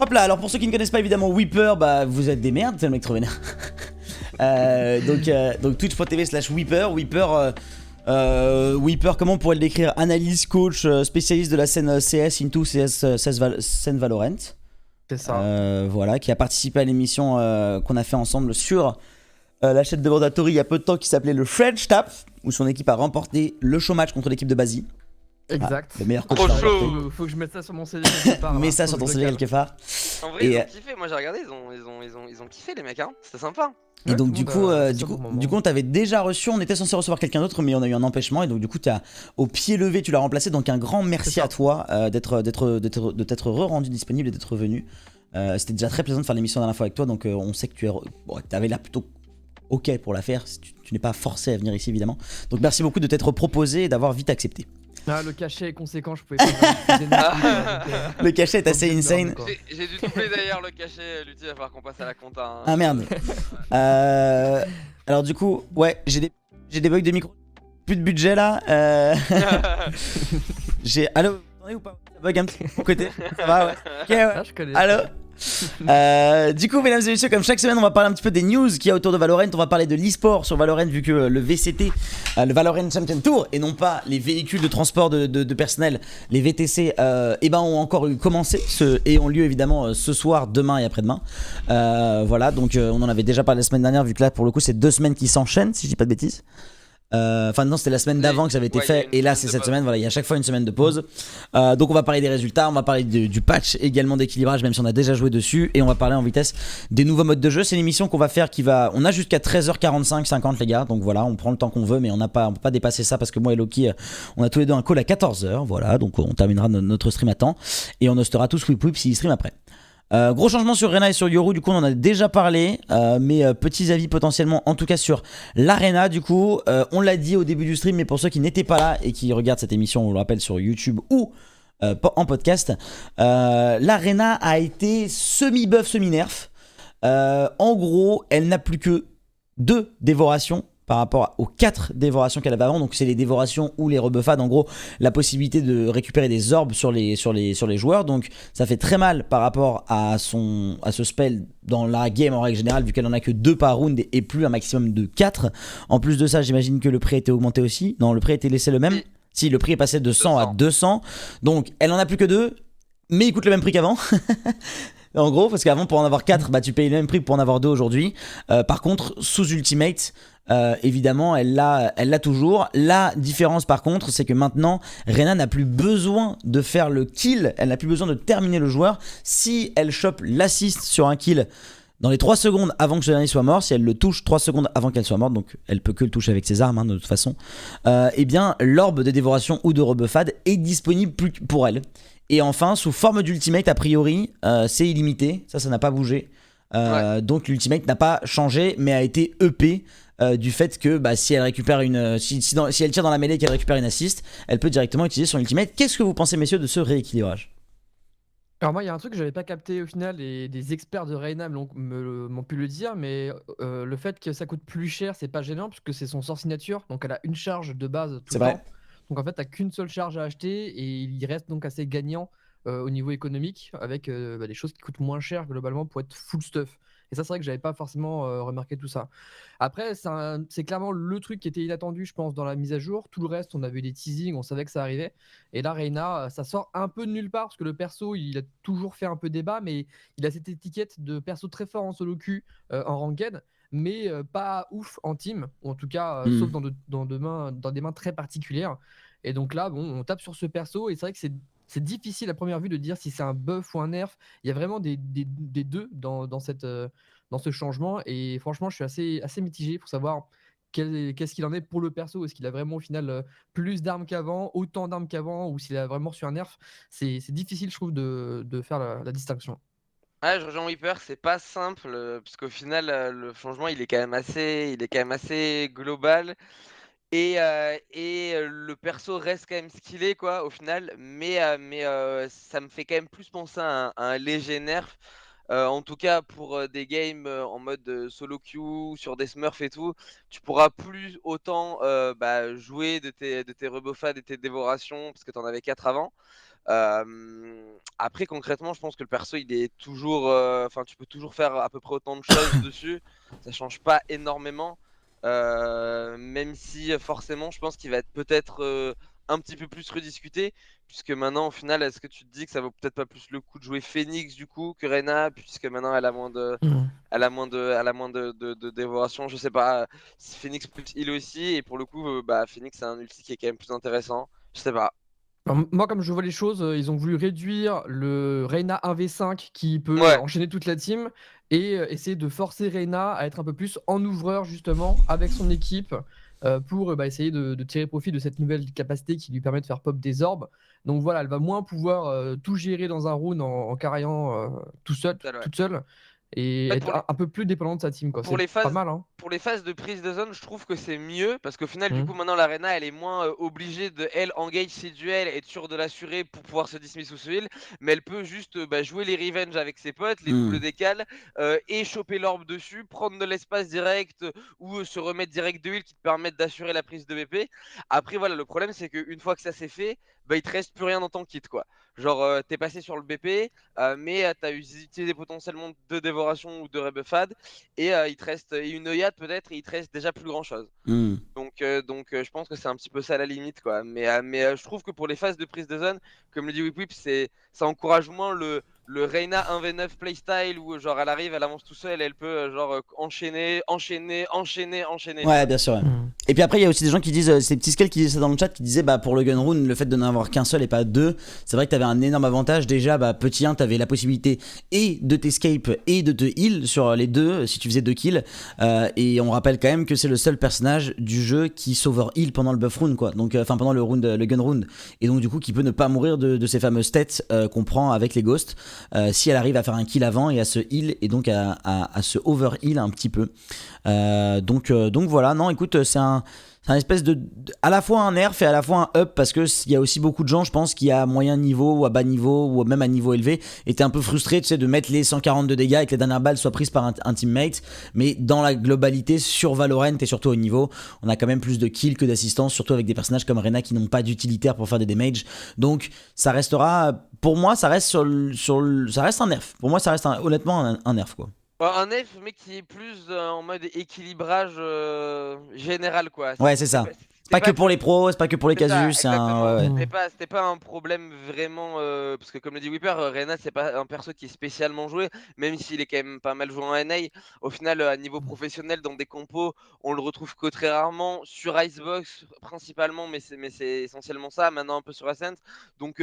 Hop là, alors pour ceux qui ne connaissent pas évidemment Weeper, bah vous êtes des merdes, c'est le mec trop vénère. Donc twitch.tv/Weeper. Weeper, comment on pourrait le décrire? Analyse, coach, spécialiste de la scène CS into scène Valorant. C'est ça. Voilà, qui a participé à l'émission qu'on a fait ensemble sur la chaîne de Mandatory il y a peu de temps qui s'appelait le French Tap, où son équipe a remporté le show match contre l'équipe de Basie. Exact. Le meilleur coach. Trop à chaud. remporter. Faut que je mette ça sur mon CV quelque part. Mets là. ça Faut sur que ton je CV le cale. quelque part. En vrai, Et, ils ont kiffé. Moi, j'ai regardé, ils ont kiffé les mecs, hein. C'était sympa. Et Ouais, donc tout du le coup, monde a passé un bon moment. du coup, on t'avait déjà reçu, on était censé recevoir quelqu'un d'autre, mais on a eu un empêchement, et donc du coup, au pied levé, tu l'as remplacé. Donc un grand merci C'est ça. à toi de t'être rendu disponible et d'être venu. C'était déjà très plaisant de faire l'émission la dernière fois avec toi, donc on sait que t'avais l'air plutôt ok pour la faire. Tu n'es pas forcé à venir ici évidemment. Donc merci beaucoup de t'être proposé et d'avoir vite accepté. Ah, le cachet est conséquent, je pouvais pas vraiment énerver, Le cachet est assez Faut que je insane. merde, quoi. J'ai dû doubler d'ailleurs le cachet. Lutti, il va falloir qu'on passe à la compta. Hein. Ah merde. Alors du coup, ouais, j'ai des bugs de micro. Plus de budget là. Allô, vous entendez ou pas? Ça bug un petit peu de mon côté. Ça va, ouais. Ok, ouais. Ah, je connais. Allô. Du coup, mesdames et messieurs, comme chaque semaine, on va parler un petit peu des news qu'il y a autour de Valorant. On va parler de l'e-sport sur Valorant, vu que le VCT, le Valorant Champion Tour, et non pas les véhicules de transport de personnel, les VTC, ont encore commencé et ont lieu évidemment ce soir, demain et après-demain. Voilà, donc on en avait déjà parlé la semaine dernière, vu que là, pour le coup, c'est 2 semaines qui s'enchaînent, si je dis pas de bêtises. Enfin non, c'était la semaine d'avant que ça avait été fait, et là c'est cette semaine. Voilà, il y a à chaque fois une semaine de pause. Donc on va parler des résultats, on va parler du patch également, d'équilibrage, même si on a déjà joué dessus, et on va parler en vitesse des nouveaux modes de jeu. C'est une émission qu'on va faire on a jusqu'à 13h45 50 les gars, donc voilà, on prend le temps qu'on veut, mais on peut pas dépasser ça, parce que moi et Loki, on a tous les deux un call à 14h. Voilà, donc on terminera notre stream à temps, et on hostera tous Whip Whip s'il stream après. Gros changement sur Reyna et sur Yoru, du coup on en a déjà parlé, mais petits avis potentiellement en tout cas sur l'Arena. Du coup on l'a dit au début du stream, mais pour ceux qui n'étaient pas là et qui regardent cette émission, on le rappelle, sur YouTube ou en podcast, l'Arena a été semi-buff, semi-nerf. En gros, elle n'a plus que 2 dévorations par rapport aux 4 dévorations qu'elle avait avant. Donc c'est les dévorations ou les rebuffades, en gros la possibilité de récupérer des orbes sur les joueurs. Donc ça fait très mal par rapport à ce spell dans la game en règle générale, vu qu'elle en a que 2 par round et plus un maximum de 4. En plus de ça, j'imagine que le prix a été augmenté aussi. Non, le prix a été laissé le même. Si, le prix est passé de 100 à 200. Donc elle en a plus que 2, mais il coûte le même prix qu'avant. En gros, parce qu'avant, pour en avoir 4, bah, tu payes le même prix que pour en avoir 2 aujourd'hui. Par contre, sous Ultimate, évidemment, elle l'a toujours. La différence, par contre, c'est que maintenant, Reyna n'a plus besoin de faire le kill. Elle n'a plus besoin de terminer le joueur. Si elle chope l'assist sur un kill dans les 3 secondes avant que ce dernier soit mort, si elle le touche 3 secondes avant qu'elle soit morte, donc elle peut que le toucher avec ses armes, hein, de toute façon, eh bien, l'orbe de dévoration ou de rebuffade est disponible pour elle. Et enfin, sous forme d'ultimate, a priori, c'est illimité. Ça n'a pas bougé. Donc l'ultimate n'a pas changé, mais a été EP du fait que si elle récupère si elle tire dans la mêlée et qu'elle récupère une assist, elle peut directement utiliser son ultimate. Qu'est-ce que vous pensez, messieurs, de ce rééquilibrage? Alors moi, il y a un truc que j'avais pas capté au final, et des experts de Reyna m'ont pu le dire, mais le fait que ça coûte plus cher, c'est pas gênant, puisque c'est son sort signature, donc elle a une charge de base tout C'est le vrai. temps. Donc en fait, t'as qu'une seule charge à acheter, et il reste donc assez gagnant au niveau économique, avec des choses qui coûtent moins cher globalement pour être full stuff. Et ça, c'est vrai que j'avais pas forcément remarqué tout ça. Après, c'est clairement le truc qui était inattendu, je pense, dans la mise à jour. Tout le reste, on avait des teasings, on savait que ça arrivait. Et là, Reyna, ça sort un peu de nulle part, parce que le perso, il a toujours fait un peu débat, mais il a cette étiquette de perso très fort en solo queue, en ranked, mais pas ouf en team, ou en tout cas, sauf dans des mains très particulières. Et donc là, bon, on tape sur ce perso, et c'est vrai que c'est difficile à première vue de dire si c'est un buff ou un nerf. Il y a vraiment des deux dans ce changement, et franchement, je suis assez mitigé pour savoir qu'est-ce qu'il en est pour le perso. Est-ce qu'il a vraiment au final plus d'armes qu'avant, autant d'armes qu'avant, ou s'il a vraiment reçu un nerf? C'est difficile, je trouve, de faire la distinction. Ouais, je rejoins Weeper, c'est pas simple, parce qu'au final, le changement, il est quand même assez global. Le perso reste quand même skillé, quoi, au final, ça me fait quand même plus penser à un léger nerf. En tout cas, pour des games en mode solo queue, sur des smurfs et tout, tu pourras plus autant jouer de tes rebuffades et tes dévorations, parce que t'en avais 4 avant. Après, concrètement, je pense que le perso, il est toujours. Enfin, tu peux toujours faire à peu près autant de choses dessus. Ça change pas énormément. Même si, forcément, je pense qu'il va être peut-être un petit peu plus rediscuté. Puisque maintenant, au final, est-ce que tu te dis que ça vaut peut-être pas plus le coup de jouer Phoenix du coup que Reyna, puisque maintenant elle a moins de. Elle a moins de dévoration, je sais pas. Phoenix plus heal aussi, et pour le coup, bah, Phoenix c'est un ulti qui est quand même plus intéressant. Je sais pas. Alors, moi, comme je vois les choses, ils ont voulu réduire le Reyna 1v5 qui peut Ouais, enchaîner toute la team et essayer de forcer Reyna à être un peu plus en ouvreur justement avec son équipe pour bah, essayer de tirer profit de cette nouvelle capacité qui lui permet de faire pop des orbes. Donc voilà, elle va moins pouvoir tout gérer dans un round en carryant ouais. toute seule et En fait, être un peu plus dépendante de sa team, quoi. pour C'est les pas phases, mal, hein. pour les phases de prise de zone, je trouve que c'est mieux parce qu'au final, du Mm. coup, maintenant l'Arena elle est moins obligée de elle engage ses duels, être sûre de l'assurer pour pouvoir se dismiss ou se heal, mais elle peut juste bah, jouer les revenge avec ses potes, les double décales et choper l'orbe dessus, prendre de l'espace direct ou se remettre direct de heal qui te permettent d'assurer la prise de BP. Après, voilà, le problème c'est qu'une fois que ça c'est fait, bah, il te reste plus rien dans ton kit quoi. Genre, t'es passé sur le BP, mais t'as utilisé potentiellement 2 dévorations ou 2 rebuffades et il te reste une œillade peut-être et il te reste déjà plus grand chose. Hmm. Donc, je pense que c'est un petit peu ça la limite quoi. Mais je trouve que pour les phases de prise de zone, comme le dit Whip Whip, ça encourage moins le Reyna 1v9 playstyle où genre elle arrive, elle avance tout seul, elle peut genre enchaîner, tu Ouais, vois. bien sûr. Ouais. Mm. Et puis après, il y a aussi des gens qui disent, ces petits scales qui disaient ça dans le chat, qui disaient bah pour le gun rune, le fait de n'en avoir qu'un seul et pas deux, c'est vrai que t'avais un énorme avantage. Déjà, bah petit 1, t'avais la possibilité et de t'escape et de te heal sur les deux si tu faisais 2 kills. Et on rappelle quand même que c'est le seul personnage du jeu qui s'over heal pendant le buff rune, quoi. Donc, enfin pendant le gun rune. Et donc du coup, qui peut ne pas mourir de ces fameuses têtes qu'on prend avec les ghosts si elle arrive à faire un kill avant et à se heal et donc à se over heal un petit peu. Donc voilà, non, écoute, c'est un espèce à la fois un nerf et à la fois un up parce que il y a aussi beaucoup de gens, je pense, qui à moyen niveau ou à bas niveau ou même à niveau élevé étaient un peu frustrés, tu sais, de mettre les 142 dégâts et que les dernières balles soient prises par un teammate. Mais dans la globalité, sur Valorant et surtout au niveau, on a quand même plus de kills que d'assistance, surtout avec des personnages comme Reyna qui n'ont pas d'utilitaire pour faire des damages. Donc ça restera, pour moi, ça reste ça reste un nerf. Pour moi, ça reste honnêtement un nerf, quoi. Un elfe mais qui est plus en mode équilibrage général quoi. Ouais, c'est ça. C'est pas que pour les pros, c'est pas que pour les C'est ça, casus, c'est exactement. un. Ouais, ouais. C'était pas un problème vraiment. Parce que, comme le dit Whipper, Reyna, c'est pas un perso qui est spécialement joué, même s'il est quand même pas mal joué en NA. Au final, à niveau professionnel, dans des compos, on le retrouve que très rarement. Sur Icebox, principalement, mais c'est essentiellement ça. Maintenant, un peu sur Ascent. Donc,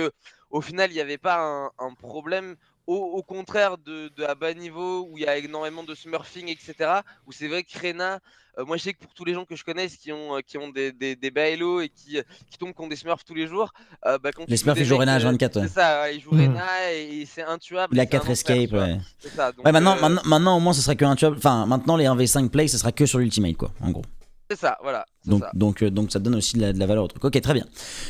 au final, il n'y avait pas un problème. Au contraire de à bas niveau, où il y a énormément de smurfing, etc. Où c'est vrai que Reyna. Moi, je sais que pour tous les gens que je connais qui ont des bas elo et qui tombent contre des smurfs tous les jours, bah, quand Les tu joues Smurfs, des ils jouent mecs, Reyna H24, ouais. c'est ça, ouais, ils jouent Mm. Reyna et c'est intuable Il et a c'est un 4 enfer, escapes, tu vois. ouais. C'est ça, donc Ouais, maintenant, au moins, ce sera que un tuable. Enfin, maintenant, les 1v5 play, ce sera que sur l'ultimate, quoi, en gros. c'est ça, voilà, c'est Donc, ça. donc ça donne aussi de la valeur au truc. Ok, très bien.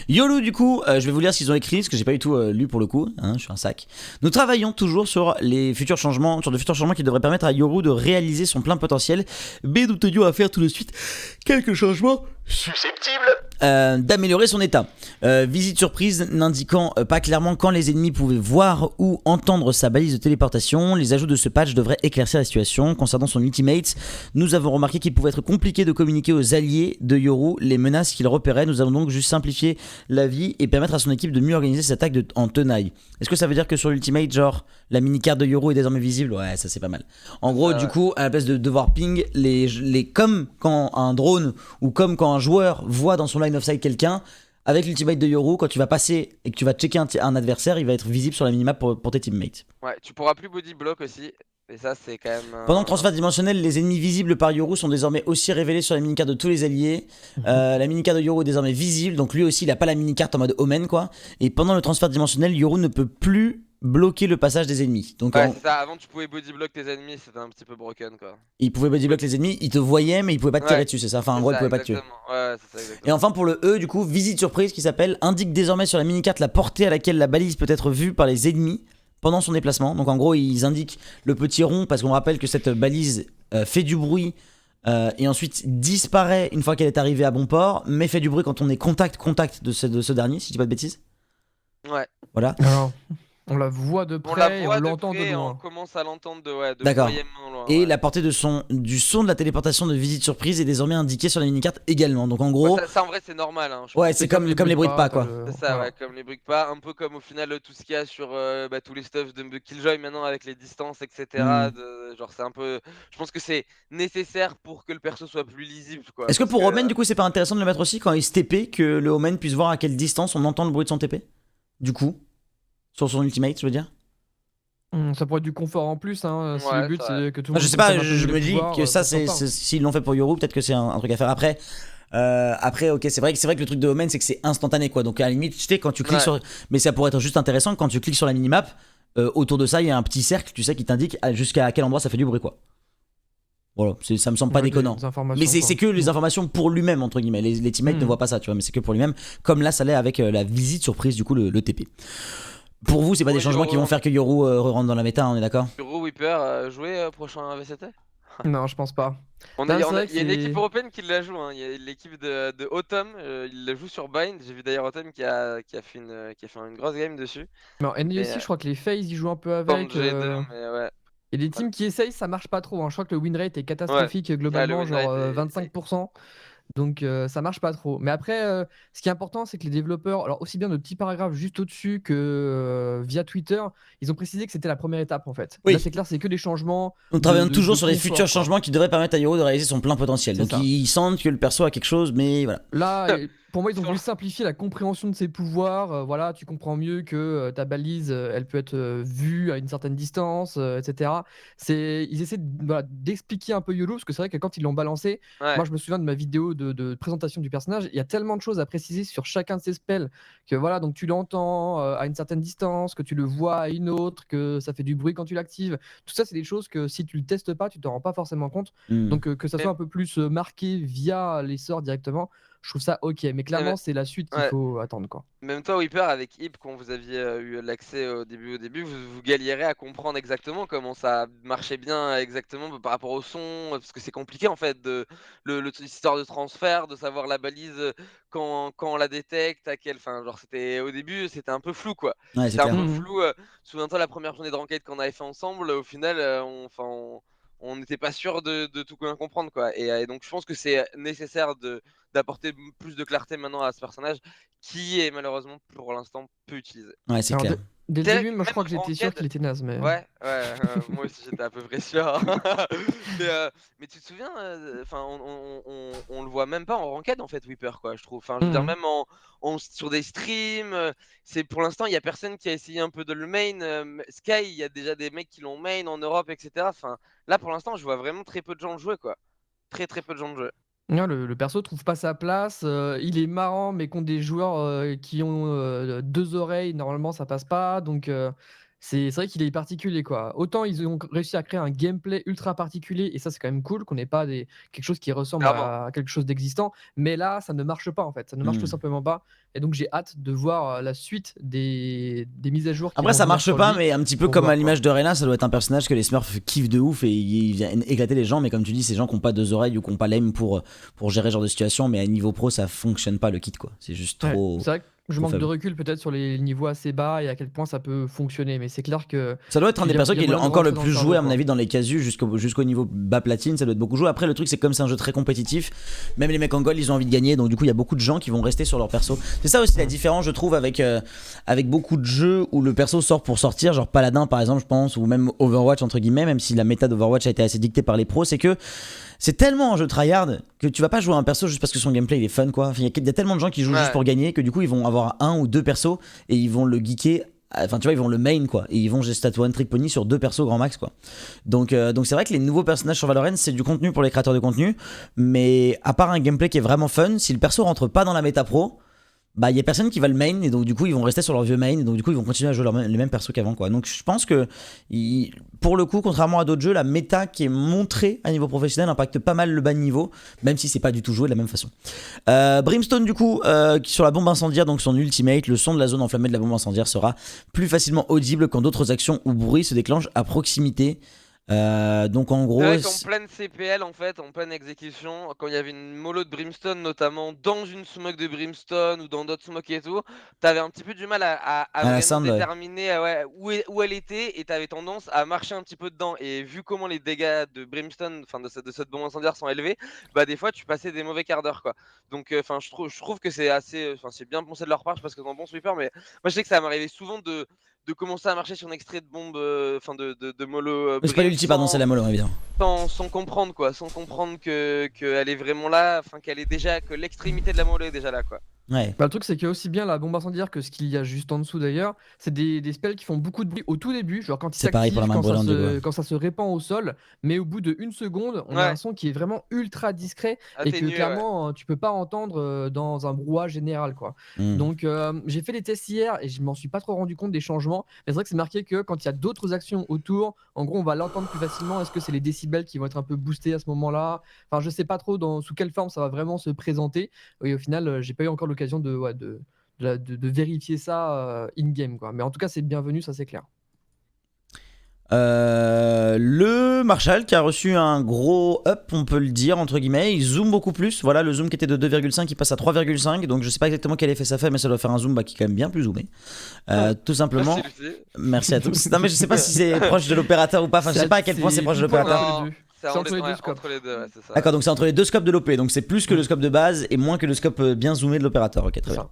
YOLO, du coup, je vais vous lire ce qu'ils ont écrit, parce que j'ai pas du tout lu pour le coup, hein, je suis un sac. Nous travaillons toujours sur de futurs changements qui devraient permettre à Yoru de réaliser son plein potentiel. Mais nous tenions à faire tout de suite quelques changements susceptibles d'améliorer son état. Visite surprise n'indiquant pas clairement quand les ennemis pouvaient voir ou entendre sa balise de téléportation. Les ajouts de ce patch devraient éclaircir la situation. Concernant son ultimate, nous avons remarqué qu'il pouvait être compliqué de communiquer aux alliés de Yoru les menaces qu'il repérait. Nous allons donc juste simplifier la vie et permettre à son équipe de mieux organiser ses attaques en tenaille. Est-ce que ça veut dire que sur l'ultimate, genre la mini-carte de Yoru est désormais visible? Ouais, ça c'est pas mal. En gros, du coup, à la place de devoir ping comme quand un drone ou comme quand un joueur voit dans son line of sight quelqu'un, avec l'ultimate de Yoru, quand tu vas passer et que tu vas checker un adversaire, il va être visible sur la minimap pour tes teammates. Ouais, tu pourras plus body block aussi, et ça, c'est quand même. Pendant le transfert dimensionnel, les ennemis visibles par Yoru sont désormais aussi révélés sur la mini-carte de tous les alliés. La mini-carte de Yoru est désormais visible, donc lui aussi il a pas la mini-carte en mode Omen, quoi. Et pendant le transfert dimensionnel, Yoru ne peut plus bloquer le passage des ennemis. Donc Ouais, c'est ça, avant tu pouvais body block tes ennemis, c'était un petit peu broken quoi. il pouvait body block les ennemis, il te voyait mais il pouvait pas te tirer Ouais, dessus, c'est ça. Enfin en c'est gros il ça, pouvait pas te tuer. exactement. Ouais, c'est ça, Et exactement. enfin pour le E, du coup, visite surprise qui s'appelle indique désormais sur la mini-carte la portée à laquelle la balise peut être vue par les ennemis pendant son déplacement. Donc en gros ils indiquent le petit rond parce qu'on rappelle que cette balise fait du bruit et ensuite disparaît une fois qu'elle est arrivée à bon port, mais fait du bruit quand on est contact de ce dernier, si je dis pas de bêtises. Ouais. Voilà. Alors, on la voit de On la près et voit on de l'entend de près, on loin. commence à l'entendre de D'accord. moyennement loin. Et Ouais. la portée du son de la téléportation de visite surprise est désormais indiquée sur la mini-carte également. Donc en Ouais, gros, ça, en vrai, c'est normal, hein, je ouais, pense. c'est comme les bruits de pas, quoi. C'est ça, ouais, comme les briques pas, un peu comme au final tout ce qu'il y a sur tous les stuffs de Killjoy maintenant avec les distances, etc. Hmm. Genre, c'est un peu. Je pense que c'est nécessaire pour que le perso soit plus lisible, quoi. Est-ce que Parce pour que. Omen, du coup, c'est pas intéressant de le mettre aussi quand il se TP, que le Omen puisse voir à quelle distance on entend le bruit de son TP? Du coup, sur son ultimate, je veux dire. Ça pourrait être du confort en plus, hein, si le Ouais, but c'est vrai. c'est que tout le Enfin, je monde sais pas, comprenne un peu je mieux me les dis pouvoirs, que ça, pourquoi pas. s'ils l'ont fait pour Yoru, peut-être que c'est un truc à faire. Après, ok, c'est vrai que le truc de Omen, c'est que c'est instantané, quoi. Donc à la limite, tu sais, quand tu cliques Ouais. sur. Mais ça pourrait être juste intéressant quand tu cliques sur la minimap, autour de ça, il y a un petit cercle, tu sais, qui t'indique jusqu'à quel endroit ça fait du bruit, quoi. Voilà, ça me semble pas Ouais, déconnant. des informations, Mais c'est quoi. que les informations pour lui-même, entre guillemets. Les teammates ne voient pas ça, tu vois, mais c'est que pour lui-même. Comme là, ça l'est avec la visite surprise, du coup, le TP. Pour vous, c'est pas des Ouais, changements qui vont faire que Yoru rentre dans la méta, on est d'accord? Euro Whipper jouer prochain VCT? Non, je pense pas. On a, Non, il y, c'est vrai que il y a une équipe c'est. européenne qui la joue, hein. Il y a l'équipe de Autumn, il la joue sur Bind. J'ai vu d'ailleurs Autumn qui a fait une grosse game dessus. Mais en NA Mais aussi, je crois que les FaZe ils jouent un peu Band avec. G2, mais ouais. Et les teams qui essayent, ça marche pas trop, hein. Je crois que le win rate est Ouais. catastrophique Ah, le globalement, win genre rate est. 25%. Donc ça marche pas trop. Mais après, ce qui est important, c'est que les développeurs, alors aussi bien de petits paragraphes juste au-dessus que via Twitter, ils ont précisé que c'était la première étape en fait. Oui. Là, c'est clair, c'est que des changements. On travaille toujours de sur les confort, futurs quoi. changements qui devraient permettre à Yoru de réaliser son plein potentiel. C'est Donc ça. ils sentent que le perso a quelque chose, mais voilà. Là, pour moi, ils ont Sur voulu le- simplifier la compréhension de ses pouvoirs. Voilà, tu comprends mieux que ta balise, elle peut être vue à une certaine distance, etc. Ils essaient voilà, d'expliquer un peu YOLO, parce que c'est vrai que quand ils l'ont balancé, Ouais. moi je me souviens de ma vidéo de présentation du personnage, il y a tellement de choses à préciser sur chacun de ses spells, que voilà, donc tu l'entends à une certaine distance, que tu le vois à une autre, que ça fait du bruit quand tu l'actives. Tout ça, c'est des choses que si tu le testes pas, tu t'en rends pas forcément compte. Hmm. Donc que ça Mais- soit un peu plus marqué via les sorts directement, je trouve ça ok. Mais clairement, c'est la suite qu'il Ouais. faut attendre, quoi. Même toi, Whipper, avec Hip, quand vous aviez eu l'accès au début, vous galérez à comprendre exactement comment ça marchait bien exactement par rapport au son, parce que c'est compliqué en fait, l'histoire de transfert, de savoir la balise quand on la détecte, enfin, genre au début, c'était un peu flou quoi. Ouais, c'est C'était un clair. peu Mhm. flou. Souviens-toi la première journée de ranked qu'on avait fait ensemble, au final, on n'était pas sûr de tout bien comprendre quoi. Et donc je pense que c'est nécessaire d'apporter plus de clarté maintenant à ce personnage qui est malheureusement pour l'instant peu utilisé. Ouais, c'est Alors, clair. dès le C'est vrai début, que moi, je même crois que j'étais sûr Ranked, qu'il était naze, mais. ouais, moi aussi j'étais à peu près sûr. Mais tu te souviens, enfin on le voit même pas en Ranked en fait Whipper quoi, je trouve. Enfin je veux dire Mhm. même sur des streams, c'est pour l'instant il y a personne qui a essayé un peu de le main. Sky, il y a déjà des mecs qui l'ont main en Europe, etc. Enfin là pour l'instant je vois vraiment très peu de gens le jouer quoi. Très très peu de gens le jouer. Ouais, le perso trouve pas sa place. Il est marrant, mais contre des joueurs qui ont deux oreilles, normalement ça passe pas. Donc c'est vrai qu'il est particulier, quoi. Autant ils ont réussi à créer un gameplay ultra particulier, et ça c'est quand même cool qu'on n'ait pas quelque chose qui ressemble Clairement. à quelque chose d'existant. Mais là, ça ne marche pas en fait. Ça ne marche tout Hmm. simplement pas. Et donc j'ai hâte de voir la suite des mises à jour qui Après, vont ça venir marche sur pas, lui. mais un petit peu pour comme voir, à quoi. l'image de Reyna, ça doit être un personnage que les Smurfs kiffent de ouf et il vient éclater les gens. Mais comme tu dis, ces gens qui n'ont pas deux oreilles ou qui n'ont pas l'aim pour gérer ce genre de situation, mais à niveau pro, ça fonctionne pas le kit quoi. C'est juste Ouais, trop. c'est vrai que je trop manque de faible. recul peut-être sur les niveaux assez bas et à quel point ça peut fonctionner. Mais c'est clair que Ça doit être un des persos il y qui a est moyen de encore le rentrer dans plus cerveau, joué à mon quoi. avis dans les casus jusqu'au niveau bas platine, ça doit être beaucoup joué. Après le truc c'est que comme c'est un jeu très compétitif, même les mecs en gold ils ont envie de gagner, donc du coup il y a beaucoup de gens qui vont rester sur leur perso. C'est ça aussi la différence je trouve avec beaucoup de jeux où le perso sort pour sortir, genre Paladin par exemple je pense, ou même Overwatch entre guillemets, même si la méta d'Overwatch a été assez dictée par les pros, c'est que c'est tellement un jeu tryhard que tu vas pas jouer un perso juste parce que son gameplay il est fun quoi. Enfin, il y a tellement de gens qui jouent juste Ouais. pour gagner que du coup ils vont avoir un ou deux persos et ils vont le geeker. Enfin tu vois ils vont le main quoi et ils vont juste à one trick pony sur deux persos grand max quoi. Donc c'est vrai que les nouveaux personnages sur Valorant c'est du contenu pour les créateurs de contenu, mais à part un gameplay qui est vraiment fun, si le perso rentre pas dans la méta pro, bah il y a personne qui va le main et donc du coup ils vont rester sur leur vieux main et donc du coup ils vont continuer à jouer les mêmes persos qu'avant quoi. Donc je pense que pour le coup contrairement à d'autres jeux la méta qui est montrée à niveau professionnel impacte pas mal le bas niveau même si c'est pas du tout joué de la même façon. Brimstone du coup sur la bombe incendiaire donc son ultimate, le son de la zone enflammée de la bombe incendiaire sera plus facilement audible quand d'autres actions ou bruits se déclenchent à proximité. Donc en C'est gros, vrai qu'en pleine CPL, en fait, en pleine exécution, quand il y avait une mollo de Brimstone, notamment dans une smoke de Brimstone ou dans d'autres smokes et tout, t'avais un petit peu du mal à à la vraiment sound, ouais. déterminer ouais, où elle était et t'avais tendance à marcher un petit peu dedans. Et vu comment les dégâts de Brimstone, enfin de cette bombe incendiaire sont élevés, bah des fois tu passais des mauvais quarts d'heure quoi. Donc enfin je trouve que c'est assez, enfin c'est bien pensé de leur part, je sais pas ce que t'en penses Sweeper, mais moi je sais que ça m'arrivait souvent de commencer à marcher sur un extrait de bombe, enfin de mollo C'est pas Brim l'ulti, pardon, c'est la mollo, évidemment. sans comprendre quoi, sans comprendre qu'elle est vraiment là, enfin qu'elle est déjà, que l'extrémité de la mollo est déjà là quoi. Ouais, Bah, le truc, c'est qu'il y a aussi bien la bombe incendiaire que ce qu'il y a juste en dessous d'ailleurs. C'est des spells qui font beaucoup de bruit au tout début, genre quand ils c'est pareil pour la s'activent, main brûlante, du coup. quand ça se répand au sol. Mais au bout de 1 seconde, on a un Ouais, son qui est vraiment ultra discret et que atténué, ouais. clairement, tu peux pas entendre dans un brouhaha général, quoi. Hmm. Donc, j'ai fait les tests hier et je m'en suis pas trop rendu compte des changements. Mais c'est vrai que c'est marqué que quand il y a d'autres actions autour, en gros, on va l'entendre plus facilement. Est-ce que c'est les décibels qui vont être un peu boostés à ce moment-là? Enfin, je sais pas trop sous quelle forme ça va vraiment se présenter. Et au final, j'ai pas eu encore l'occasion de vérifier ça in-game, quoi. Mais en tout cas, c'est bienvenu, ça c'est clair. Le Marshall qui a reçu un gros up, on peut le dire, entre guillemets. Il zoome beaucoup plus. Voilà, le zoom qui était de 2,5, il passe à 3,5. Donc je sais pas exactement quel effet ça fait, mais ça doit faire un zoom qui est quand même bien plus zoomé. Tout simplement. Merci Lucie. Merci à tous. Non, mais je sais pas si c'est proche de l'opérateur ou pas. Enfin, je sais pas à quel point c'est proche de pile poil l'opérateur. entre les Non, deux. c'est C'est entre les deux ouais, scopes. entre les deux, ouais, c'est ça. D'accord, donc c'est entre les deux scopes de l'OP. Donc c'est plus que le scope de base et moins que le scope bien zoomé de l'opérateur. Ok, très C'est bien. ça.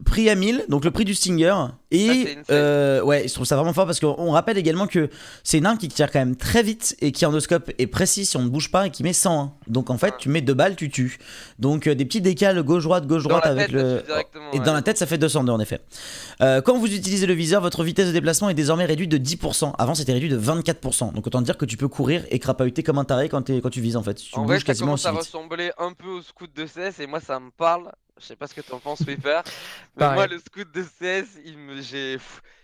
Prix à 1000, donc le prix du Stinger. Et Ça, c'est ouais, je trouve ça vraiment fort parce qu'on rappelle également que c'est une arme qui tire quand même très vite et qui en no-scope est précis si on ne bouge pas et qui met 101. Donc en fait, tu mets 2 balles, tu tues. Donc des petits décals gauche-droite Dans la avec tête, ça le. tue directement, Et dans la tête, ça fait 202 en effet. Quand vous utilisez le viseur, votre vitesse de déplacement est désormais réduite de 10%. Avant, c'était réduit de 24%. Donc autant dire que tu peux courir et crapahuter comme un taré quand tu vises en fait. Tu En vrai, bouges ça quasiment commence aussi à vite. ressembler un peu au scout de CS et moi ça me parle. Je sais pas ce que t'en penses, Sweeper. Mais moi, Pareil. le scout de CS,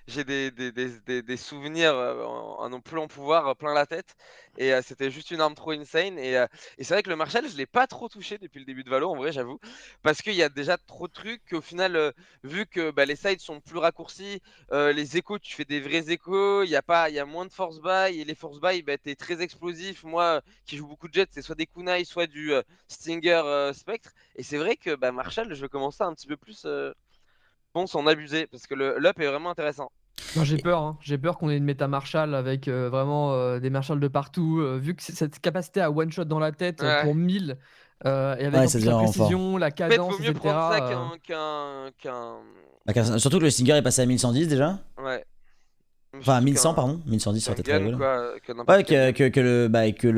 j'ai des souvenirs en non plus en pouvoir plein la tête. Et c'était juste une arme trop insane. Et c'est vrai que le Marshall, je l'ai pas trop touché depuis le début de Valo, en vrai, j'avoue. Parce qu'il y a déjà trop de trucs qu'au final, vu que bah, les sides sont plus raccourcis, les échos, tu fais des vrais échos, il y a moins de force buy. Et les force buy, bah, t'es très explosif. Moi, qui joue beaucoup de jets, c'est soit des kunai, soit du Stinger Spectre. Et c'est vrai que bah, Marshall, je vais commencer un petit peu plus bon, s'en abuser, parce que le up est vraiment intéressant. Moi, j'ai peur, hein. J'ai peur qu'on ait une méta Marshall avec vraiment des Marshalls de partout. Vu que cette capacité à one-shot dans la tête Ouais. pour 1000, et avec Ouais, en ça plus devient la vraiment fort. précision, la En fait, vaut cadence, mieux prendre ça etc. Surtout que le Stinger est passé à 1110 déjà. Ouais. Enfin, à Surtout 1100, pardon. 1110, ça qu'un aurait été très gun, rigolo. quoi, que n'importe Ouais, quel gun. que le. Bah, que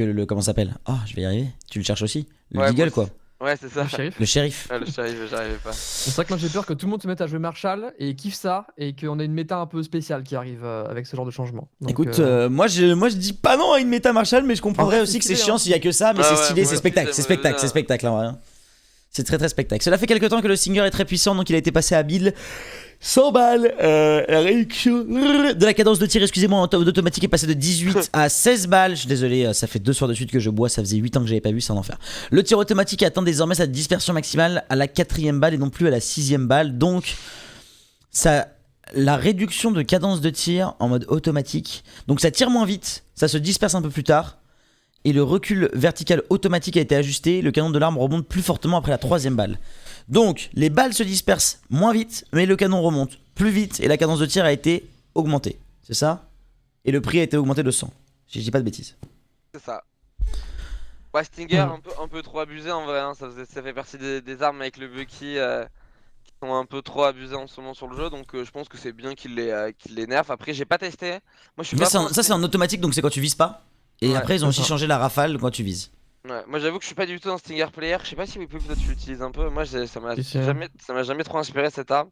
le. Comment ça s'appelle? Ah, je vais y arriver. Tu le cherches aussi? Le Ouais, moi Deagle, aussi. quoi. Ouais, c'est ça. Le shérif. Le shérif. Ah, le shérif, j'arrivais pas. C'est vrai que moi j'ai peur que tout le monde se mette à jouer Marshall et kiffe ça et qu'on ait une méta un peu spéciale qui arrive avec ce genre de changement. Donc, Écoute, moi je dis pas non à une méta Marshall, mais je comprendrais En vrai, aussi c'est que c'est stylé, chiant hein. s'il y a que ça, mais Ah c'est ouais, stylé, moi c'est aussi, spectacle, c'est j'aimerais spectacle, bien. c'est spectacle en vrai. C'est très très spectacle. Cela fait quelques temps que le Stinger est très puissant, donc il a été passé à 1000. 100 balles, la réduction de la cadence de tir, excusez-moi, en d'automatique est passé de 18 à 16 balles. Je suis désolé, ça fait 2 soirs de suite que je bois, ça faisait 8 ans que j'avais pas vu, c'est un enfer. Le tir automatique atteint désormais sa dispersion maximale à la 4ème balle et non plus à la 6ème balle. Donc, la réduction de cadence de tir en mode automatique, donc ça tire moins vite, ça se disperse un peu plus tard. Et le recul vertical automatique a été ajusté, le canon de l'arme remonte plus fortement après la 3ème balle. Donc les balles se dispersent moins vite, mais le canon remonte plus vite et la cadence de tir a été augmentée. C'est ça? Et le prix a été augmenté de 100. Si je dis pas de bêtises. C'est ça. Ouais, Stinger, un peu trop abusé en vrai. Hein. Ça fait partie des armes avec le Bucky qui sont un peu trop abusées en ce moment sur le jeu. Donc je pense que c'est bien qu'il les nerf. Après, j'ai pas testé. Moi, je suis pas Ça c'est en automatique, donc c'est quand tu vises pas. Et Ouais, après ils ont c'est aussi ça. changé la rafale quand tu vises. Ouais, moi j'avoue que je suis pas du tout un Stinger player. Je sais pas si vous peut-être tu l'utilises un peu. Moi Si, si. ça m'a jamais trop inspiré cette arme.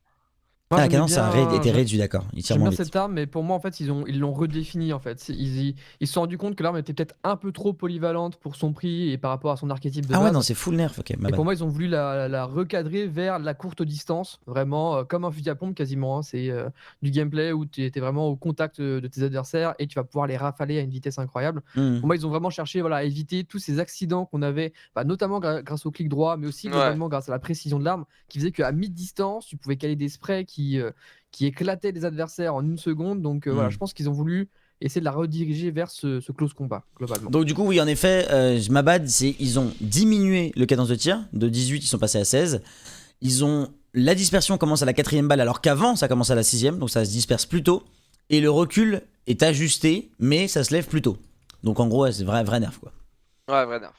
Moi Ah, la j'aimais cadence a bien. été réduite, d'accord. Il tire J'aime moins bien vite. cette arme, mais pour moi, en fait, ils l'ont redéfini, en fait. Ils se sont rendus compte que l'arme était peut-être un peu trop polyvalente pour son prix et par rapport à son archétype de Ah ouais, base. non, c'est full nerf, ok. Ma Et bad. pour moi, ils ont voulu la recadrer vers la courte distance, vraiment comme un fusil à pompe quasiment. Hein. C'est du gameplay où tu étais vraiment au contact de tes adversaires et tu vas pouvoir les rafaler à une vitesse incroyable. Mhm. Pour moi, ils ont vraiment cherché à éviter tous ces accidents qu'on avait, notamment grâce au clic droit, mais aussi Ouais. globalement grâce à la précision de l'arme, qui faisait qu'à mi-distance, tu pouvais caler des sprays qui éclataient les adversaires en 1 seconde. Donc voilà, je pense qu'ils ont voulu essayer de la rediriger vers ce close combat, globalement. Donc du coup oui en effet ma bad c'est ils ont diminué le cadence de tir, de 18 ils sont passés à 16. Ils ont la dispersion commence à la 4ème balle alors qu'avant ça commence à la 6ème, donc ça se disperse plus tôt. Et le recul est ajusté mais ça se lève plus tôt. Donc en gros ouais, c'est vrai nerf quoi. Ouais, vrai nerf.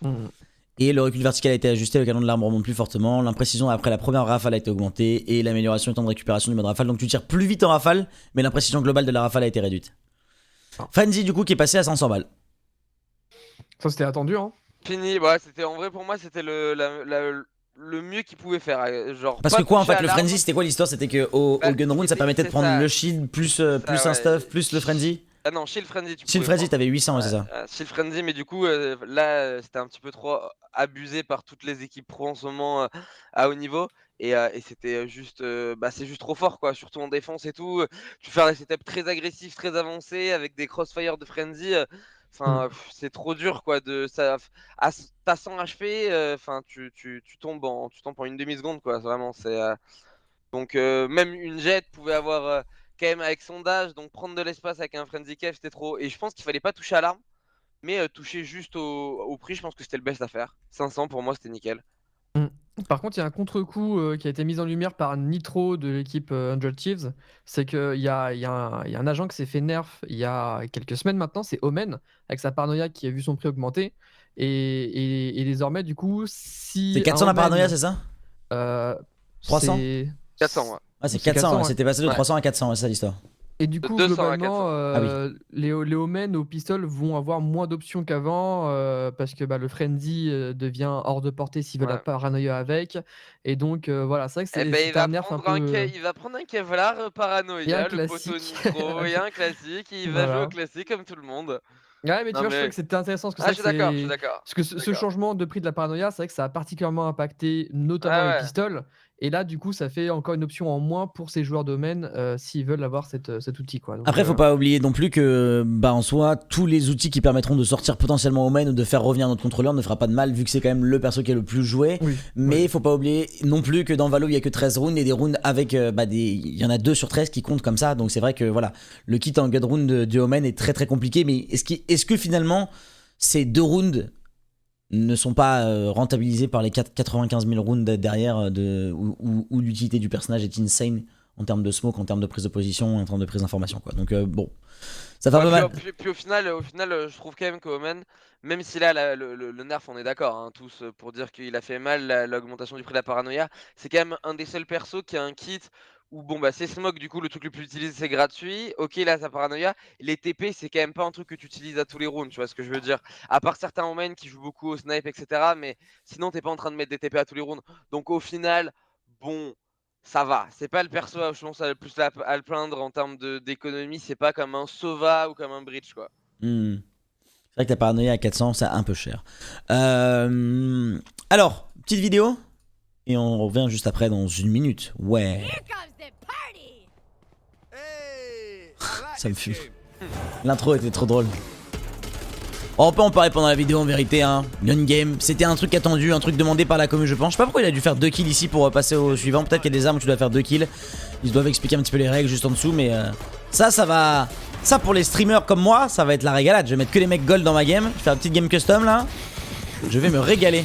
Et le recul vertical a été ajusté, le canon de l'arme remonte plus fortement, l'imprécision après la première rafale a été augmentée et l'amélioration du temps de récupération du mode rafale. Donc tu tires plus vite en rafale mais l'imprécision globale de la rafale a été réduite. Frenzy du coup qui est passé à 500 balles. Ça c'était attendu hein. Fini, ouais, c'était en vrai pour moi c'était le mieux qu'il pouvait faire. Genre, Parce pas que quoi en toucher fait à le l'arme. Frenzy c'était quoi l'histoire? C'était que au gun round ça permettait de prendre ça. le shield plus, plus un ouais. stuff plus le Frenzy. Ah non, Shield Frenzy, tu Shield pouvais Frenzy prendre. t'avais 800 ouais, c'est ça. Shield Frenzy, mais du coup, là, c'était un petit peu trop abusé par toutes les équipes pro en ce moment à haut niveau. Et c'était juste, c'est juste trop fort, quoi. Surtout en défense et tout. Tu fais des setups très agressifs, très avancés, avec des crossfire de Frenzy. Enfin, c'est trop dur, quoi. T'as 100 HP, enfin, tu tombes en une demi-seconde, quoi. Vraiment, c'est. Donc, même une jet pouvait avoir. Quand même avec son dash, donc prendre de l'espace avec un Frenzy Cave c'était trop. Et je pense qu'il fallait pas toucher à l'arme, mais toucher juste au prix, je pense que c'était le best à faire. 500 pour moi c'était nickel. Par contre, il y a un contre-coup qui a été mis en lumière par Nitro de l'équipe 100 Thieves. C'est qu'il y a un agent qui s'est fait nerf il y a quelques semaines maintenant, c'est Omen, avec sa paranoïa qui a vu son prix augmenter. Et désormais, du coup, si. C'est 400 la paranoïa, c'est ça 300 400, ouais. Ah, c'est 400, ouais. C'était passé de 300 à 400, c'est ça l'histoire. Et du coup, 200 à globalement, 400. les Omen au pistol vont avoir moins d'options qu'avant parce que le Frenzy devient hors de portée s'ils veulent la paranoïa avec. Et donc, voilà, c'est vrai que c'est un nerf un peu. Il va prendre un Kevlar paranoïa, le poteau Nitro, et un classique, et il va jouer au classique comme tout le monde. Ouais, mais tu vois, je trouvais que c'était intéressant parce que je suis d'accord. Parce que ce changement de prix de la paranoïa, c'est vrai que ça a particulièrement impacté notamment les pistoles. Et là, du coup, ça fait encore une option en moins pour ces joueurs domaine s'ils veulent avoir cet outil, quoi. Donc, après, faut pas oublier non plus que, en soi, tous les outils qui permettront de sortir potentiellement au main ou de faire revenir notre contrôleur ne fera pas de mal vu que c'est quand même le perso qui est le plus joué. Oui, mais faut pas oublier non plus que dans Valo, il y a que 13 rounds et des rounds avec il y en a 2 sur 13 qui comptent comme ça. Donc c'est vrai que voilà, le kit en god round du Omen est très très compliqué. Mais est-ce que finalement ces 2 rounds ne sont pas rentabilisés par les 95 000 rounds derrière où l'utilité du personnage est insane en termes de smoke, en termes de prise de position, en termes de prise d'information, quoi. Donc bon, ça fait un peu mal. Puis au final, je trouve quand même qu'Omen, même si là le nerf, on est d'accord, hein, tous pour dire qu'il a fait mal l'augmentation du prix de la paranoïa, c'est quand même un des seuls persos qui a un kit où c'est smoke, du coup le truc le plus utilisé c'est gratuit. Ok, là sa paranoïa, les TP c'est quand même pas un truc que tu utilises à tous les rounds, tu vois ce que je veux dire. À part certains Omen qui jouent beaucoup au snipe, etc. Mais sinon t'es pas en train de mettre des TP à tous les rounds. Donc au final, bon, ça va. C'est pas le perso, je pense, à le plus à le plaindre en termes d'économie. C'est pas comme un Sova ou comme un Breach, quoi. C'est vrai que ta paranoïa à 400, c'est un peu cher. Alors, petite vidéo. Et on revient juste après dans 1 minute. Ouais. Ça me fume. L'intro était trop drôle. On peut en parler pendant la vidéo en vérité, hein. Gun game, c'était un truc attendu, un truc demandé par la commu, je pense. Je sais pas pourquoi il a dû faire 2 kills ici pour passer au suivant. Peut-être qu'il y a des armes où tu dois faire 2 kills. Ils doivent expliquer un petit peu les règles juste en dessous, mais ça va. Ça pour les streamers comme moi, ça va être la régalade. Je vais mettre que les mecs gold dans ma game. Je vais faire une petite game custom là. Je vais me régaler.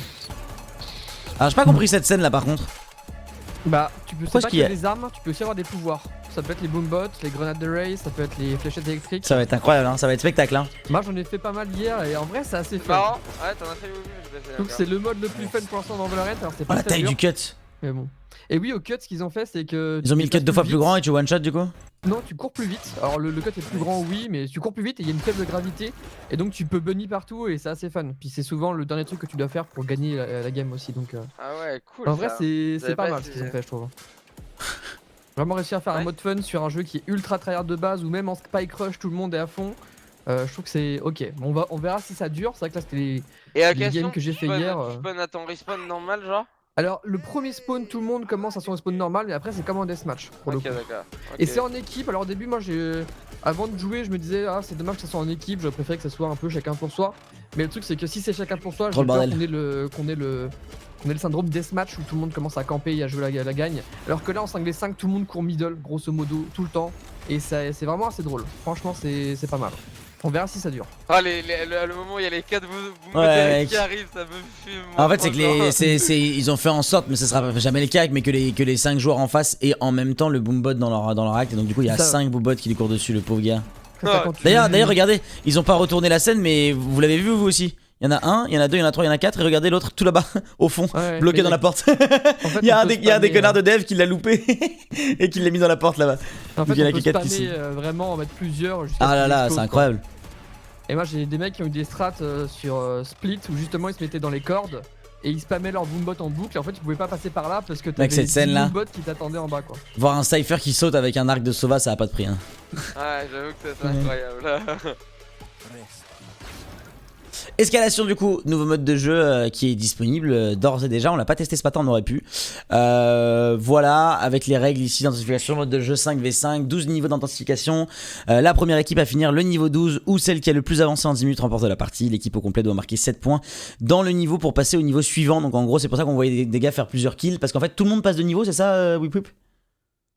Alors j'ai pas compris cette scène là par contre. Tu peux pas que les armes, tu peux aussi avoir des pouvoirs. Ça peut être les boombots, les grenades de ray, ça peut être les fléchettes électriques. Ça va être incroyable, hein, ça va être spectacle. Hein. Moi j'en ai fait pas mal hier et en vrai c'est assez fun. Marrant, ouais, t'en as fait beaucoup. Donc c'est le mode le plus fun pour l'instant dans Valorant. Alors c'est pas la taille du cut. Mais bon. Et oui, au cut, ce qu'ils ont fait, c'est que. Ils ont mis le cut 2 fois plus grand et tu one shot du coup. Non, tu cours plus vite. Alors le cut est plus grand, oui, mais tu cours plus vite et il y a une faible gravité. Et donc tu peux bunny partout et c'est assez fun. Puis c'est souvent le dernier truc que tu dois faire pour gagner la game aussi. Donc, Ah ouais, cool. En vrai, c'est pas mal ce qu'ils ont fait, je trouve. Vraiment réussir à faire un mode fun sur un jeu qui est ultra tryhard de base ou même en spike rush, tout le monde est à fond. Je trouve que c'est ok. On verra si ça dure. C'est vrai que là, c'était les games que j'ai fait hier. Tu spawn à ton respawn normal, genre? Alors le premier spawn, tout le monde commence à son respawn normal, mais après c'est comme un deathmatch pour le coup. Et c'est en équipe. Alors au début, moi avant de jouer, je me disais c'est dommage que ça soit en équipe, j'aurais préféré que ça soit un peu chacun pour soi. Mais le truc c'est que si c'est chacun pour soi, j'ai peur qu'on ait le syndrome deathmatch où tout le monde commence à camper et à jouer la gagne. Alors que là en 5v5, tout le monde court middle, grosso modo, tout le temps. Et c'est vraiment assez drôle. Franchement, c'est pas mal. On verra si ça dure. Ah, le moment où il y a les 4 Ouais, qui arrivent, ça me fume. En fait, c'est que ils ont fait en sorte, mais ce sera jamais le cas, mais que les 5 joueurs en face aient en même temps le boombot dans leur acte. Et donc, du coup, il y a 5 boombots qui lui courent dessus, le pauvre gars. D'ailleurs, regardez, ils ont pas retourné la scène, mais vous l'avez vu vous aussi. Il y en a un, il y en a deux, il y en a trois, il y en a quatre. Et regardez l'autre tout là-bas, au fond, bloqué dans la porte. En fait, il y a un des connards de dev qui l'a loupé et qui l'a mis dans la porte là-bas. En fait, on peut spammer vraiment en mettre plusieurs. Ah là là, c'est incroyable. Et moi, j'ai des mecs qui ont eu des strats sur Split où justement ils se mettaient dans les cordes et ils spammaient leur boombot en boucle. Et en fait, ils pouvaient pas passer par là parce que t'avais des boombots qui t'attendaient en bas, quoi. Voir un cypher qui saute avec un arc de Sova, ça a pas de prix. Hein. Ouais, j'avoue que c'est incroyable. Escalation du coup, nouveau mode de jeu qui est disponible d'ores et déjà, on l'a pas testé ce matin, on aurait pu. Voilà, avec les règles ici d'intensification, mode de jeu 5v5, 12 niveaux d'intensification. La première équipe à finir le niveau 12 ou celle qui a le plus avancé en 10 minutes remporte la partie. L'équipe au complet doit marquer 7 points dans le niveau pour passer au niveau suivant. Donc en gros c'est pour ça qu'on voyait des gars faire plusieurs kills, parce qu'en fait tout le monde passe de niveau, c'est ça Whip Whip?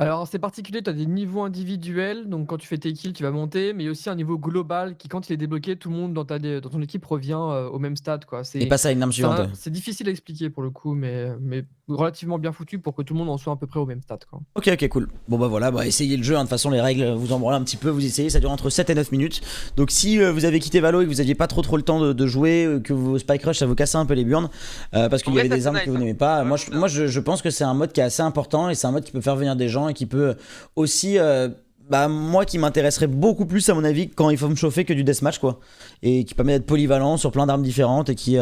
Alors c'est particulier, tu as des niveaux individuels, donc quand tu fais tes kills tu vas monter, mais il y a aussi un niveau global qui quand il est débloqué, tout le monde dans ton équipe revient au même stade, quoi. Et passe à une arme suivante. C'est difficile à expliquer pour le coup, mais relativement bien foutu pour que tout le monde en soit à peu près au même stade, quoi. Ok cool. Bon bah voilà, essayez le jeu, hein. De toute façon les règles vous en branlez un petit peu, vous essayez, ça dure entre 7 et 9 minutes. Donc si vous avez quitté Valo et que vous aviez pas trop le temps de jouer, que vos Spike Rush ça vous cassait un peu les burnes, parce qu'il y avait des armes que vous n'aimez pas, moi je pense que c'est un mode qui est assez important et c'est un mode qui peut faire venir des gens et qui peut aussi moi qui m'intéresserait beaucoup plus à mon avis quand il faut me chauffer que du deathmatch, quoi, et qui permet d'être polyvalent sur plein d'armes différentes et qui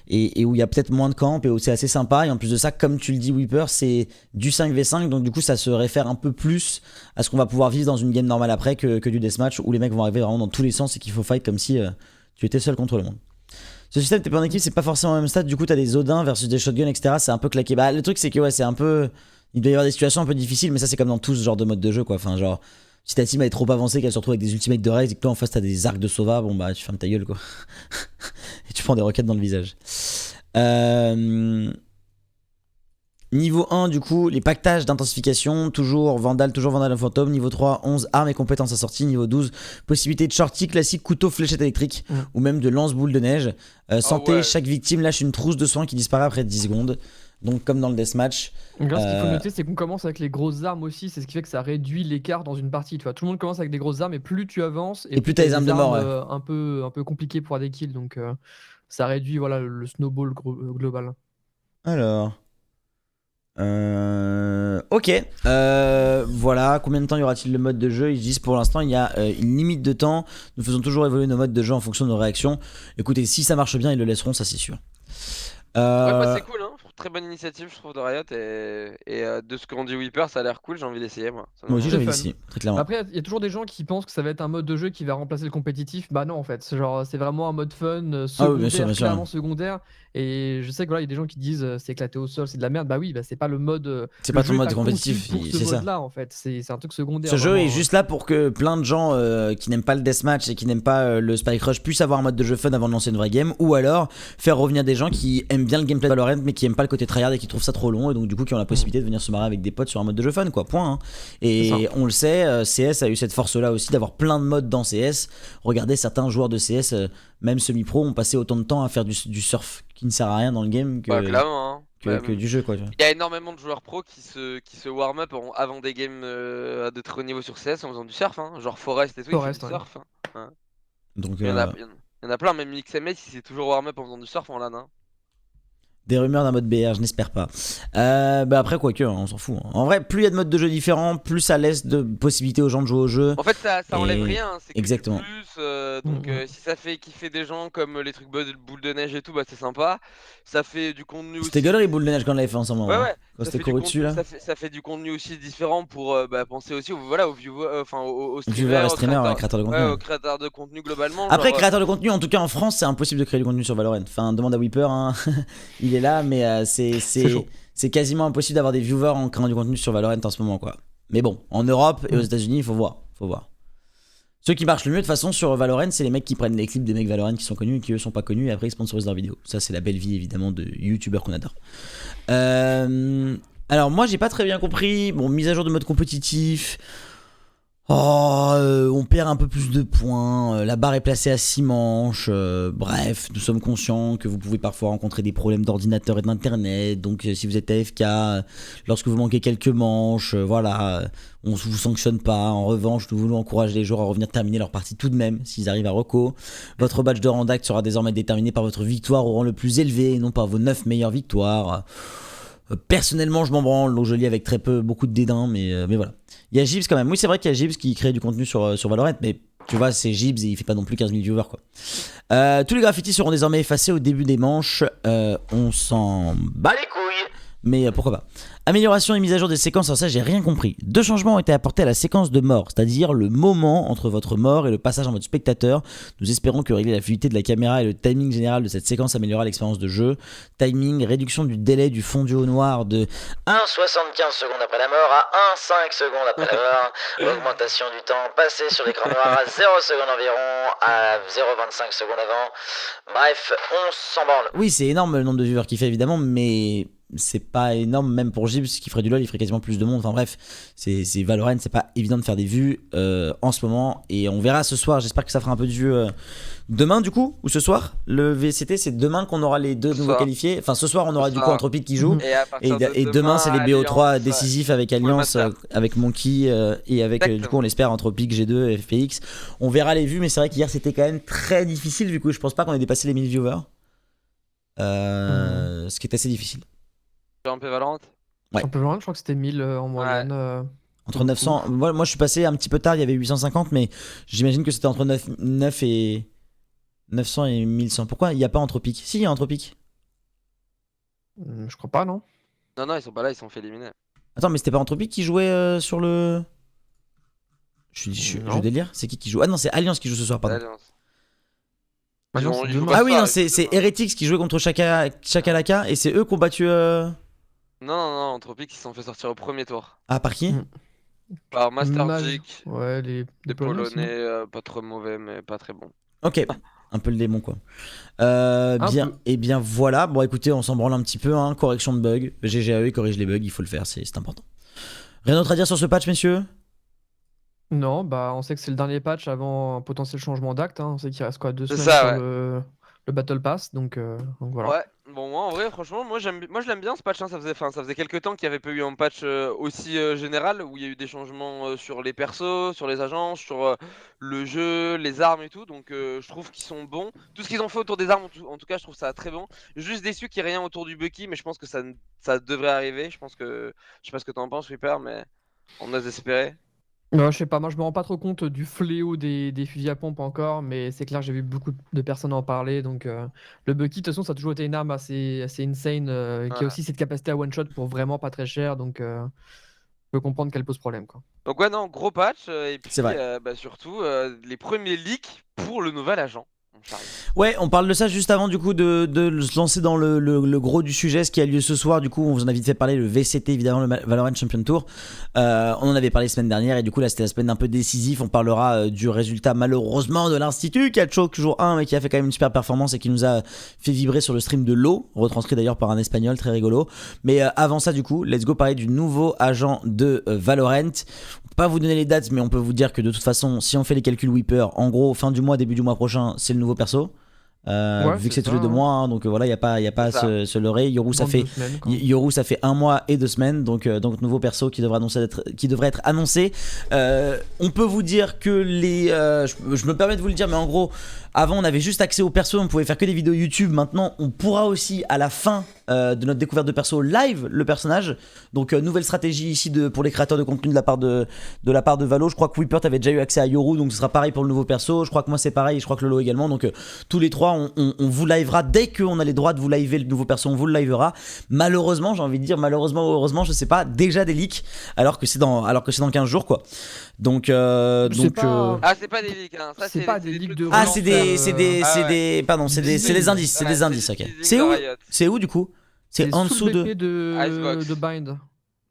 et où il y a peut-être moins de camp et où c'est assez sympa. Et en plus de ça, comme tu le dis Weeper, c'est du 5v5, donc du coup ça se réfère un peu plus à ce qu'on va pouvoir vivre dans une game normale après que du deathmatch où les mecs vont arriver vraiment dans tous les sens et qu'il faut fight comme si tu étais seul contre le monde. Ce système t'es pas en équipe, c'est pas forcément au même stade, du coup t'as des Odin versus des shotguns, etc. C'est un peu claqué. Bah le truc c'est que c'est un peu, il doit y avoir des situations un peu difficiles, mais ça c'est comme dans tout ce genre de mode de jeu, quoi. Enfin genre, si ta team est trop avancée, qu'elle se retrouve avec des ultimates de Raze et que toi en face t'as des arcs de Sova, bon bah tu fermes ta gueule, quoi. Et tu prends des roquettes dans le visage. Niveau 1 du coup, les pactages d'intensification, toujours Vandal fantôme. Niveau 3, 11 armes et compétences assorties. Niveau 12, possibilité de shorty classique, couteau, fléchette électrique, ou même de lance-boule de neige. Santé, chaque victime lâche une trousse de soins qui disparaît après 10 secondes. Donc comme dans le deathmatch. Ce qu'il faut noter, c'est qu'on commence avec les grosses armes aussi, c'est ce qui fait que ça réduit l'écart dans une partie. Tu vois, tout le monde commence avec des grosses armes et plus tu avances et plus t'as des armes de mort, un peu compliquées pour avoir des kills, donc ça réduit le snowball global. Alors. Ok. Voilà. Combien de temps y aura-t-il le mode de jeu? Ils disent pour l'instant il y a une limite de temps. Nous faisons toujours évoluer nos modes de jeu en fonction de nos réactions. Écoutez, si ça marche bien, ils le laisseront, ça c'est sûr. C'est cool, hein. Très bonne initiative, je trouve, de Riot. Et de ce qu'on dit Weeper, ça a l'air cool. J'ai envie d'essayer, moi. Moi aussi, j'ai envie d'essayer, très clairement. Après, il y a toujours des gens qui pensent que ça va être un mode de jeu qui va remplacer le compétitif. Bah non, en fait. Genre, c'est vraiment un mode fun, secondaire, clairement secondaire. Et je sais que voilà, il y a des gens qui disent c'est éclaté au sol, c'est de la merde. Bah oui, c'est pas le mode. C'est pas ton mode compétitif, c'est ça. Là, en fait, c'est un truc secondaire. Ce jeu est juste là pour que plein de gens qui n'aiment pas le deathmatch et qui n'aiment pas le Spike Rush puissent avoir un mode de jeu fun avant de lancer une vraie game, ou alors faire revenir des gens qui aiment bien le gameplay de Valorant mais qui aiment pas le côté tryhard et qui trouvent ça trop long et donc du coup qui ont la possibilité de venir se marrer avec des potes sur un mode de jeu fun, quoi. Point. Hein. Et on le sait, CS a eu cette force là aussi d'avoir plein de modes dans CS. Regardez, certains joueurs de CS, même semi-pro, ont passé autant de temps à faire du surf qui ne sert à rien dans le game que du jeu, quoi. Il y a énormément de joueurs pro qui se warm up avant des games de très haut niveau sur CS en faisant du surf, hein. Genre Forest et tout, il fait du surf. Hein. Donc il y en a plein, même XMS il s'est toujours warm up en faisant du surf en LAN. Hein. Des rumeurs d'un mode BR, je n'espère pas. Après, quoique, on s'en fout. En vrai, plus il y a de modes de jeu différents, plus ça laisse de possibilités aux gens de jouer au jeu. En fait, ça enlève rien. C'est exactement. Donc, si ça fait kiffer des gens comme les trucs boule de neige et tout, bah c'est sympa. Ça fait du contenu aussi. C'était gueule les boules de neige quand on l'avait fait ensemble. Ouais. Quand c'était couru dessus là. Ça fait du contenu aussi différent pour penser aussi aux viewers, enfin aux streamers, créateurs de contenu. Ouais, aux créateurs de contenu globalement. Après, créateurs de contenu, en tout cas en France, c'est impossible de créer du contenu sur Valorant. Enfin, demande à Weeper, hein. Il est là, mais c'est quasiment impossible d'avoir des viewers en créant du contenu sur Valorant en ce moment, quoi. Mais bon, en Europe et aux États-Unis, il faut voir. Ceux qui marchent le mieux de toute façon sur Valorant, c'est les mecs qui prennent les clips des mecs Valorant qui sont connus et qui eux sont pas connus et après ils sponsorisent leurs vidéos. Ça, c'est la belle vie évidemment de youtubeurs qu'on adore. Alors moi j'ai pas très bien compris. Bon, mise à jour de mode compétitif. On perd un peu plus de points, la barre est placée à 6 manches, bref, nous sommes conscients que vous pouvez parfois rencontrer des problèmes d'ordinateur et d'internet, donc si vous êtes AFK, lorsque vous manquez quelques manches, voilà, on ne vous sanctionne pas. En revanche, nous voulons encourager les joueurs à revenir terminer leur partie tout de même, s'ils arrivent à reco. Votre badge de rang d'acte sera désormais déterminé par votre victoire au rang le plus élevé, et non par vos 9 meilleures victoires. Personnellement, je m'en branle, donc je lis avec beaucoup de dédain, mais voilà. Il y a Gibbs quand même. Oui, c'est vrai qu'il y a Gibbs qui crée du contenu sur Valorant, mais tu vois, c'est Gibbs et il fait pas non plus 15 000 viewers, quoi. Tous les graffitis seront désormais effacés au début des manches. On s'en bat les couilles, mais pourquoi pas. Amélioration et mise à jour des séquences, alors ça j'ai rien compris. 2 changements ont été apportés à la séquence de mort, c'est-à-dire le moment entre votre mort et le passage en mode spectateur. Nous espérons que régler la fluidité de la caméra et le timing général de cette séquence améliorera l'expérience de jeu. Timing, réduction du délai du fondu au noir de 1,75 secondes après la mort à 1,5 secondes après la mort. Augmentation du temps passé sur l'écran noir à 0 secondes environ, à 0,25 secondes avant. Bref, on s'en branle. Oui, c'est énorme le nombre de viewers qu'il fait évidemment, mais c'est pas énorme, même pour Gibbs qui ferait du LoL, il ferait quasiment plus de monde. Enfin bref, c'est Valorant, c'est pas évident de faire des vues en ce moment, et on verra ce soir. J'espère que ça fera un peu de vues demain du coup, ou ce soir. Le VCT c'est demain qu'on aura les 2 nouveaux qualifiés. Enfin ce soir on aura du coup Anthropic qui joue, et demain c'est les BO3 décisifs avec Alliance, avec Monkey et avec du coup on l'espère Anthropic, G2, FPX. On verra les vues, mais c'est vrai qu'hier c'était quand même très difficile, du coup je pense pas qu'on ait dépassé les 1000 viewers, ce qui est assez difficile. Champion Valorant. Ouais. Champion Valorant, je crois que c'était 1000 en moyenne. Entre 900. Moi je suis passé un petit peu tard, il y avait 850, mais j'imagine que c'était entre 9 et 900 et 1100. Pourquoi il n'y a pas Anthropic? Si, il y a Anthropic. Je crois pas, non? Non, ils sont pas là, ils sont fait éliminer. Attends, mais c'était pas Anthropic qui jouait sur le. Je délire. C'est qui joue? Ah non, c'est Alliance qui joue ce soir, pardon. Ah oui, non, c'est Heretics qui jouait contre Chakalaka, et c'est eux qui ont battu. Non, Anthropic, ils se sont fait sortir au premier tour. Ah, par qui? Par Mastergic. Ouais, des Polonais, pas trop mauvais, mais pas très bons. Ok, un peu le démon quoi. Et bien voilà, bon écoutez, on s'en branle un petit peu, hein. Correction de bugs. GGAE il corrige les bugs, il faut le faire, c'est important. Rien d'autre à dire sur ce patch, messieurs? Non, bah on sait que c'est le dernier patch avant un potentiel changement d'acte, hein. On sait qu'il reste quoi, 2 semaines ça, sur le Battle Pass, donc voilà. Ouais, bon moi en vrai franchement moi je l'aime bien ce patch, hein. Ça faisait quelques temps qu'il n'y avait pas eu un patch aussi général où il y a eu des changements sur les persos, sur les agences, sur le jeu, les armes et tout, donc je trouve qu'ils sont bons. Tout ce qu'ils ont fait autour des armes en tout cas je trouve ça très bon. Juste déçu qu'il n'y ait rien autour du Bucky, mais je pense que ça devrait arriver. Je sais pas ce que t'en penses Reaper, mais on ose espérer. Je sais pas, moi je me rends pas trop compte du fléau des fusils à pompe encore, mais c'est clair, j'ai vu beaucoup de personnes en parler. Donc le Bucky, de toute façon, ça a toujours été une arme assez insane, qui a aussi cette capacité à one shot pour vraiment pas très cher. Donc je peux comprendre qu'elle pose problème, quoi. Donc ouais, non, gros patch, et puis C'est vrai. surtout les premiers leaks pour le nouvel agent. Ouais, on parle de ça juste avant du coup de se lancer dans le gros du sujet, ce qui a lieu ce soir. Du coup, on vous en a vite fait parler, le VCT évidemment, le Valorant Champion Tour. On en avait parlé la semaine dernière, et du coup là c'était la semaine un peu décisive. On parlera du résultat malheureusement de l'Institut qui a choke jour 1, mais qui a fait quand même une super performance et qui nous a fait vibrer sur le stream de l'eau, retranscrit d'ailleurs par un espagnol très rigolo. Mais avant ça du coup, let's go parler du nouveau agent de Valorant. Pas vous donner les dates, mais on peut vous dire que de toute façon, si on fait les calculs Weeper, en gros, fin du mois, début du mois prochain, c'est le nouveau perso. Vu que c'est tous les 2 mois, hein, donc voilà, il n'y a pas à se leurrer. Yoru, ça fait 1 mois et 2 semaines, donc nouveau perso qui devrait être annoncé. On peut vous dire que je me permets de vous le dire, mais en gros, avant on avait juste accès au perso, on pouvait faire que des vidéos YouTube. Maintenant, on pourra aussi à la fin de notre découverte de perso live le personnage. Donc nouvelle stratégie ici pour les créateurs de contenu de la part de Valo. Je crois que Weeper t'avais déjà eu accès à Yoru, donc ce sera pareil pour le nouveau perso. Je crois que moi c'est pareil, et je crois que Lolo également. Donc tous les 3 on vous livera dès qu'on a les droits de vous liver le nouveau perso, on vous le livera. Malheureusement, j'ai envie de dire malheureusement ou heureusement, je sais pas, déjà des leaks alors que c'est dans 15 jours quoi. Donc Ah, c'est pas des leaks, hein. Ça, c'est pas des leaks de Ah, c'est des indices, ok. C'est où du coup? C'est en dessous de Bind.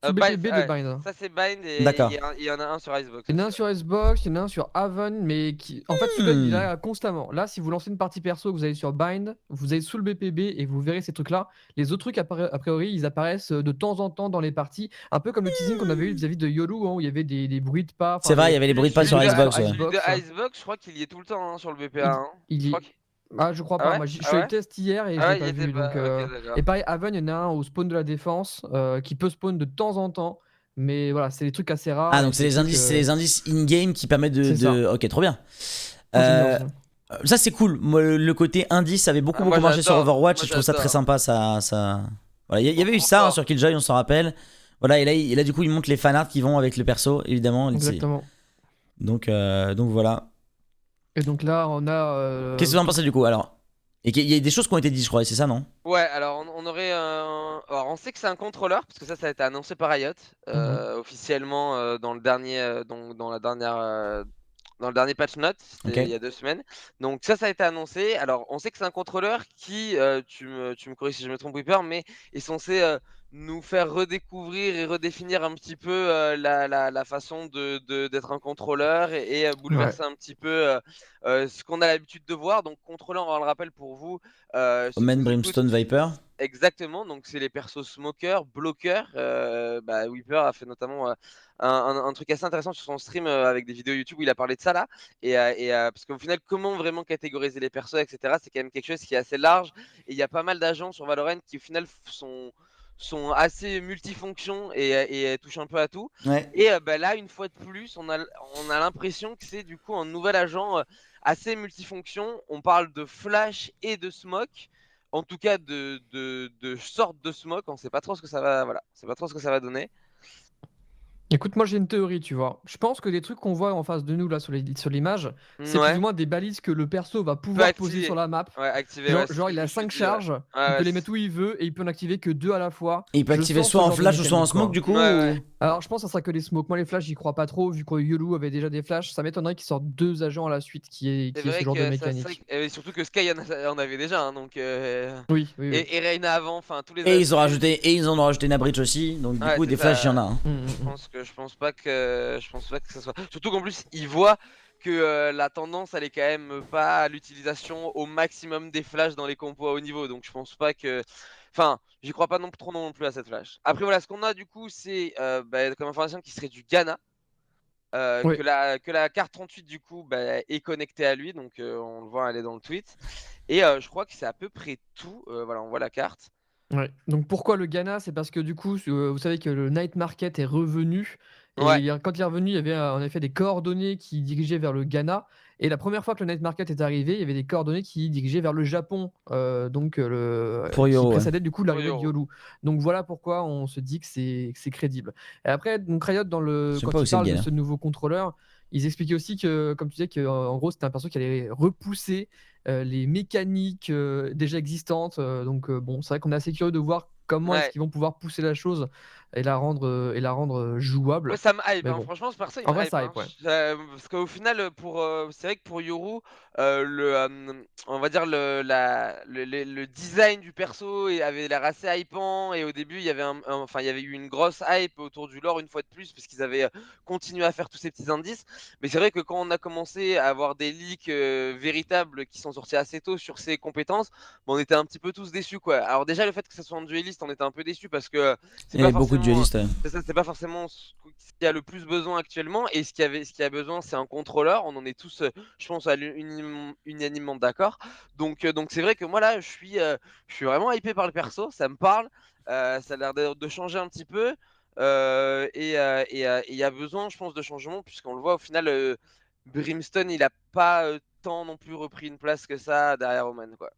Sur BPB de ouais, Bind. ça c'est Bind et D'accord. il y en a un sur Icebox. Il y en a un aussi. sur Xbox, il y en a un sur Haven, mais qui. En fait, celui-là, il est là constamment. Là, si vous lancez une partie perso, vous allez sur Bind, vous allez sous le BPB et vous verrez ces trucs-là. Les autres trucs, a priori, ils apparaissent de temps en temps dans les parties. Un peu comme le teasing qu'on avait eu vis-à-vis de YOLU, hein, où il y avait des bruits de pas. C'est vrai, il y avait les bruits de pas sur Celui de- Xbox. sur Ouais. Celui de Xbox. Icebox, je crois qu'il y est tout le temps hein, sur le BPA. Il, Hein. il Je crois y. qu'il- Ah, je crois Ah pas. ouais Moi, je Ah suis allé ouais test hier et Ah je ouais, l'ai il pas était vu. Donc, pas. Ok, d'accord. Et pareil, Haven, il y en a un au spawn de la défense qui peut spawn de temps en temps. Mais voilà, c'est des trucs assez rares. Ah, et donc c'est les des trucs, indices, c'est les indices in-game qui permettent C'est ça. Ok, trop bien. moi, j'aime bien Euh, aussi. Ça c'est cool. Moi, le côté indice avait beaucoup Moi, marché sur j'adore. Overwatch. Moi, Et je trouve ça très j'adore. sympa. Ça... Voilà, il y avait eu Trop ça hein, fort. sur Killjoy, on s'en rappelle. Voilà, et là du coup ils montrent les fanarts qui vont avec le perso, évidemment. Exactement. Donc voilà. Et donc là, on a. Qu'est-ce que vous en pensez du coup alors? Et qu'il y a des choses qui ont été dites, je crois, et c'est ça, non? Ouais, alors on aurait alors on sait que c'est un contrôleur parce que ça a été annoncé par Riot officiellement dans le dernier dans la dernière dans le dernier patch note, Ok. c'était il y a 2 semaines. Donc ça a été annoncé. Alors on sait que c'est un contrôleur qui tu me corriges si je me trompe Weeper, mais est censé nous faire redécouvrir et redéfinir un petit peu la façon d'être un contrôleur et Ouais. bouleverser un petit peu ce qu'on a l'habitude de voir. Donc contrôleur, on le rappelle pour vous, ceux qui Omen, nous écoutent, Brimstone, Viper. exactement, donc c'est les persos smoker, bloqueur. Weeper a fait notamment un truc assez intéressant sur son stream avec des vidéos YouTube où il a parlé de ça là. Parce qu'au final, comment vraiment catégoriser les persos, etc., c'est quand même quelque chose qui est assez large. Et il y a pas mal d'agents sur Valorant qui au final sont assez multifonctions et touchent un peu à tout. Ouais. Et là, une fois de plus, on a l'impression que c'est du coup un nouvel agent assez multifonction. On parle de flash et de smoke. En tout cas, de sorte de smoke. On sait pas trop ce que ça va, voilà, on sait pas trop ce que ça va donner. Écoute, moi j'ai une théorie, tu vois. Je pense que les trucs qu'on voit en face de nous là sur l'image, c'est plus Ouais. ou moins des balises que le perso va Peut pouvoir poser activer. sur la map. Ouais, activer. Ouais, c'est ce Genre que il je a me suis 5 dit, ouais. charges, Ouais, il peut ouais, les mettre où il veut et il peut en activer que 2 à la fois. Et il peut Je activer sens soit ce en genre de flash ou soit en mécanique, smoke quoi. du coup. Ouais. Alors je pense que ça sera que les smokes. Moi les flashs j'y crois pas trop, vu que YOLU avait déjà des flashs. Ça m'étonnerait qu'ils sortent 2 agents à la suite qui C'est ait ce vrai genre de que ça, mécanique. et surtout que Sky en avait déjà, hein, donc Oui, oui, oui. et Reyna avant, enfin tous les. Et ils en ont rajouté une bridge aussi. Donc du Ouais, coup c'est des flashs, il y en a. ça. Hein. Je pense pas que ça soit. Surtout qu'en plus, ils voient que la tendance, elle est quand même pas à l'utilisation au maximum des flashs dans les compos à haut niveau. Donc je pense pas que. Enfin, j'y crois pas trop non plus à cette flash. Après voilà, ce qu'on a du coup, c'est comme information qui serait du Ghana. Oui. Que la carte 38 du coup est connectée à lui, donc on le voit, elle est dans le tweet. Et je crois que c'est à peu près tout. Voilà, on voit la carte. Ouais. Donc pourquoi le Ghana? C'est parce que du coup, vous savez que le night market est revenu. Et Ouais. quand il est revenu, il y avait en effet des coordonnées qui dirigeaient vers le Ghana. Et la première fois que le night market est arrivé, il y avait des coordonnées qui dirigeaient vers le Japon. Pour Qui Yoro, ouais. précédait du coup l'arrivée de Yoro. YOLU. Donc voilà pourquoi on se dit que c'est crédible. Et après, donc Riot, Je sais pas quand où il c'est le parle de Ghana. ce nouveau contrôleur, ils expliquaient aussi que, comme tu disais, que en gros c'était un perso qui allait repousser les mécaniques déjà existantes. Bon, c'est vrai qu'on est assez curieux de voir comment est-ce Ouais. qu'ils vont pouvoir pousser la chose et la rendre jouable. Ouais, ça me hype, Mais hein. bon. Franchement, ce perso, il En me vrai, hype, ça hein. hype, ouais. Parce qu'au final, c'est vrai que pour Yoru, on va dire le design du perso avait l'air assez hypant. Et au début, il y avait enfin, il y avait eu une grosse hype autour du lore une fois de plus, parce qu'ils avaient continué à faire tous ces petits indices. Mais c'est vrai que quand on a commencé à avoir des leaks véritables qui sont sortis assez tôt sur ses compétences, on était un petit peu tous déçus, quoi. Alors déjà, le fait que ce soit un dueliste, on était un peu déçus parce que c'est Il y pas avait beaucoup de forcément. duelistes. Ouais. C'est pas forcément ce qu'il y a le plus besoin actuellement. Et ce qu'il y a besoin, c'est un contrôleur. On en est tous, je pense, unanimement d'accord. Donc c'est vrai que moi là, je suis vraiment hypé par le perso. Ça me parle. Ça a l'air de changer un petit peu. Il y a besoin, je pense, de changement, puisqu'on le voit au final, Brimstone, il a pas tant non plus repris une place que ça derrière Omen, quoi.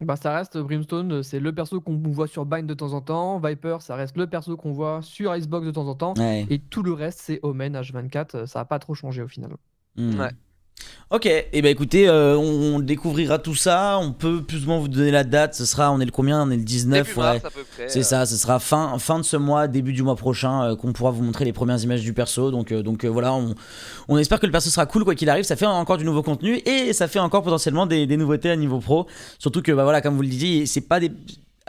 Bah, ça reste Brimstone, c'est le perso qu'on voit sur Bind de temps en temps. Viper, ça reste le perso qu'on voit sur Icebox de temps en temps. Ouais. Et tout le reste, c'est Omen H24. Ça n'a pas trop changé au final. Ouais. Ok, et bah écoutez, on découvrira tout ça. On peut plus ou moins vous donner la date. Ce sera, on est le combien? On est le 19, Début ouais. mars, à peu près. C'est ça, ce sera fin de ce mois, début du mois prochain, qu'on pourra vous montrer les premières images du perso. Donc voilà, on espère que le perso sera cool quoi qu'il arrive. Ça fait encore du nouveau contenu et ça fait encore potentiellement des nouveautés à niveau pro. Surtout que bah voilà, comme vous le disiez, c'est pas des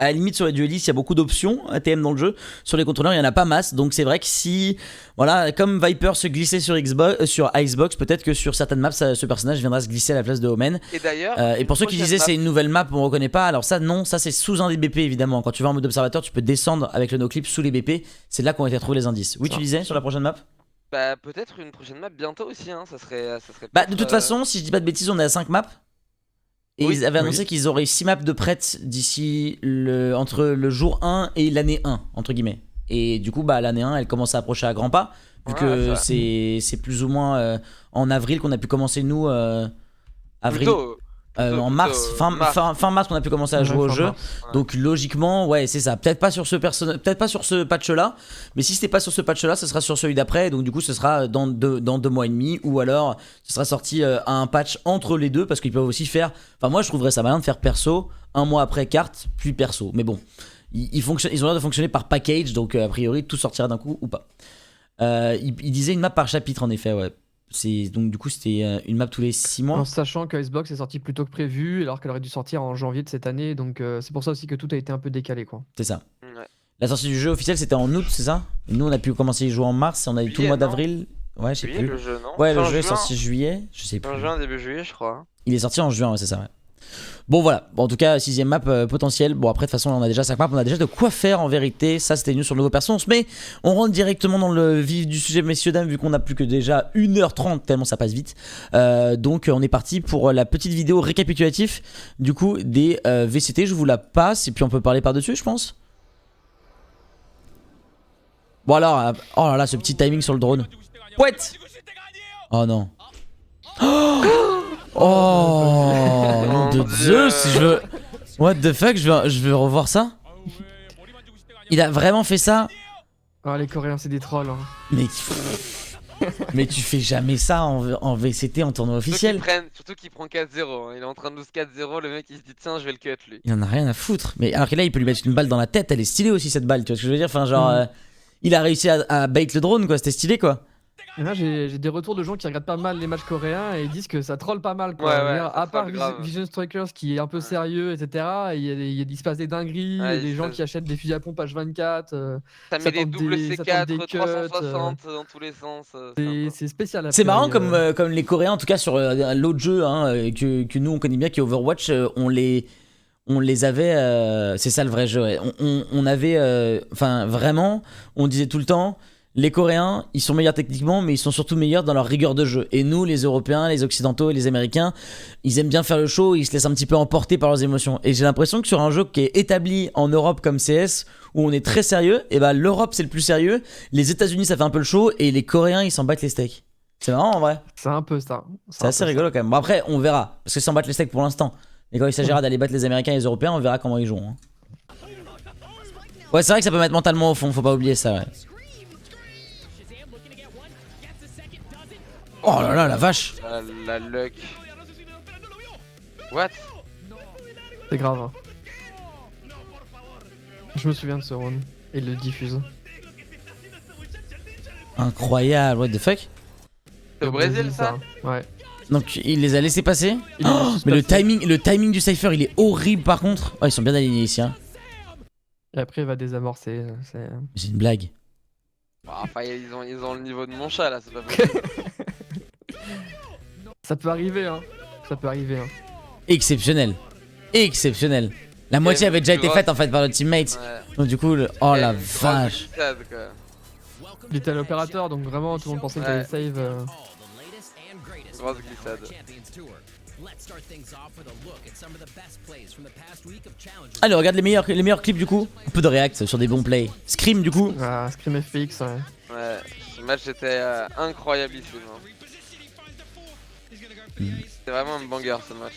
à la limite sur les duelistes, il y a beaucoup d'options ATM dans le jeu. Sur les contrôleurs, il y en a pas masse. Donc c'est vrai que si, voilà, comme Viper se glissait sur sur Icebox, peut-être que sur certaines maps, ce personnage viendra se glisser à la place de Omen. Et d'ailleurs, Et pour ceux qui disaient c'est une nouvelle map, on reconnaît pas. Alors ça, non, ça c'est sous un des BP évidemment. Quand tu vas en mode observateur, tu peux descendre avec le noclip sous les BP. C'est là qu'ont été retrouvés les indices. Oui, tu disais sur la prochaine map. bah, peut-être une prochaine map bientôt aussi, hein. Ça serait Bah, de peut-être, toute façon, si je dis pas de bêtises, on est à 5 maps. Et Oui. ils avaient annoncé qu'ils auraient 6 maps de prêtes d'ici entre le jour 1 et l'année 1, entre guillemets. Et du coup, bah, l'année 1, elle commence à approcher à grands pas. Vu Ouais, que ça. c'est plus ou moins en avril qu'on a pu commencer, nous. Avril. En mars, fin mars, on a pu commencer à Ouais, jouer au fin jeu. mars. Donc logiquement, ouais, c'est ça. Peut-être pas sur ce patch-là, mais si c'était pas sur ce patch-là, ce sera sur celui d'après. Donc du coup, ce sera dans 2 mois et demi, ou alors ce sera sorti à un patch entre les deux, parce qu'ils peuvent aussi faire. Enfin, moi, je trouverais ça malin de faire perso, un mois après carte, puis perso. Mais bon, ils ont l'air de fonctionner par package, donc a priori, tout sortira d'un coup ou pas. Il disait une map par chapitre, en effet, ouais. Donc du coup, c'était une map tous les 6 mois. En sachant que Icebox est sorti plus tôt que prévu, alors qu'elle aurait dû sortir en janvier de cette année, donc c'est pour ça aussi que tout a été un peu décalé, quoi. C'est ça. Ouais. La sortie du jeu officiel c'était en août, c'est ça? Et nous on a pu commencer à y jouer en mars et on a eu tout le Juillet, mois non d'avril. Ouais, je sais Oui, plus. le jeu, non? Ouais, le Fin jeu est juin. sorti juillet, je sais plus. Fin juin, début juillet, je crois. Il est sorti en juin, ouais, c'est ça, ouais. Bon voilà, bon, en tout cas 6ème map potentielle. Bon après de toute façon on a déjà 5 maps, on a déjà de quoi faire en vérité. Ça c'était news sur le nouveau perso, mais on rentre directement dans le vif du sujet messieurs dames, vu qu'on a plus que déjà 1h30 tellement ça passe vite. Donc on est parti pour la petite vidéo récapitulative du coup des VCT. Je vous la passe et puis on peut parler par dessus je pense. Bon alors, oh là là ce petit timing sur le drone. Pouette. Oh non. Oh nom de Zeus, je veux. What the fuck, je veux revoir ça. Il a vraiment fait ça. Ah, les Coréens, c'est des trolls. Hein. Mais tu fais jamais ça en VCT en tournoi officiel. Surtout qu'il prend 4-0. Hein. Il est en train de lose 4-0. Le mec il se dit tiens, je vais le cut lui. Il en a rien à foutre. Mais alors que là, il peut lui mettre une balle dans la tête. Elle est stylée aussi cette balle. Tu vois ce que je veux dire? Enfin, genre, il a réussi à bait le drone quoi. C'était stylé quoi. Et là, j'ai des retours de gens qui regardent pas mal les matchs coréens et ils disent que ça troll pas mal. Quoi. Ouais, Je veux ouais, dire, ça à part troll grave. Vision Strikers qui est un peu sérieux, etc., il se passe des dingueries, Ouais, des il gens se- qui achètent des fusils à pompe H24. Ça met des tente doubles ça tente des C4, cuts, 360 dans tous les sens. c'est spécial. C'est marrant après, comme les Coréens, en tout cas sur l'autre jeu hein, que nous on connaît bien, qui est Overwatch, on les avait. C'est ça le vrai jeu. Ouais. On avait. Enfin, vraiment, on disait tout le temps. Les Coréens, ils sont meilleurs techniquement, mais ils sont surtout meilleurs dans leur rigueur de jeu. Et nous, les Européens, les Occidentaux et les Américains, ils aiment bien faire le show, ils se laissent un petit peu emporter par leurs émotions. Et j'ai l'impression que sur un jeu qui est établi en Europe comme CS, où on est très sérieux, et bah l'Europe c'est le plus sérieux, les États-Unis ça fait un peu le show, et les Coréens ils s'en battent les steaks. C'est marrant en vrai. C'est un peu ça. C'est assez rigolo quand même. Bon après, on verra, parce que s'en battent les steaks pour l'instant. Et quand il s'agira d'aller battre les Américains et les Européens, on verra comment ils jouent. Hein. Ouais, c'est vrai que ça peut mettre mentalement au fond, faut pas oublier ça, ouais. Oh là là, la vache! La luck. What? C'est grave. Hein. Je me souviens de ce round. Et il le diffuse. Incroyable, what the fuck? C'est au Brésil ça? Ouais. Donc il les a laissés passer? Il les a Oh, juste mais passés. le timing du Cypher il est horrible par contre. Oh, ils sont bien alignés ici, hein. Et après, il va désamorcer. C'est une blague. Enfin, ils ont le niveau de mon chat là, c'est pas possible. Ça peut arriver, hein. Ça peut arriver, hein. Exceptionnel. Exceptionnel. La moitié avait déjà été faite en fait par notre teammate. Ouais. Donc du coup, oh la Une grosse vache. glissade, quoi. Il était à l'opérateur, donc vraiment, tout le monde pensait qu'il allait save. Grosse glissade. Allez, regarde les meilleurs clips du coup. Un peu de react sur des bons plays. Scream du coup. Ah, Scream FX, ouais. Ouais, ce match était incroyableissime. Hein. C'est vraiment un banger ce match.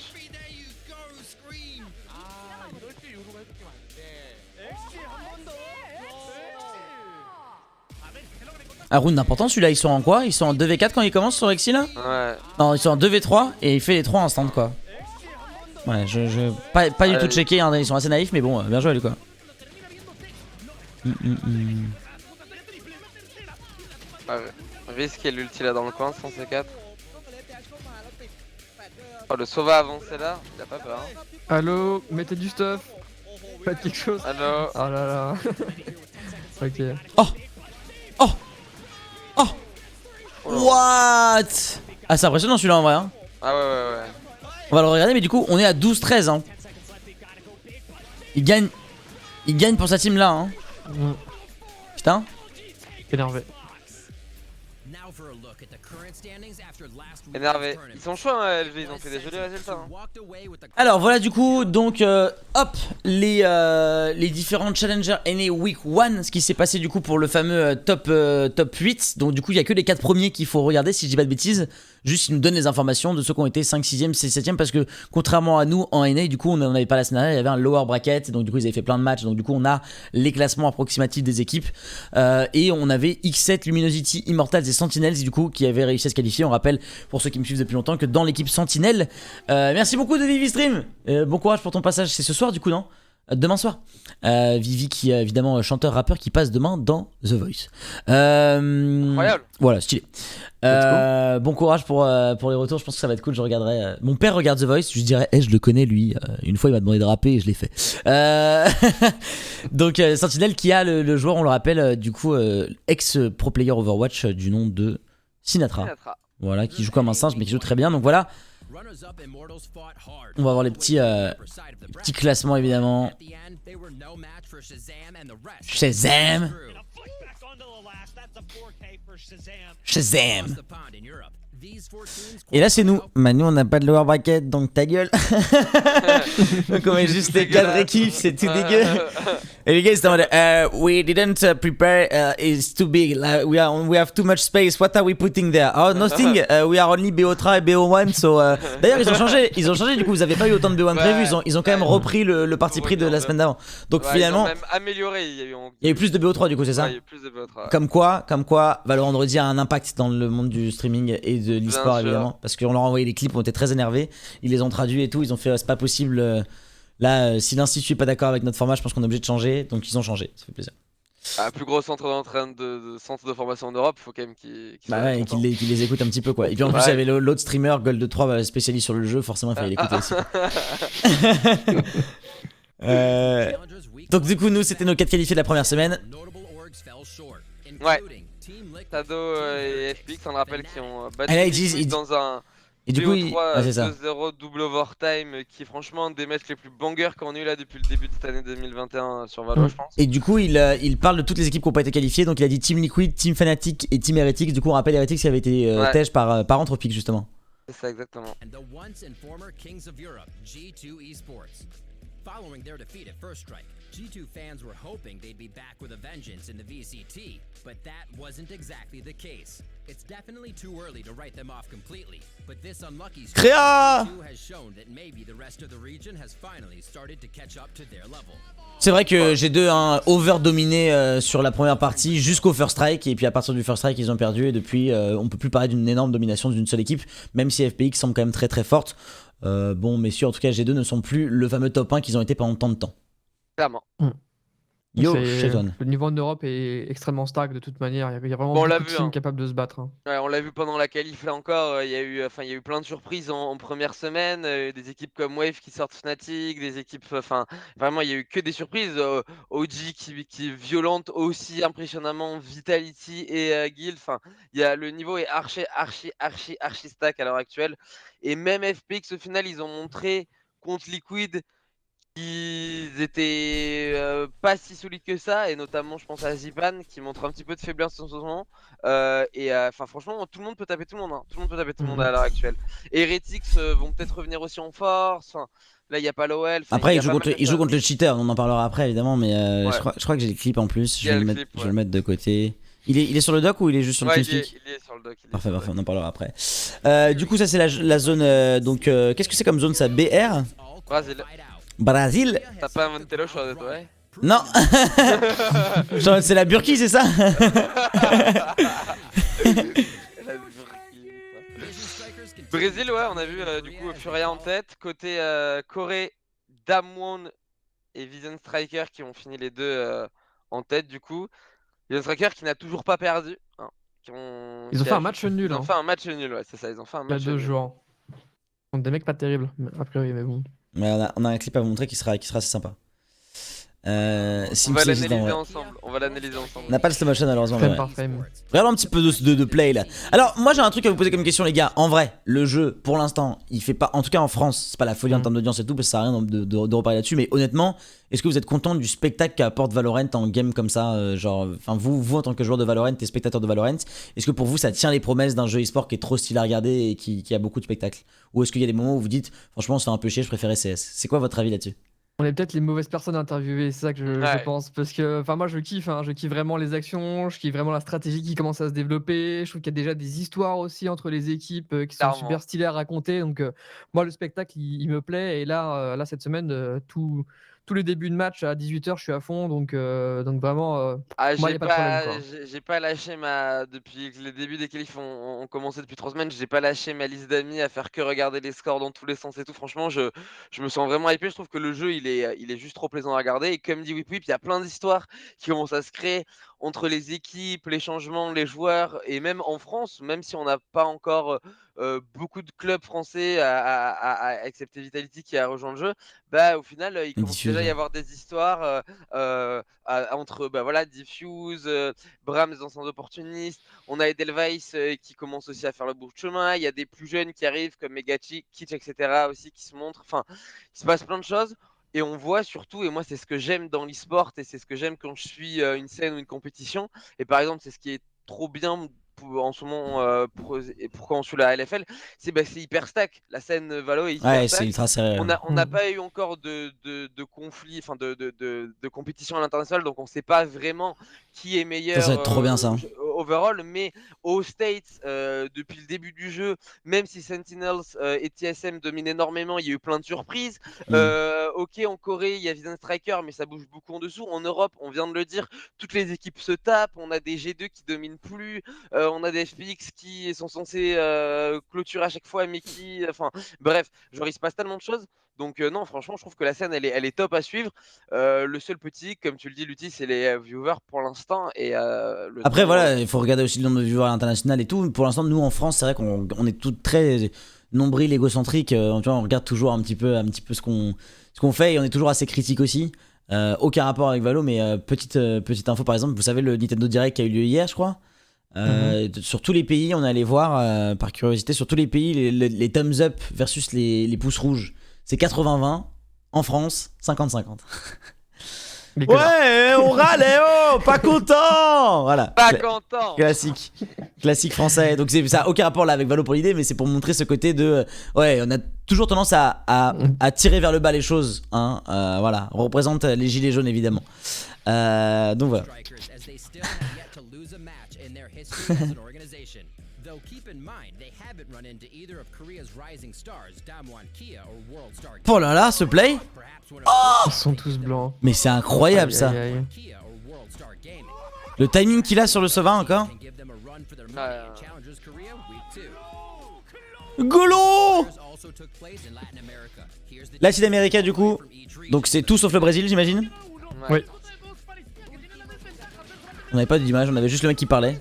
Un round important celui-là, ils sont en quoi? Ils sont en 2v4 quand ils commencent sur Rexy là? Ouais. Non, ils sont en 2v3 et il fait les 3 instant quoi. Ouais, pas du tout checké, hein, ils sont assez naïfs, mais bon, bien joué lui quoi. Risk et l'ulti là dans le coin, 100 C4. Oh, le Sova avancé là, il a pas peur. Hein. Allo, mettez du stuff. Faites quelque chose. Ah non. Oh là là. Ok. Oh Oh Oh Oh là. What? Ah, c'est impressionnant celui-là en vrai. Hein. Ah ouais. On va le regarder, mais du coup, on est à 12-13. Hein. Il gagne pour sa team là. Hein. Putain. Énervé. Énervé. Ils sont chauds, hein, LV, ils ont fait des jolis résultats. Hein. Alors voilà du coup donc hop les différents Challenger NA Week 1, ce qui s'est passé du coup pour le fameux top 8. Donc du coup il y a que les 4 premiers qu'il faut regarder si je dis pas de bêtises. Juste ils nous donnent les informations de ceux qui ont été 5, 6ème, 7ème parce que contrairement à nous en NA du coup on n'avait pas la semaine dernière, il y avait un lower bracket donc du coup ils avaient fait plein de matchs donc du coup on a les classements approximatifs des équipes et on avait X7, Luminosity, Immortals et Sentinels du coup qui avaient réussi à se qualifier. On rappelle pour ceux qui me suivent depuis longtemps que dans l'équipe Sentinelle merci beaucoup de Vivi Stream, bon courage pour ton passage, c'est ce soir du coup non demain soir. Vivi qui est évidemment chanteur rappeur qui passe demain dans The Voice. Incroyable. Voilà, stylé. Bon courage pour les retours, je pense que ça va être cool, je regarderai. Mon père regarde The Voice, je lui dirais, je le connais lui. Une fois il m'a demandé de rapper et je l'ai fait. Donc Sentinel qui a le joueur, on le rappelle, du coup, ex-pro player Overwatch du nom de Sinatra. Voilà, qui joue comme un singe mais qui joue très bien, donc voilà. On va voir les petits classements évidemment. Shazam. Shazam. Et là c'est nous. Manu on n'a pas de lower bracket donc ta gueule. Donc on met juste les 4 équipes, c'est tout dégueu. Et les gars ils étaient en mode we didn't prepare, it's too big, like, we have too much space, what are we putting there? Oh nothing, we are only BO3 et BO1 so d'ailleurs ils ont changé du coup, vous avez pas eu autant de BO1 prévu, ils ont quand même repris le parti pris de la semaine d'avant. Donc finalement ils ont même amélioré, il y a eu plus de BO3 du coup c'est ça? Ouais, il y a eu plus de BO3. Comme quoi Valorant Android a un impact dans le monde du streaming et de l'e-sport évidemment, parce qu'on leur a envoyé les clips, on était très énervés, ils les ont traduits et tout, ils ont fait c'est pas possible. Là, si l'institut est pas d'accord avec notre format, je pense qu'on est obligé de changer, donc ils ont changé, ça fait plaisir. Plus gros centre d'entraîne de centre de formation en Europe, faut quand même qu'ils qu'ils les écoutent un petit peu quoi. Et puis en plus, il y avait l'autre streamer, Gold 3, spécialiste sur le jeu, forcément il fallait l'écouter aussi. Donc du coup, nous c'était nos 4 qualifiés de la première semaine. Ouais. Tado et FPX, on le rappelle, qui ont battu dans un et du coup, BO3 2-0 double overtime, qui est franchement un des matchs les plus bangers qu'on a eu là depuis le début de cette année 2021 sur Valo, je pense. Et du coup, il parle de toutes les équipes qui n'ont pas été qualifiées, donc il a dit Team Liquid, Team Fnatic et Team Heretics. Du coup, on rappelle Heretics qui avait été tège par Anthropic justement. C'est ça exactement. Following their defeat at First Strike, G2 fans were hoping they'd be back with a vengeance in the VCT, but that wasn't exactly the case. It's definitely too early to write them off completely, but this unlucky streak has shown that maybe the rest of the region has finally started to catch up to their level. C'est vrai que G2 a over dominé sur la première partie jusqu'au First Strike, et puis à partir du First Strike ils ont perdu, et depuis on peut plus parler d'une énorme domination d'une seule équipe, même si FPX semble quand même très très forte. Bon messieurs, en tout cas G2 ne sont plus le fameux top 1 qu'ils ont été pendant tant de temps. Clairement. Yo, Sheldon. Le niveau en Europe est extrêmement stack de toute manière. Il y a vraiment beaucoup de teams capables de se battre. Hein. Ouais, on l'a vu pendant la qualif là encore. Il y a eu plein de surprises en première semaine. Des équipes comme Wave qui sortent Fnatic, des équipes. Vraiment, il y a eu que des surprises. OG qui est violente aussi impressionnamment. Vitality et Guild. Le niveau est archi stack à l'heure actuelle. Et même FPX au final, ils ont montré contre Liquid. Ils étaient pas si solides que ça, et notamment je pense à Zipan qui montre un petit peu de faiblesse en ce moment. Franchement, tout le monde peut taper tout le monde, hein. Tout le monde peut taper tout le monde à l'heure actuelle. Et Heretics vont peut-être revenir aussi en force. Là, il n'y a pas l'OL. Après, il joue contre le cheater, on en parlera après évidemment, mais je crois que j'ai le clip en plus. Je vais le mettre de côté. Il est sur le dock ou il est juste sur le TeamSpeak? Il est sur le dock. Parfait, on en parlera après. Du coup, ça c'est la zone. Donc, qu'est-ce que c'est comme zone ça? BR Brésil. T'as pas inventé le choix de toi, ouais? Non. Genre, c'est la Burkie, c'est ça? Brésil, ouais, on a vu du coup Furia en tête. Côté Corée, Damwon et Vision Striker qui ont fini les deux en tête du coup. Vision Striker qui n'a toujours pas perdu. Hein, ils ont fait un match nul. Ils ont fait un match nul, ouais, c'est ça. Ils ont fait un match nul. Il y a 2 jours. Donc des mecs pas terribles, a priori, mais bon. Mais on a un clip à vous montrer qui sera assez sympa. On va l'analyser ensemble. On va l'analyser ensemble. On n'a pas le slow motion malheureusement. Frame Ouais. par frame. Regardons un petit peu de play là. Alors moi j'ai un truc à vous poser comme question les gars. En vrai, le jeu pour l'instant il fait pas, en tout cas en France, c'est pas la folie en termes d'audience et tout parce que ça sert à rien de reparler là-dessus. Mais honnêtement, est-ce que vous êtes content du spectacle qu'apporte Valorant en game comme ça, genre, enfin vous en tant que joueur de Valorant et spectateur de Valorant, est-ce que pour vous ça tient les promesses d'un jeu e-sport qui est trop stylé à regarder et qui a beaucoup de spectacles? Ou est-ce qu'il y a des moments où vous dites franchement on se fait un peu chier, je préfère CS? C'est quoi votre avis là-dessus? On est peut-être les mauvaises personnes à interviewer, c'est ça que je Ouais. pense. Parce que, enfin, moi je kiffe vraiment les actions, je kiffe vraiment la stratégie qui commence à se développer. Je trouve qu'il y a déjà des histoires aussi entre les équipes qui sont Clairement. super stylées à raconter. Donc, moi le spectacle il me plaît. Et là, cette semaine, tous les débuts de match à 18h, je suis à fond. Donc vraiment, moi, y J'ai a pas de problème, quoi. j'ai pas lâché depuis que les débuts des qualifs ont commencé depuis 3 semaines, j'ai pas lâché ma liste d'amis à faire que regarder les scores dans tous les sens et tout. Franchement, je me sens vraiment hypé. Je trouve que le jeu, il est juste trop plaisant à regarder. Et comme dit Whip Whip, il y a plein d'histoires qui commencent à se créer entre les équipes, les changements, les joueurs et même en France, même si on n'a pas encore beaucoup de clubs français, excepté Vitality qui a rejoint le jeu, bah au final, il commence déjà à y avoir des histoires entre voilà, Diffuse, Brahms dans Sens Opportuniste. On a Edelweiss qui commence aussi à faire le bout de chemin. Il y a des plus jeunes qui arrivent comme Megachi, Kitsch, etc. aussi qui se montrent. Enfin, il se passe plein de choses. Et on voit surtout, et moi c'est ce que j'aime dans l'e-sport et c'est ce que j'aime quand je suis une scène ou une compétition. Et par exemple, c'est ce qui est trop bien en ce moment pourquoi on suit la LFL, c'est hyper stack. La scène Valo est hyper Ouais, stack. c'est ultra serré. On n'a pas eu encore de conflit, enfin de compétition à l'international, donc on ne sait pas vraiment qui est meilleur Ça va être trop bien ça. overall. Mais aux States, depuis le début du jeu, même si Sentinels et TSM dominent énormément, il y a eu plein de surprises. Ok, en Corée, il y a Vision Striker, mais ça bouge beaucoup en dessous. En Europe, on vient de le dire, toutes les équipes se tapent. On a des G2 qui dominent plus. On a des FPX qui sont censés clôturer à chaque fois, mais qui. Enfin, bref, genre, il se passe tellement de choses. Donc, non, franchement, je trouve que la scène, elle est top à suivre. Le seul petit, comme tu le dis, Lutti, c'est les viewers pour l'instant. Et Après voilà, il faut regarder aussi le nombre de viewers à l'international et tout. Pour l'instant, nous en France, c'est vrai qu'on est tous très nombril, égocentrique. Tu vois, on regarde toujours un petit peu ce qu'on fait et on est toujours assez critique aussi. Aucun rapport avec Valo, mais petite info par exemple, vous savez le Nintendo Direct qui a eu lieu hier, je crois. Sur tous les pays, on est allé voir par curiosité, sur tous les pays, les thumbs up versus les pouces rouges. C'est 80-20. En France, 50-50. Ouais, on râle, oh, pas content. Voilà. Pas content. Classique français. Donc ça a aucun rapport là avec Valo pour l'idée, mais c'est pour montrer ce côté de ouais, on a toujours tendance à tirer vers le bas les choses, hein. Voilà, on représente les gilets jaunes évidemment. Donc voilà. Though keep in mind, they haven't run into either of Korea's rising stars, Damwon Kia or World Star. Oh là là, ce play. Ils sont tous blancs. Mais c'est incroyable ça. Le timing qu'il a sur le Sova encore. Golo. Latin America du coup. Donc c'est tout sauf le Brésil, j'imagine. Oui. On n'avait pas d'image, on avait juste le mec qui parlait.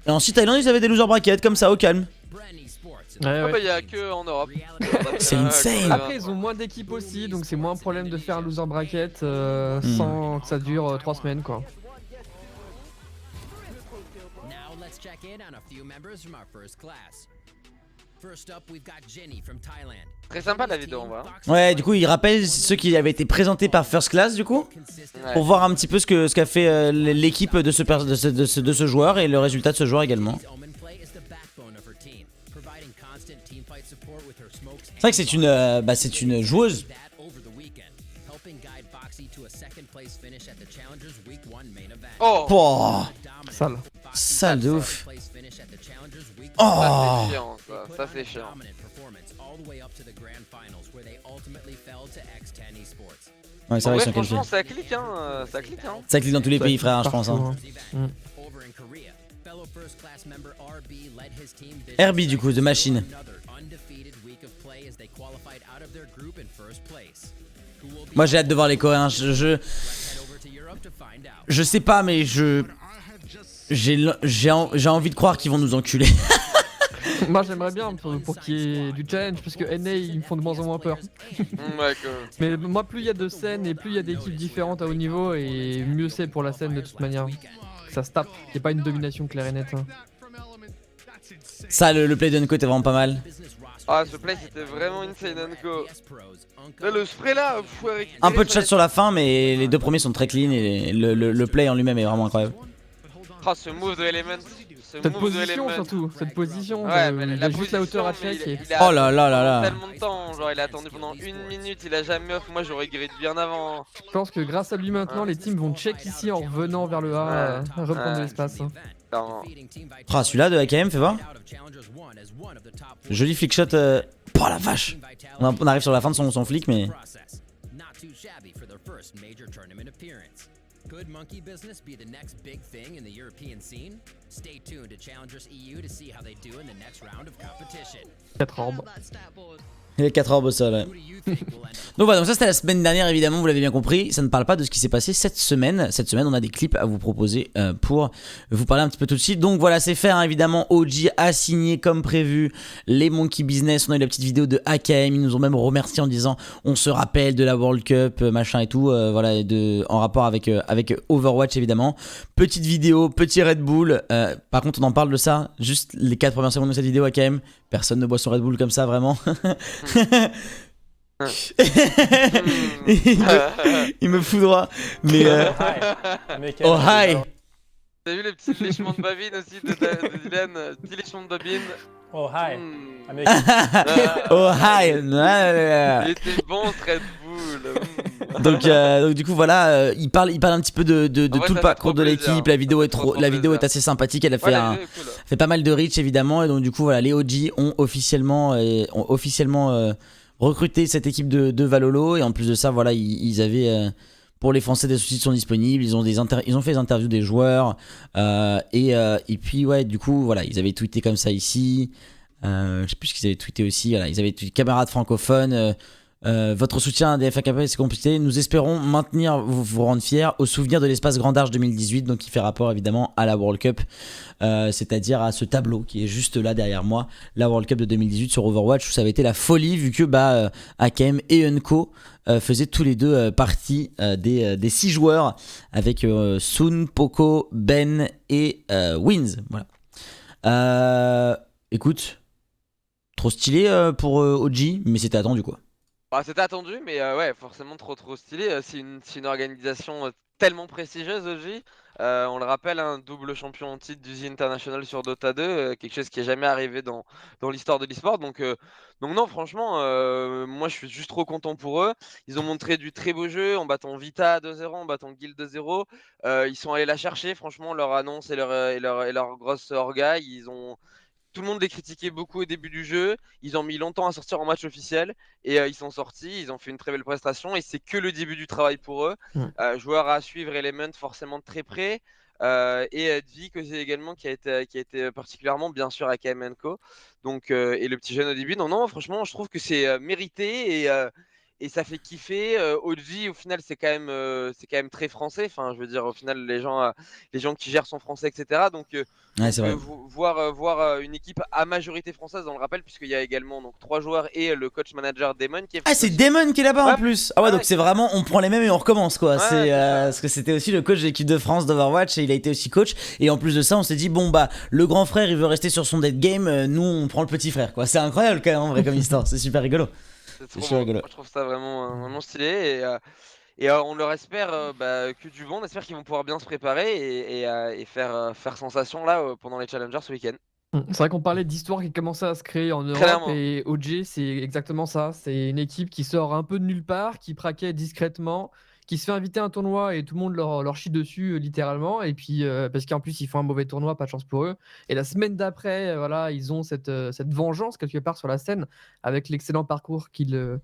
Et ensuite Thaïlande ils avaient des loser brackets comme ça au calme. Il y a que en Europe. C'est insane. Après ils ont moins d'équipes aussi, donc c'est moins un problème de faire un loser bracket sans que ça dure 3 semaines quoi. Très sympa la vidéo, on voit. Ouais, du coup, il rappelle ceux qui avaient été présentés par First Class, du coup, pour voir un petit peu ce qu'a fait l'équipe de ce joueur et le résultat de ce joueur également. C'est vrai que c'est une joueuse. Oh, Sale. Sale de ouf. ça c'est chiant, ça c'est chiant. Ouais, c'est vrai qu'ils sont qualifiés. Franchement, ça clique, hein. Ça clique dans tous les pays, frère, je pense. Hein. RB, du coup, de Machine. Moi, j'ai hâte de voir les Coréens. Je sais pas, mais j'ai envie de croire qu'ils vont nous enculer. Moi j'aimerais bien pour qu'il y ait du challenge, parce que NA ils me font de moins en moins peur. Ouais, Mais moi plus il y a de scènes et plus il y a d'équipes différentes à haut niveau, et mieux c'est pour la scène de toute manière. Ça se tape, il n'y a pas une domination claire et nette. Hein. Ça, le play d'Unco était vraiment pas mal. Ah, ce play c'était vraiment insane Unco. Là, le spray là, Un peu de chat sur la fin, mais les deux premiers sont très clean et le play en lui-même est vraiment incroyable. Oh, ce move de Element. Cette position surtout, cette position, ouais, mais il a juste la hauteur à check. Oh là là là là. Tellement de temps, genre il a attendu pendant 1 minute, il a jamais off. Moi j'aurais grid bien avant. Je pense que grâce à lui maintenant, les teams vont check ici en revenant vers le A, reprendre de l'espace. Clairement. Ah, celui-là de AKM, fais voir. Joli flick shot. Oh la vache. On arrive sur la fin de son flick, mais. Could Monkey Business be the next big thing in the European scene? Stay tuned to Challengers EU to see how they do in the next round of competition. 4 orbes. Il y a 4 orbes au sol, ouais. Donc voilà, donc ça c'était la semaine dernière évidemment, vous l'avez bien compris. Ça ne parle pas de ce qui s'est passé cette semaine. Cette semaine on a des clips à vous proposer pour vous parler un petit peu tout de suite. Donc voilà, c'est fait hein, évidemment. OG a signé comme prévu les Monkey Business. On a eu la petite vidéo de AKM, ils nous ont même remercié en disant on se rappelle de la World Cup machin et tout, voilà, en rapport avec Overwatch évidemment. Petite vidéo, petit Red Bull. Par contre on en parle de ça, juste les 4 premières secondes de cette vidéo. AKM, personne ne boit son Red Bull comme ça vraiment. il me foudroie. Mais oh hi. T'as vu les petits léchements de babine aussi de Dylan, petit léchement de babine. Oh hi. Oh hi. Il était bon ce Red Bull. Donc du coup voilà, il parle un petit peu de vrai, tout le ça parcours fait de trop l'équipe. plaisir. La vidéo est assez sympathique. Elle a fait Ouais, fait pas mal de reach évidemment, et donc du coup voilà, les OG ont officiellement recruté cette équipe de Valolo, et en plus de ça voilà, ils avaient pour les Français des sous-titres sont disponibles, ils ont fait des interviews des joueurs, et puis ouais, du coup voilà, ils avaient tweeté comme ça ici, je sais plus ce qu'ils avaient tweeté aussi, voilà, ils avaient tweeté camarades francophones, votre soutien à DFAKP c'est compliqué, nous espérons maintenir vous rendre fiers au souvenir de l'espace Grand Arche 2018, donc il fait rapport évidemment à la World Cup, c'est-à-dire à ce tableau qui est juste là derrière moi, la World Cup de 2018 sur Overwatch, où ça avait été la folie vu que AKM et Unco faisaient tous les deux partie des 6 joueurs avec Soon, Poco, Ben et Wins. Voilà. Écoute, trop stylé pour OG, mais c'était attendu quoi. Bah, c'était attendu, mais ouais, forcément trop stylé. C'est une organisation tellement prestigieuse OG. On le rappelle, un double champion en titre du The International sur Dota 2, quelque chose qui est jamais arrivé dans l'histoire de l'e-sport. Donc non, franchement, moi je suis juste trop content pour eux. Ils ont montré du très beau jeu en battant Vita 2-0, en battant Guild 2-0. Ils sont allés la chercher, franchement, leur annonce et leur grosse orga. Tout le monde les critiquait beaucoup au début du jeu. Ils ont mis longtemps à sortir en match officiel et ils sont sortis. Ils ont fait une très belle prestation et c'est que le début du travail pour eux. Joueurs à suivre, Element forcément de très près. Et Dvik aussi également qui a été particulièrement bien sûr à KM & Co. Donc, et le petit jeune au début. Non, franchement, je trouve que c'est mérité et ça fait kiffer. OG, au final, c'est quand même très français. Enfin, je veux dire, au final, les gens qui gèrent sont français, etc. Donc, ouais, c'est vrai. voir une équipe à majorité française, on le rappelle, puisqu'il y a également donc 3 joueurs et le coach manager Damon qui est. Ah, c'est Damon qui est là-bas Ouais. en plus. Ah ouais, donc c'est vraiment, on prend les mêmes et on recommence quoi. Ouais, C'est c'est ça. parce que c'était aussi le coach de l'équipe de France d'Overwatch et il a été aussi coach. Et en plus de ça, on s'est dit bon bah le grand frère il veut rester sur son dead game, nous on prend le petit frère quoi. C'est incroyable quand même en vrai comme histoire. C'est super rigolo. C'est C'est trop super beau. rigolo. Moi, je trouve ça vraiment stylé et on leur espère que du bon. On espère qu'ils vont pouvoir bien se préparer et faire sensation là pendant les challengers ce week-end. C'est vrai qu'on parlait d'histoire qui commençait à se créer en Europe, Clairement. et OG c'est exactement ça. C'est une équipe qui sort un peu de nulle part, qui praquait discrètement, qui se fait inviter à un tournoi et tout le monde leur chie dessus littéralement. Et puis parce qu'en plus ils font un mauvais tournoi, pas de chance pour eux. Et la semaine d'après, voilà, ils ont cette vengeance quelque part sur la scène avec l'excellent parcours qu'ils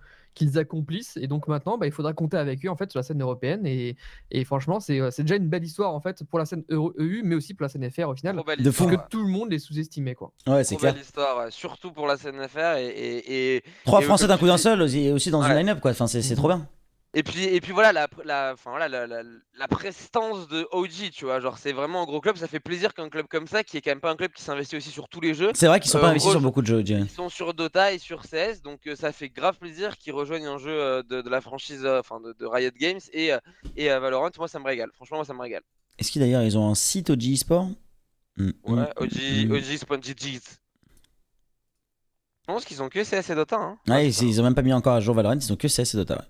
accomplissent. Et donc maintenant, il faudra compter avec eux en fait sur la scène européenne. Et franchement, c'est déjà une belle histoire en fait pour la scène EU, mais aussi pour la scène FR au final. Trop belle De fou. histoire, Parce que tout le monde est sous-estimé quoi. Ouais, c'est Trop clair. belle histoire, ouais. Surtout pour la scène FR et 3 et Français comme d'un tu coup d'un dis- seul aussi dans une Ouais. line-up quoi. Enfin c'est trop bien. Et puis voilà, enfin, voilà, la prestance de OG, tu vois. Genre, c'est vraiment un gros club. Ça fait plaisir qu'un club comme ça, qui est quand même pas un club qui s'investit aussi sur tous les jeux, C'est vrai qu'ils sont pas investis sur rejo- beaucoup de jeux, je dirais. ils sont sur Dota et sur CS. Donc, ça fait grave plaisir qu'ils rejoignent un jeu de la franchise, enfin de Riot Games et Valorant. Moi, ça me régale. Franchement, moi, ça me régale. Est-ce qu'ils d'ailleurs ils ont un site OG eSport? Ouais, OG Spawn GG's. Je pense qu'ils ont que CS et Dota. Hein. Ouais, Ouais, c'est ça. ils ont même pas mis encore à jour Valorant, ils ont que CS et Dota. Ouais.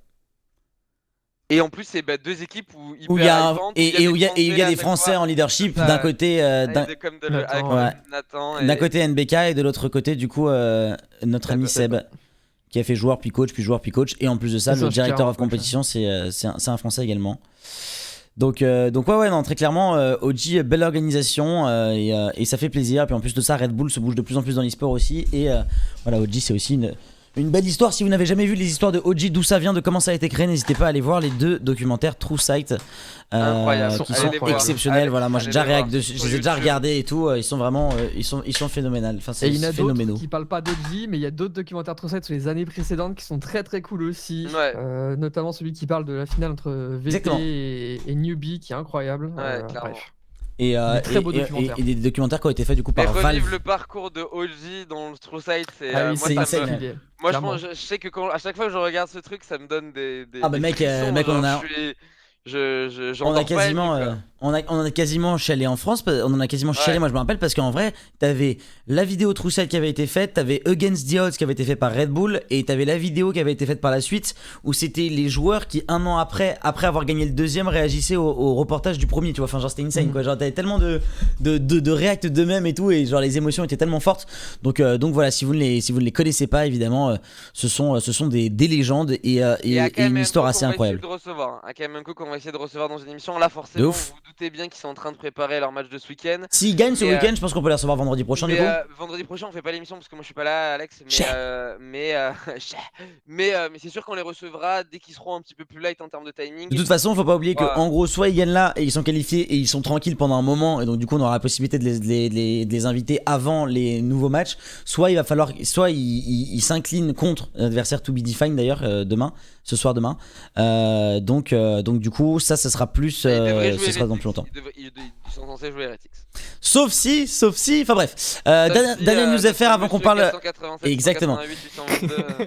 Et en plus, c'est deux équipes où Où il y a hypantes, et où il y a des à chaque Français fois. en leadership Ça, d'un côté, avec Ouais. Nathan d'un et côté NBK et de l'autre côté du coup notre ami Seb qui a fait joueur puis coach et en plus de ça C'est le ça, directeur clairement, of competition c'est un Français également. Donc ouais non très clairement OG belle organisation et ça fait plaisir. Puis en plus de ça Red Bull se bouge de plus en plus dans l'e-sport aussi et voilà OG c'est aussi une belle histoire. Si vous n'avez jamais vu les histoires de OG, d'où ça vient, de comment ça a été créé, n'hésitez pas à aller voir les 2 documentaires True Sight Incroyable. qui Allez sont les voir. exceptionnels. Voilà, moi j'ai Allez déjà les voir je sur les ai déjà YouTube. regardés et tout. Ils sont vraiment ils sont phénoménales. Enfin, Et c'est il y en a phénoménal. d'autres qui parlent pas d'OG, mais il y a d'autres documentaires trop sur les années précédentes qui sont très très cool aussi. Ouais. Notamment celui qui parle de la finale entre Exactement. VT et Newbie qui est incroyable. Ouais, clairement. Bref. Et, Des très beaux documentaires. et des documentaires qui ont été faits du coup Mais par revivre Valve. le parcours de OG dans le True Sight, c'est Ah oui, c'est moi insane. particulier, moi clairement. je sais que à chaque fois que je regarde ce truc, ça me donne des Ah bah des mec, frissons, mec, on en genre, a- j'en On a dors pas la nuit, quasiment, quoi. on a quasiment chialé en France. On en a quasiment chialé. Ouais. Moi, je me rappelle parce qu'en vrai, t'avais la vidéo True Sight qui avait été faite, t'avais Against the Odds qui avait été fait par Red Bull, et t'avais la vidéo qui avait été faite par la suite où c'était les joueurs qui un an après avoir gagné le deuxième réagissaient au reportage du premier. Tu vois, enfin genre c'était insane quoi. Genre t'avais tellement de react d'eux-mêmes et tout, et genre les émotions étaient tellement fortes. Donc voilà, si vous ne les connaissez pas, évidemment, ce sont des légendes et à une histoire KMMCO assez qu'on va essayer incroyable. de recevoir, hein. À KMMCO qu'on va essayer de recevoir dans une émission. Là, De forcément, ouf. vous vous doutez bien qu'ils sont en train de préparer leur match de ce week-end. S'ils gagnent ce Mais, week-end, je pense qu'on peut les recevoir vendredi prochain du Mais coup. vendredi prochain, on fait pas l'émission parce que moi je suis pas là, Alex. Chais. Mais c'est sûr qu'on les recevra dès qu'ils seront un petit peu plus light en termes de timing. De toute façon, faut pas oublier que Ouais. en gros, soit ils gagnent là et ils sont qualifiés et ils sont tranquilles pendant un moment, et donc du coup on aura la possibilité de les inviter avant les nouveaux matchs, soit il va falloir, soit ils s'inclinent contre l'adversaire to be defined d'ailleurs ce soir demain. Donc du coup ça sera plus, Ils devraient ce jouer sera dans Heretics. plus longtemps. Ils sont censés jouer Heretics. Sauf si, enfin bref. Dernière news à faire avant qu'on parle. Exactement. 822,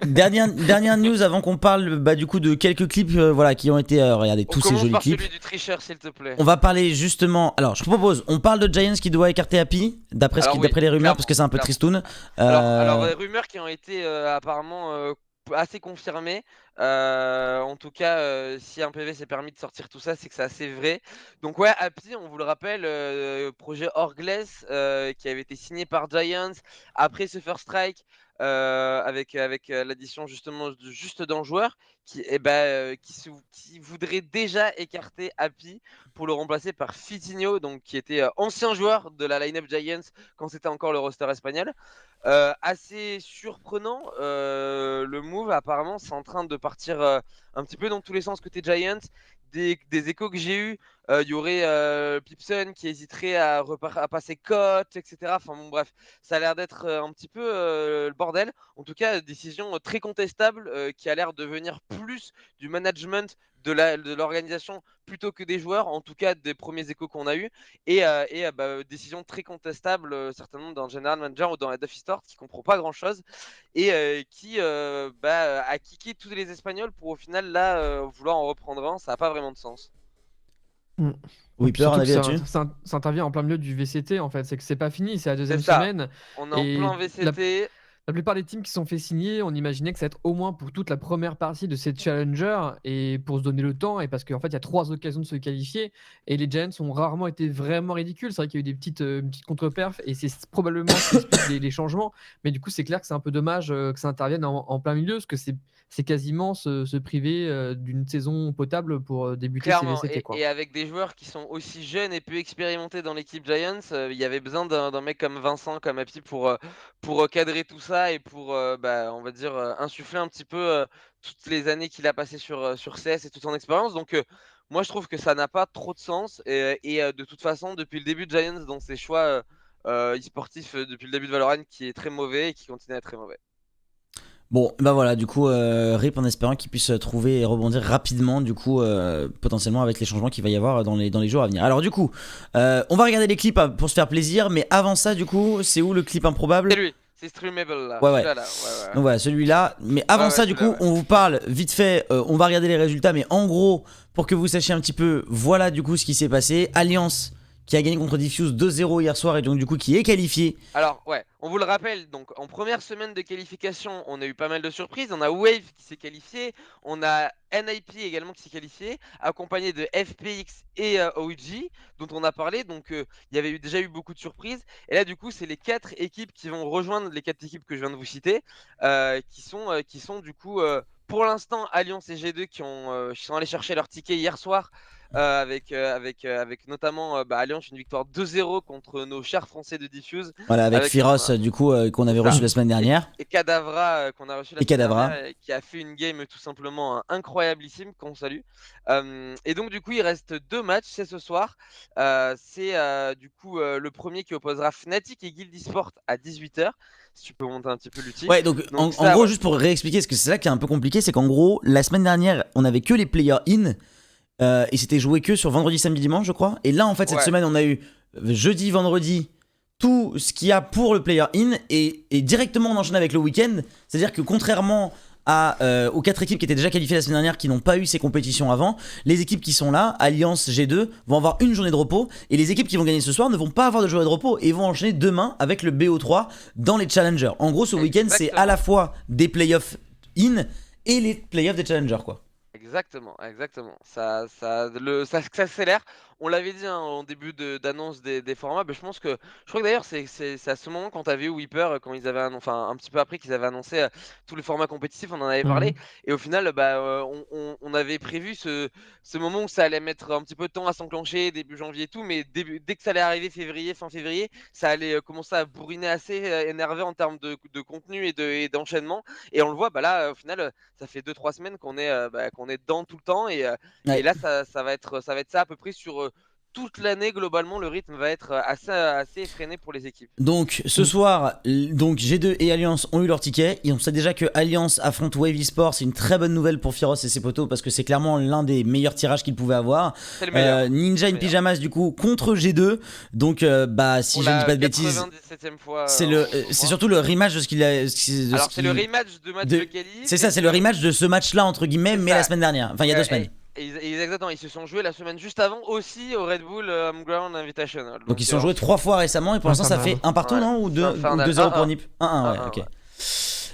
Dernière news avant qu'on parle du coup de quelques clips voilà qui ont été regardez On tous ces commence jolis par clips. celui du tricheur, s'il te plaît. On va parler justement. Alors, je propose, on parle de Giants qui doit écarter Happy, d'après Alors oui, les rumeurs, clairement, parce que c'est un peu clairement. tristoun. Alors, les rumeurs qui ont été apparemment assez confirmées. En tout cas, si un PV s'est permis de sortir tout ça, c'est que c'est assez vrai. Donc ouais, Happy, on vous le rappelle, projet Orgless qui avait été signé par Giants après ce First Strike avec l'addition justement juste d'un joueur qui voudrait déjà écarter Happy pour le remplacer par Fitinho, donc qui était ancien joueur de la line-up Giants quand c'était encore le roster espagnol. Assez surprenant, le move apparemment c'est en train de partir un petit peu dans tous les sens côté Giants. Des échos que j'ai eu, il y aurait Pipson qui hésiterait à passer cote, etc. Enfin bon bref, ça a l'air d'être un petit peu le bordel. En tout cas, décision très contestable qui a l'air de venir plus du management de l'organisation plutôt que des joueurs, en tout cas des premiers échos qu'on a eu. Décision très contestable certainement dans le general manager ou dans la Duffy Store qui comprend pas grand chose et qui a kické tous les Espagnols pour au final là vouloir en reprendre un. Ça n'a pas vraiment de sens. Oui, peur, un avis là-dessus. Ça intervient en plein milieu du VCT en fait, c'est que c'est pas fini, c'est la deuxième C'est ça. semaine. On est en Et plein VCT. La plupart des teams qui sont fait signer, on imaginait que ça allait être au moins pour toute la première partie de ces challengers et pour se donner le temps, et parce qu'en fait il y a 3 occasions de se qualifier et les Giants ont rarement été vraiment ridicules. C'est vrai qu'il y a eu des petites contre-perfs et c'est probablement ce qui explique les changements, mais du coup c'est clair que c'est un peu dommage que ça intervienne en plein milieu, parce que c'est quasiment se priver d'une saison potable pour débuter Clairement, ces VCT, quoi. et avec des joueurs qui sont aussi jeunes et peu expérimentés dans l'équipe Giants, il y avait besoin d'un mec comme Vincent, comme Happy pour cadrer tout ça et pour, on va dire, insuffler un petit peu toutes les années qu'il a passées sur CS et toute son expérience. Donc, moi, je trouve que ça n'a pas trop de sens. De toute façon, depuis le début de Giants, dans ses choix e-sportifs, depuis le début de Valorant, qui est très mauvais et qui continue à être très mauvais. Bon, bah voilà, du coup, RIP en espérant qu'ils puissent trouver et rebondir rapidement, du coup, potentiellement avec les changements qu'il va y avoir dans les jours à venir. Alors, du coup, on va regarder les clips pour se faire plaisir, mais avant ça, du coup, c'est où le clip improbable? C'est lui, c'est Streamable là. Ouais, ouais. Celui-là, là. Ouais. Donc voilà, celui-là. Mais avant Ouais, ça, du coup, celui-là, ouais. on vous parle vite fait, on va regarder les résultats, mais en gros, pour que vous sachiez un petit peu, voilà du coup ce qui s'est passé. Alliance qui a gagné contre Diffuse 2-0 hier soir et donc du coup qui est qualifié. Alors ouais, on vous le rappelle, donc en première semaine de qualification, on a eu pas mal de surprises. On a Wave qui s'est qualifié, on a NIP également qui s'est qualifié, accompagné de FPX et OG, dont on a parlé. Donc il y avait déjà eu beaucoup de surprises. Et là du coup, c'est les 4 équipes qui vont rejoindre les 4 équipes que je viens de vous citer, qui sont du coup pour l'instant Alliance et G2 qui sont allés chercher leur ticket hier soir. Avec notamment Alliance une victoire 2-0 contre nos chers français de Diffuse. Voilà, avec Firos, du coup, qu'on avait reçu la semaine dernière. Et Kadavra, qu'on a reçu la semaine dernière, qui a fait une game tout simplement incroyablissime, qu'on salue. Et donc, du coup, il reste 2 matchs, c'est ce soir. C'est du coup le premier qui opposera Fnatic et Guild Esports à 18h. Si tu peux monter un petit peu l'outil. Ouais, donc en gros, juste pour réexpliquer, parce que c'est ça qui est un peu compliqué, c'est qu'en gros, la semaine dernière, on avait que les players in. Et c'était joué que sur vendredi, samedi, dimanche, je crois. Et là, en fait, cette semaine, on a eu jeudi, vendredi, tout ce qu'il y a pour le player in. Et directement, on enchaîne avec le week-end. C'est-à-dire que contrairement aux 4 équipes qui étaient déjà qualifiées la semaine dernière, qui n'ont pas eu ces compétitions avant, les équipes qui sont là, Alliance, G2, vont avoir une journée de repos. Et les équipes qui vont gagner ce soir ne vont pas avoir de journée de repos et vont enchaîner demain avec le BO3 dans les challengers. En gros, ce week-end, c'est à la fois des playoffs in et les playoffs des challengers, quoi. Exactement. Ça s'accélère. On l'avait dit en début d'annonce des formats. Je pense que je crois que d'ailleurs c'est à ce moment quand t'avais eu Weeper, quand ils avaient un petit peu après qu'ils avaient annoncé tous les formats compétitifs, on en avait parlé. Et au final, on avait prévu ce moment où ça allait mettre un petit peu de temps à s'enclencher, début janvier et tout, mais dès que ça allait arriver fin février, ça allait commencer à bourriner assez énervé en termes de contenu et d'enchaînement. Et on le voit, là au final, ça fait 2-3 semaines qu'on est dedans tout le temps et là ça va être ça à peu près sur toute l'année. Globalement, le rythme va être assez effréné pour les équipes. Donc ce soir, G2 et Alliance ont eu leur ticket. Et on sait déjà que Alliance affronte Wave Esports. C'est une très bonne nouvelle pour Firos et ses potos parce que c'est clairement l'un des meilleurs tirages qu'ils pouvaient avoir. C'est le meilleur. Ninja in Pyjamas du coup contre G2. Donc si je ne dis pas de bêtises, c'est surtout le rematch de ce qu'il a. Alors c'est le rematch de match de qualif. C'est ça, c'est le rematch de ce match-là entre guillemets, mais la semaine dernière. Enfin il y a 2 semaines. Exactement, ils se sont joués la semaine juste avant aussi au Red Bull Homeground Invitational. Donc ils se sont joués 3 fois récemment et pour l'instant ça fait 1 partout, non? Ou 2-0 pour NiP? 1-1, ouais, ok.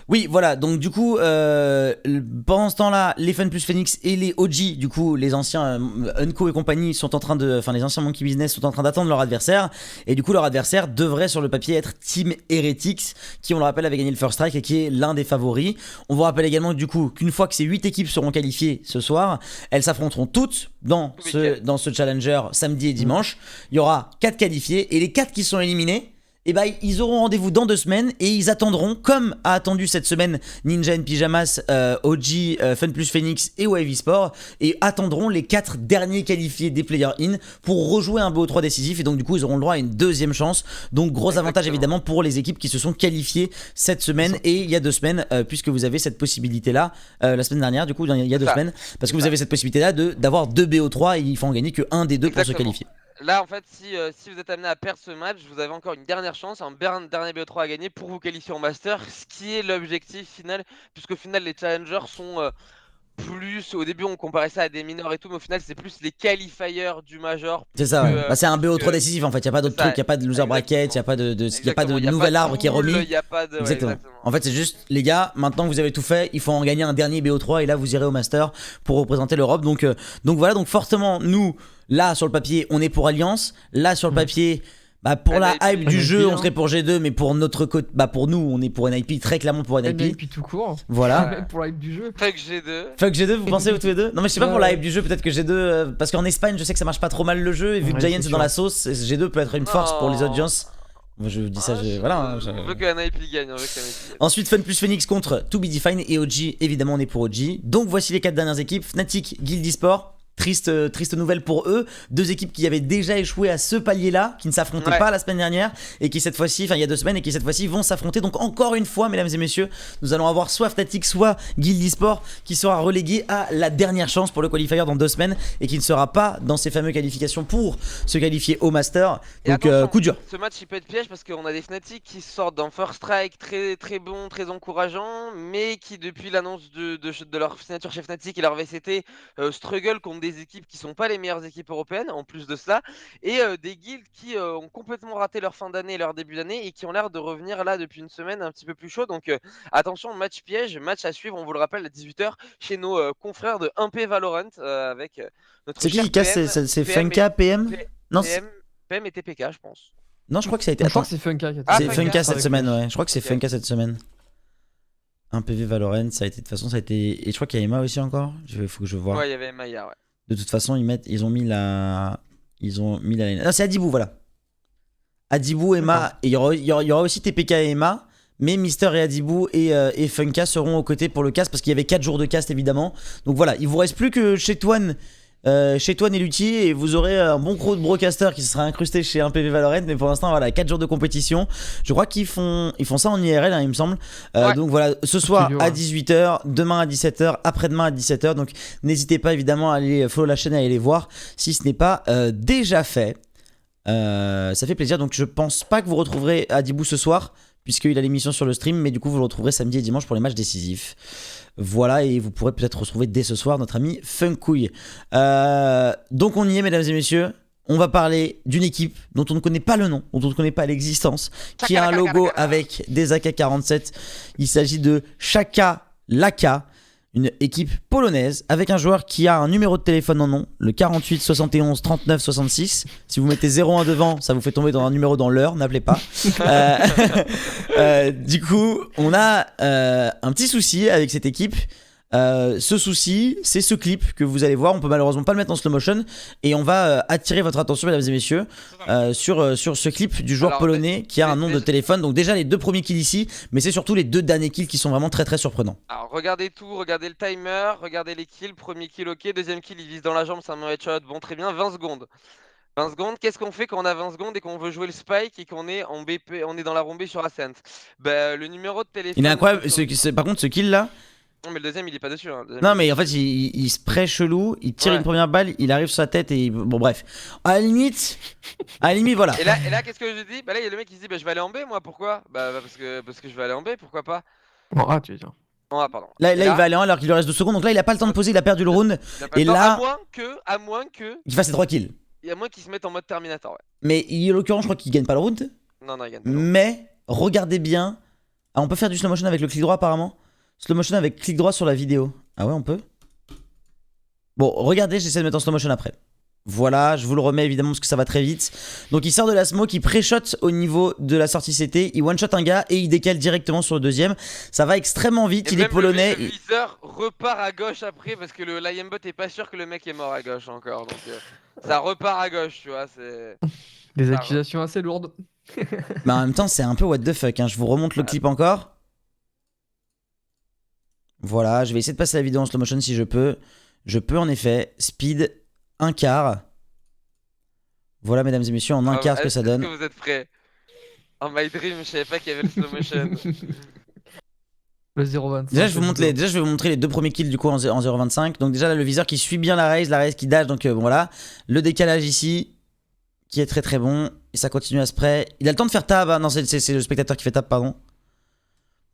Oui, voilà, donc du coup, pendant ce temps-là, les Fun plus Phoenix et les OG, du coup, les anciens Unco et compagnie sont en train de. Enfin, les anciens Monkey Business sont en train d'attendre leur adversaire. Et du coup, leur adversaire devrait sur le papier être Team Heretics, qui, on le rappelle, avait gagné le First Strike et qui est l'un des favoris. On vous rappelle également, du coup, qu'une fois que ces 8 équipes seront qualifiées ce soir, elles s'affronteront toutes dans ce challenger samedi et dimanche. Il y aura 4 qualifiés et les 4 qui sont éliminés. Et ils auront rendez-vous dans 2 semaines et ils attendront, comme a attendu cette semaine Ninja in Pyjamas, OG, Fun plus Phoenix et Wave Esports, et attendront les 4 derniers qualifiés des Player In pour rejouer un BO3 décisif. Et donc du coup ils auront le droit à une 2e chance. Donc gros avantage évidemment pour les équipes qui se sont qualifiées cette semaine et il y a 2 semaines, puisque vous avez cette possibilité là, la semaine dernière du coup il y a 2 semaines, parce que vous avez cette possibilité là d'avoir 2 BO3 et il faut en gagner que un des 2 pour se qualifier. Là, en fait, si vous êtes amené à perdre ce match, vous avez encore une dernière chance, un dernier BO3 à gagner pour vous qualifier en Master, ce qui est l'objectif final, puisque au final, les challengers sont plus. Au début, on comparait ça à des mineurs et tout, mais au final, c'est plus les qualifiers du Major. C'est ça, ouais. C'est un BO3 décisif en fait, il n'y a pas d'autre truc, il n'y a pas de loser bracket, il n'y a pas de nouvel arbre qui est remis. Exactement. En fait, c'est juste, les gars, maintenant que vous avez tout fait, il faut en gagner un dernier BO3 et là, vous irez au Master pour représenter l'Europe. Donc voilà, donc fortement, nous. Là sur le papier on est pour Alliance, là sur le papier pour la hype du jeu on serait pour G2, mais pour notre côté, pour nous on est pour NIP, très clairement pour NIP. NIP tout court. Voilà. Pour la hype du jeu. Fuck G2. Fuck G2, vous pensez tous les deux? Non mais je sais pas pour la hype du jeu, peut-être que G2, parce qu'en Espagne je sais que ça marche pas trop mal le jeu et vu que Giants est dans la sauce, G2 peut être une force pour les audiences. Je dis ça, voilà. On veut que NIP gagne, Ensuite, Fun plus Phoenix contre To Be Defined et OG, évidemment on est pour OG. Donc voici les 4 dernières équipes, Fnatic, Guild Esports. Triste nouvelle pour eux. Deux équipes qui avaient déjà échoué à ce palier-là, qui ne s'affrontaient pas la semaine dernière et qui cette fois-ci, enfin il y a 2 semaines, et qui cette fois-ci vont s'affronter. Donc encore une fois, mesdames et messieurs, nous allons avoir soit Fnatic, soit Guild Esports qui sera relégué à la dernière chance pour le qualifier dans 2 semaines et qui ne sera pas dans ces fameuses qualifications pour se qualifier au Master. Donc coup dur. Ce match il peut être piège parce qu'on a des Fnatic qui sortent d'un first strike très bon, très encourageant, mais qui depuis l'annonce de leur signature chez Fnatic et leur VCT struggle contre des équipes qui sont pas les meilleures équipes européennes en plus de cela, et des guilds qui ont complètement raté leur fin d'année et leur début d'année et qui ont l'air de revenir là depuis une semaine un petit peu plus chaud. Donc attention, match piège, match à suivre, on vous le rappelle à 18h chez nos confrères de 1P Valorant avec notre C'est qui qui casse? C'est Funka, PM? Non, PM et TPK je pense. non, je crois que ça a été. Je crois Attends, que c'est Funka qui a c'est été- Funka cette avec semaine, Flash. ouais. Je crois que c'est Ok. Funka cette semaine. Un PV Valorant, ça a été. De toute façon, ça a été. Et je crois qu'il y a Emma aussi encore. Il faut que je vois. Ouais, il y avait Maya, ouais. De toute façon, ils ont mis la. Non, c'est Adibou, voilà. Adibou, Emma. Et il y aura aussi TPK et Emma. Mais Mister et Adibou et Funka seront aux côtés pour le cast parce qu'il y avait 4 jours de cast évidemment. Donc voilà, il vous reste plus que Chetouane et Luthier et vous aurez un bon gros de broadcaster qui se sera incrusté chez un PV Valorant. Mais pour l'instant, voilà, 4 jours de compétition. Je crois qu'ils font ça en IRL, hein, il me semble. Ouais. Donc voilà, ce soir Studio, à ouais. 18h, demain à 17h, après-demain à 17h. Donc n'hésitez pas évidemment à aller follow la chaîne et à aller les voir si ce n'est pas déjà fait. Ça fait plaisir. Donc je pense pas que vous retrouverez Adibou ce soir puisqu'il a l'émission sur le stream, mais du coup vous le retrouverez samedi et dimanche pour les matchs décisifs. Voilà, et vous pourrez peut-être retrouver dès ce soir notre ami Funkouille. Donc on y est, mesdames et messieurs. On va parler d'une équipe dont on ne connaît pas le nom, dont on ne connaît pas l'existence, qui a un logo avec des AK-47. Il s'agit de Shaka Laka, une équipe polonaise avec un joueur qui a un numéro de téléphone en nom, le 48 71 39 66. Si vous mettez 01 devant, ça vous fait tomber dans un numéro dans l'heure, n'appelez pas. Du coup, on a un petit souci avec cette équipe. Ce souci, c'est ce clip que vous allez voir. On peut malheureusement pas le mettre en slow motion et on va attirer votre attention, mesdames et messieurs, sur ce clip du joueur Alors, polonais qui a un nom de téléphone. Donc déjà les 2 premiers kills ici, mais c'est surtout les 2 derniers kills qui sont vraiment très très surprenants. Alors regardez tout, regardez le timer, regardez les kills, premier kill ok, deuxième kill il vise dans la jambe, c'est un headshot, bon très bien, 20 secondes. 20 secondes, qu'est-ce qu'on fait quand on a 20 secondes et qu'on veut jouer le spike et qu'on est en BP, on est dans la rombée sur Ascent? Bah le numéro de téléphone... Il est incroyable, par contre ce kill là. Non mais le deuxième il est pas dessus. Hein. Non mais en fait il spray chelou, il tire Ouais. une première balle, il arrive sur sa tête et bon bref. À la limite voilà. Et là qu'est-ce que je dis? Bah là il y a le mec qui se dit bah je vais aller en B moi, pourquoi? Bah parce que je vais aller en B, pourquoi pas? Bon, ah, tu veux dire. Oh, ah pardon. Là Et il va aller en alors qu'il lui reste 2 secondes. Donc là il a pas le temps de poser, il a perdu le round. il a pas et le temps, là- à moins que, Il fasse ses 3 kills. il y a moins qu'ils se mettent en mode Terminator, ouais. Mais en l'occurrence je crois qu'il gagne pas le round. Non il gagne pas. Non. Mais regardez bien. Ah, on peut faire du slow motion avec le clic droit apparemment. Slow motion avec clic droit sur la vidéo. Ah ouais, on peut. Bon, regardez, j'essaie de mettre en slow motion après. Voilà, je vous le remets évidemment parce que ça va très vite. Donc il sort de la smoke, il pré-shot au niveau de la sortie CT, il one-shot un gars et il décale directement sur le deuxième. Ça va extrêmement vite, Et il est même polonais. Le viseur repart à gauche après parce que le Liambot est pas sûr que le mec est mort à gauche encore. Donc ça repart à gauche, tu vois. C'est. Des Ah, accusations assez lourdes. Mais en même temps, c'est un peu what the fuck. Hein. Je vous remonte le clip encore. Voilà, je vais essayer de passer la vidéo en slow motion si je peux. Je peux en effet. Speed, un quart. Voilà, mesdames et messieurs, en un quart ce que ça donne. Est-ce que vous êtes prêts? En My Dream, je savais pas qu'il y avait le slow motion. Le 0,25. Déjà je vais vous montrer les 2 premiers kills du coup en 0,25. Donc déjà là, le viseur qui suit bien la raise qui dash. Donc bon, voilà. Le décalage ici qui est très très bon. Et ça continue à spray. Il a le temps de faire tab. Hein. Non, c'est le spectateur qui fait tab, pardon.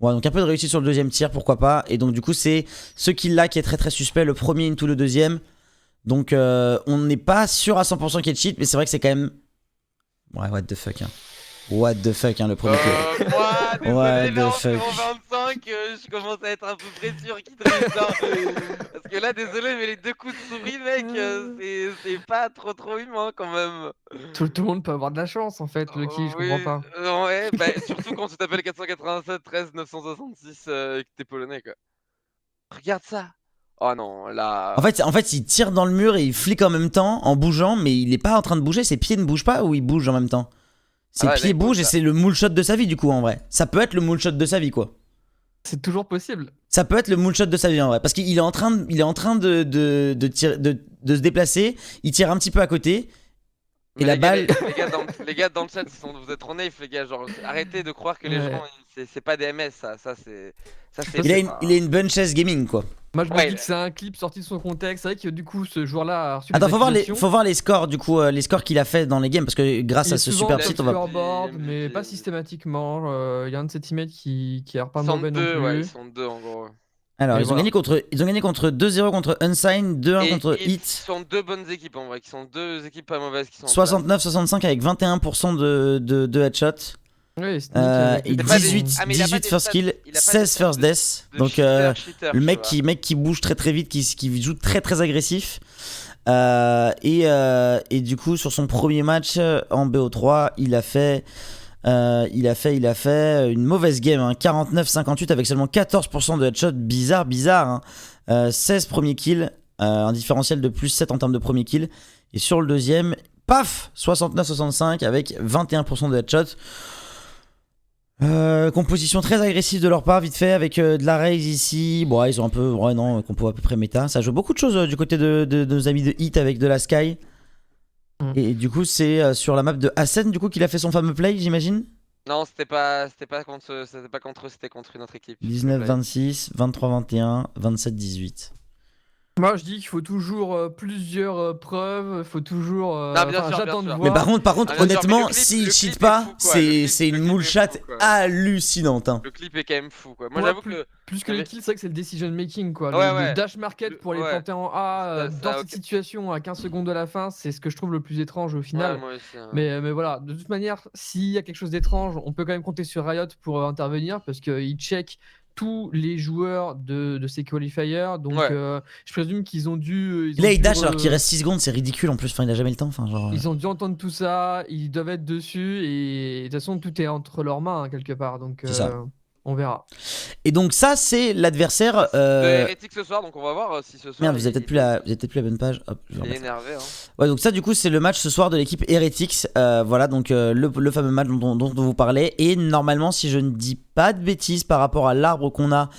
Ouais, donc un peu de réussite sur le deuxième tir, pourquoi pas. Et donc du coup c'est ce kill là qui est très très suspect. Le premier into le deuxième. Donc on n'est pas sûr à 100% qu'il y ait cheat. Mais c'est vrai que c'est quand même... Ouais, what the fuck hein. What the fuck hein, le premier kill. Moi, désolé, What là, the en fuck. 25, je commence à être un peu près sûr qu'il triche. Parce que là, désolé, mais les 2 coups de souris, mec, c'est pas trop humain quand même. Tout le monde peut avoir de la chance en fait, Lucky, je Oui, comprends pas. ouais, bah, surtout quand tu t'appelles 487 13 966 et que t'es polonais, quoi. Regarde ça. Oh non, là. En fait, il tire dans le mur et il flique en même temps en bougeant, mais il est pas en train de bouger. Ses pieds ne bougent pas ou il bouge en même temps? Ses Ah ouais, pieds là, il bouge, bougent et là. c'est le moonshot de sa vie du coup en vrai. Ça peut être le moonshot de sa vie quoi. C'est toujours possible. Ça peut être le moonshot de sa vie en vrai, parce qu'il est en train de se déplacer, il tire un petit peu à côté, et Mais la balle. les gars dans le chat, vous êtes trop naïfs, les gars. Genre, arrêtez de croire que les Ouais. gens, c'est pas des MS, ça c'est. Il a une Bunchess Gaming quoi. Moi, je me Ouais, dis que c'est un clip sorti de son contexte. C'est vrai que du coup, ce joueur-là a reçu Attends, des accusations. faut voir les scores du coup, les scores qu'il a fait dans les games, parce que grâce Il à est ce souvent super top site, on va. scoreboard, MVP. mais pas systématiquement. Il y a un de ses teammates qui a pas Ils sont mauvais non deux, plus. ouais, ils sont deux en gros. Alors, Et ils ont voilà. gagné contre 2-0 contre Unsigned, 2-1 contre Qui Hit, sont deux bonnes équipes en vrai, qui sont deux équipes pas mauvaises qui sont en place. 69-65 avec 21% de headshot. Ouais, Sneak Et avec C'est pas des- 18, Ah, mais il a pas 18 des first stats- kill, il a pas des 16 stats first death. de Donc cheater, le tu mec vois. qui bouge très très vite, qui joue très très agressif. Et du coup sur son premier match en BO3, il a fait une mauvaise game, hein, 49-58 avec seulement 14% de headshot, bizarre. 16 premiers kills, un différentiel de plus 7 en termes de premiers kills. Et sur le deuxième, paf, 69-65 avec 21% de headshot. Composition très agressive de leur part, vite fait, avec de la raise ici. Bon, ils ont un peu, ouais, non, compo à peu près méta. Ça joue beaucoup de choses du côté de nos amis de Hit avec de la Sky. Et du coup, c'est sur la map de Hassen du coup qu'il a fait son fameux play, j'imagine. Non, c'était pas contre eux, c'était contre une autre équipe. 19-26, 23-21, 27-18. Moi, je dis qu'il faut toujours plusieurs preuves. Il faut toujours. Non, bien sûr, j'attends de bien sûr. Mais voir. par contre, Ah, bien sûr, honnêtement, mais le clip- s'il le cheat clip est pas, fou, quoi. Le clip- c'est le une clip est moule chat fou, quoi. hallucinante. Hein. Le clip est quand même fou quoi. Moi Moi, j'avoue que plus que les kills, c'est vrai que c'est le decision making quoi. Ouais, le ouais. dash market pour les ouais. planter en A Ça, dans ça, cette ok. situation à 15 secondes de la fin, c'est ce que je trouve le plus étrange au Ouais, final. moi aussi, hein. Mais voilà, de toute manière, s'il y a quelque chose d'étrange, on peut quand même compter sur Riot pour intervenir parce qu'ils check tous les joueurs de ces qualifiers. Donc Ouais. je présume qu'ils ont dû. Là, il dash alors qu'il reste 6 secondes, c'est ridicule en plus. Enfin, il a jamais le temps. Enfin, genre. Ils ont dû entendre tout ça, ils doivent être dessus et de toute façon tout est entre leurs mains hein, quelque part. Donc C'est ça. on verra. Et donc, ça, c'est l'adversaire. De Hérétique ce soir, donc on va voir si ce soir. Merde, vous avez peut-être plus la bonne page. Hop, je vais Il est remettre. énervé. Hein. Ouais, donc ça, du coup, c'est le match ce soir de l'équipe Heretics. Voilà, donc le fameux match dont on vous parlait. Et normalement, si je ne dis pas de bêtises par rapport à l'arbre qu'on a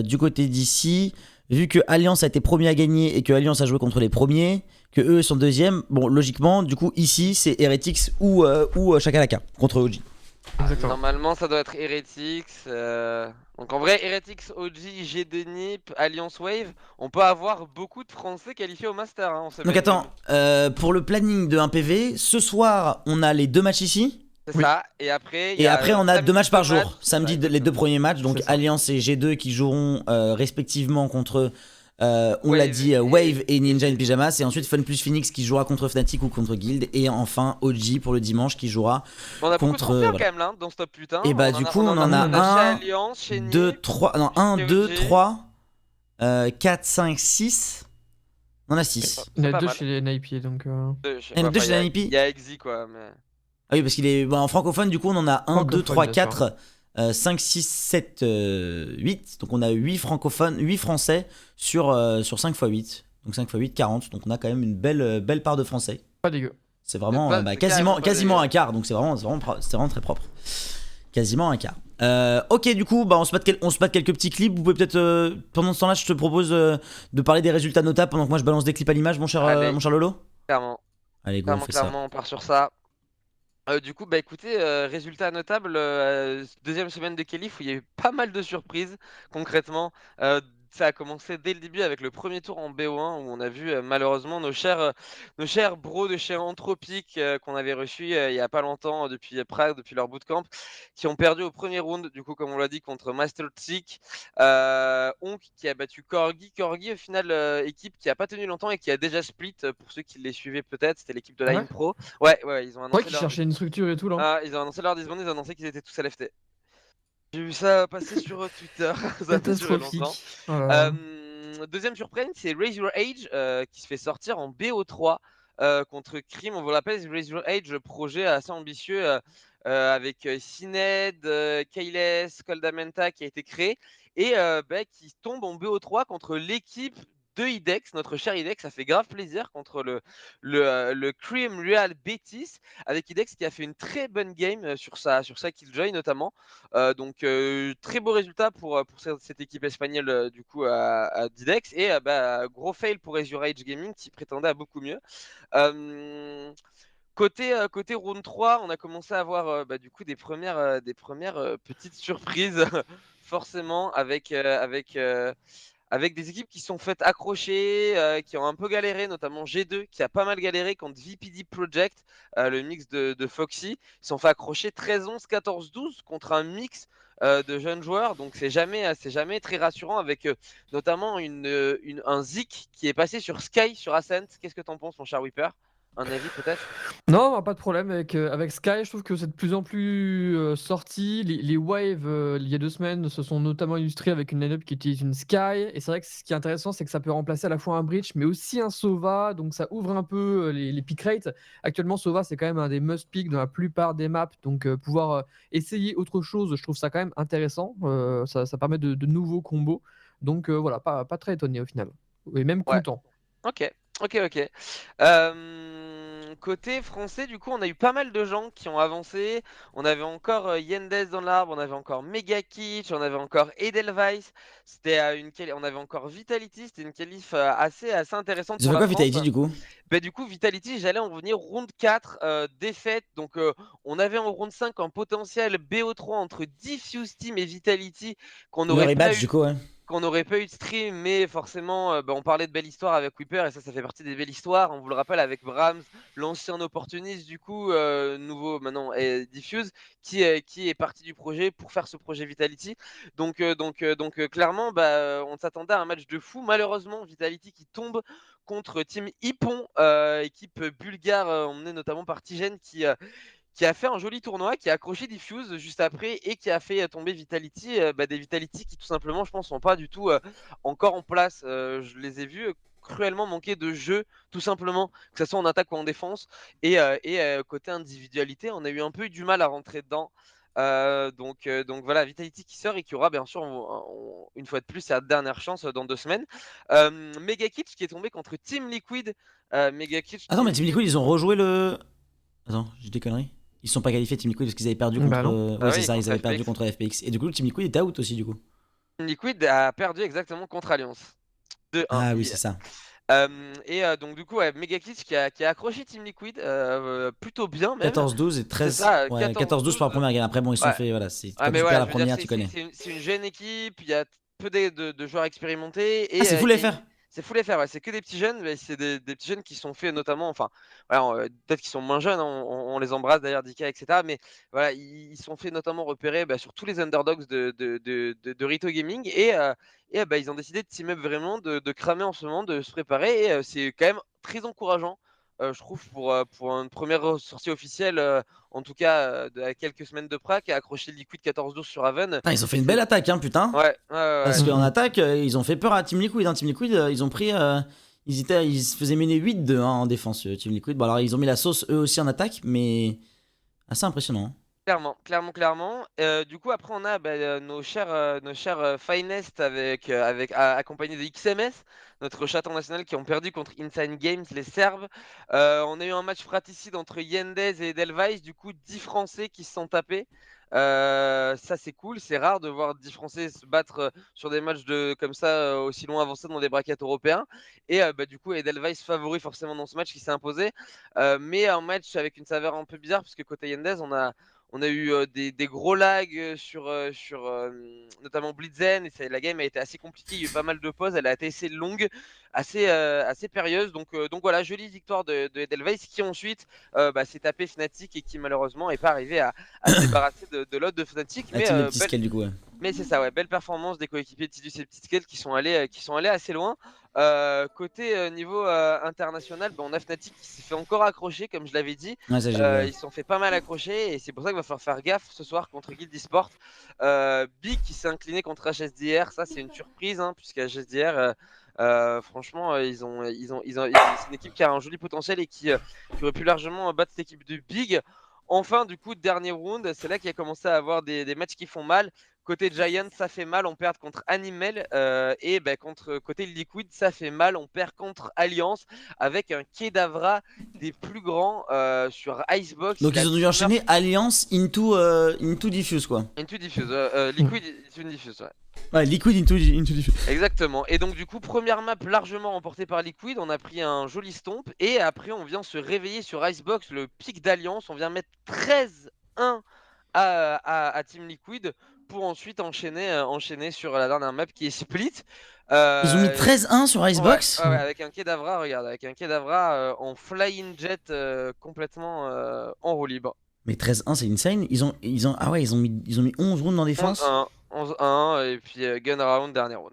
du côté d'ici, vu que Alliance a été premier à gagner et que Alliance a joué contre les premiers, que eux sont deuxième, bon, logiquement, du coup, ici, c'est Heretics ou Shakalaka contre OG. Exactement. Normalement, ça doit être Heretics. Donc en vrai, Heretics, OG, G2 Nip, Alliance Wave, on peut avoir beaucoup de Français qualifiés au Master. Hein, Donc attends, pour le planning de 1PV, ce soir, on a les deux matchs ici. C'est ça. Et après, Et après, on a deux matchs par jour. Samedi, Ouais, les deux premiers matchs. Donc, C'est ça. Alliance et G2 qui joueront respectivement contre, on Wave l'a dit, et- Wave et Ninja in Pyjamas. Et ensuite, Fun plus Phoenix qui jouera contre Fnatic ou contre Guild. Et enfin, OG pour le dimanche qui jouera On a beaucoup de contre, transferts voilà. quand même là, dans ce top putain. Et bah, du coup, on en a chez un, Alliance, chez 2, Nip. 3, non, 1, chez 2, OG. 3, 4, 5, 6. On en a 6. Il y en pas a deux mal. chez les Naipiers donc. Il y en a deux chez il NIP. y a Exi quoi. Mais... Ah oui, parce qu'il est en francophone, du coup, on en a 1, 2, Francophone, 3, bien 4, 5, 6, 7, 8. Donc on a 8 francophones, 8 français sur 5 x 8. Donc 5 x 8, 40. Donc on a quand même une belle part de français. Pas dégueu. C'est vraiment C'est pas- c'est quasiment carrément pas un quart. Donc c'est vraiment très propre. Quasiment un quart. Ok, du coup, bah, on se bat quelques petits clips. Vous pouvez peut-être, pendant ce temps-là, je te propose de parler des résultats notables pendant que moi je balance des clips à l'image, mon cher Allez. Lolo. Clairement. Allez, go, on fait ça. Clairement, on part sur ça. Du coup, bah écoutez, résultat notable, deuxième semaine de Qualif où il y a eu pas mal de surprises, concrètement. Ça a commencé dès le début avec le premier tour en BO1 où on a vu malheureusement nos chers bros de chez Anthropic qu'on avait reçus il y a pas longtemps depuis Prague, depuis leur bootcamp, qui ont perdu au premier round, du coup, comme on l'a dit, contre Master Tsick. Onk qui a battu Corgi. Corgi, au final, équipe qui a pas tenu longtemps et qui a déjà split, pour ceux qui les suivaient peut-être, c'était l'équipe de la Ouais. Impro. Ouais, ils ont Ouais, annoncé qui leur... cherchait une structure et tout là. ils ont annoncé leur disband, ils ont annoncé qu'ils étaient tous à l'FT. J'ai vu ça passer sur Twitter, ça a pas duré longtemps. Catastrophique. Voilà. Deuxième surprise, c'est Raise Your Age qui se fait sortir en BO3 contre Krim. On vous rappelle, Raise Your Age, projet assez ambitieux avec Cined, Kayles, Coldamenta qui a été créé et qui tombe en BO3 contre l'équipe de IDEX, notre cher IDEX, ça fait grave plaisir contre le Cream Real Betis, avec IDEX qui a fait une très bonne game sur sa Killjoy notamment. Donc très beau résultat pour cette équipe espagnole du coup d'IDEX, et gros fail pour Azure Age Gaming qui prétendait à beaucoup mieux. Côté round 3, on a commencé à avoir du coup des premières petites surprises forcément avec des équipes qui se sont faites accrocher, qui ont un peu galéré, notamment G2 qui a pas mal galéré contre VPD Project, le mix de Foxy. Ils se sont fait accrocher 13-11, 14-12 contre un mix de jeunes joueurs, donc c'est jamais très rassurant, avec notamment un Zik qui est passé sur Sky sur Ascent. Qu'est-ce que t'en penses, mon cher Weeper? Un avis peut-être? Non, bah, pas de problème avec Sky. Je trouve que c'est de plus en plus sorti. Les waves, il y a 2 semaines, se sont notamment illustrés avec une line-up qui utilise une Sky. Et c'est vrai que ce qui est intéressant, c'est que ça peut remplacer à la fois un Breach, mais aussi un Sova. Donc ça ouvre un peu les pick rates. Actuellement, Sova, c'est quand même un des must-pick dans la plupart des maps. Donc pouvoir essayer autre chose, je trouve ça quand même intéressant. Ça permet de nouveaux combos. Donc voilà, pas très étonné au final. Et même Ouais. content. Ok. Côté français, du coup, on a eu pas mal de gens qui ont avancé. On avait encore Yendes dans l'arbre, on avait encore Mega Kitsch, on avait encore Edelweiss. On avait encore Vitality. C'était une qualif assez intéressante Ils ont pour fait la quoi France. Vitality du coup? Du coup, Vitality, j'allais en venir round 4, défaite. Donc, on avait en round 5 un potentiel BO3 entre Diffuse Team et Vitality qu'on Le n'aurait pas rematch eu du coup, ouais. de stream, mais forcément, on parlait de belle histoire avec Weeper, et ça fait partie des belles histoires. On vous le rappelle, avec Brahms, l'ancien opportuniste, du coup, nouveau maintenant, et Diffuse, qui est parti du projet pour faire ce projet Vitality. Donc clairement, on s'attendait à un match de fou. Malheureusement, Vitality qui tombe contre Team Ippon, équipe bulgare, emmenée notamment par Tijen, qui a fait un joli tournoi, qui a accroché Diffuse juste après, et qui a fait tomber Vitality, des Vitality qui tout simplement, je pense, sont pas du tout encore en place. Je les ai vus cruellement manquer de jeu, tout simplement, que ce soit en attaque ou en défense. Et côté individualité, on a eu un peu du mal à rentrer dedans. Donc voilà, Vitality qui sort et qui aura bien sûr une fois de plus sa dernière chance dans 2 semaines. Mega Kitsch qui est tombé contre Team Liquid. Mega Kitsch, Attends, mais Team Liquid, ils ont rejoué le. Attends, j'ai des conneries. Ils sont pas qualifiés Team Liquid parce qu'ils avaient perdu contre. Bah non. Ah Ouais, oui, c'est ça, ils contre avaient perdu FPX. contre FPX. Et du coup, Team Liquid était out aussi, du coup. Team Liquid a perdu exactement contre Alliance. 2-1. Ah oui, c'est ça. Donc du coup, ouais, Mega Kitsch qui a accroché Team Liquid plutôt bien même. 14-12 et C'est 13. ça, Ouais, 14-12 pour la 14-12. première game. Après, bon, ils se sont Ouais. fait. Voilà, c'est Ah comme mais tu perds ouais, la je veux dire, première, tu connais. c'est une jeune équipe, il y a peu de joueurs expérimentés, Ah, c'est full FR. c'est full FR, ouais, c'est que des petits jeunes, mais c'est des petits jeunes qui sont faits notamment, enfin, voilà, peut-être qu'ils sont moins jeunes, hein, on les embrasse d'ailleurs, Dika, etc. Mais voilà, ils sont faits notamment repérer sur tous les underdogs de Rito Gaming, et ils ont décidé de team up vraiment, de cramer en ce moment, de se préparer, et c'est quand même très encourageant. Je trouve pour une première sortie officielle, en tout cas à quelques semaines de Prague, qui a accroché Liquid 14-12 sur Haven. Putain, ils ont fait une belle attaque, hein, putain. Ouais. Parce qu'en attaque, ils ont fait peur à Team Liquid. Hein. Team Liquid, ils ont pris. Ils se faisaient mener 8-2 hein, en défense, Team Liquid. Bon, alors ils ont mis la sauce eux aussi en attaque, mais assez impressionnant. Hein. Clairement. Du coup, après, on a nos chers Finest accompagnés de XMS, notre chaton national, qui ont perdu contre Insane Games, les Serbes. On a eu un match fratricide entre Yendes et Edelweiss, du coup 10 Français qui se sont tapés. Ça c'est cool, c'est rare de voir 10 Français se battre sur des matchs comme ça aussi loin avancés dans des brackets européens. Et du coup Edelweiss favori forcément dans ce match qui s'est imposé. Mais un match avec une saveur un peu bizarre, parce que côté Yendes, on a eu des gros lags sur notamment Blitzen, et la game a été assez compliquée, il y a eu pas mal de pauses, elle a été assez longue, assez périlleuse. Donc voilà, jolie victoire de Edelweiss, qui ensuite s'est tapé Fnatic, et qui malheureusement n'est pas arrivé à se débarrasser de l'autre de Fnatic. La team de petits scale, du coup, ouais. Mais c'est ça, ouais, belle performance des coéquipiers de Tidus et Petitscale qui sont allés assez loin. Côté niveau international, on a Fnatic qui s'est fait encore accrocher, comme je l'avais dit. Ouais, ça j'ai vu. Ouais. Ils se sont fait pas mal accrocher, et c'est pour ça qu'il va falloir faire gaffe ce soir contre Guild Esport. Big qui s'est incliné contre HSDR, ça c'est une surprise, hein, puisque HSDR, franchement, c'est une équipe qui a un joli potentiel, et qui aurait pu largement battre cette équipe de Big. Enfin, du coup, dernier round, c'est là qu'il a commencé à avoir des matchs qui font mal. côté Giant, ça fait mal, on perd contre Animal. Et contre côté Liquid, ça fait mal, on perd contre Alliance avec un Kedavra des plus grands sur Icebox. Donc ils ont dû enchaîner Alliance into Diffuse quoi. Into Diffuse, Liquid into Diffuse, ouais. Ouais, Liquid into Diffuse. Exactement. Et donc du coup, première map largement remportée par Liquid, on a pris un joli stomp. Et après, on vient se réveiller sur Icebox, le pic d'Alliance. On vient mettre 13-1 à Team Liquid pour ensuite enchaîner sur la dernière map qui est Split. Ils ont mis 13-1 sur Icebox. Ouais, avec un Kedavra, regarde, avec un Kedavra en flying jet complètement en roue libre. Mais 13-1 c'est insane. Ils ont mis 11 rounds en défense. 11-1 et puis gun round, dernier round.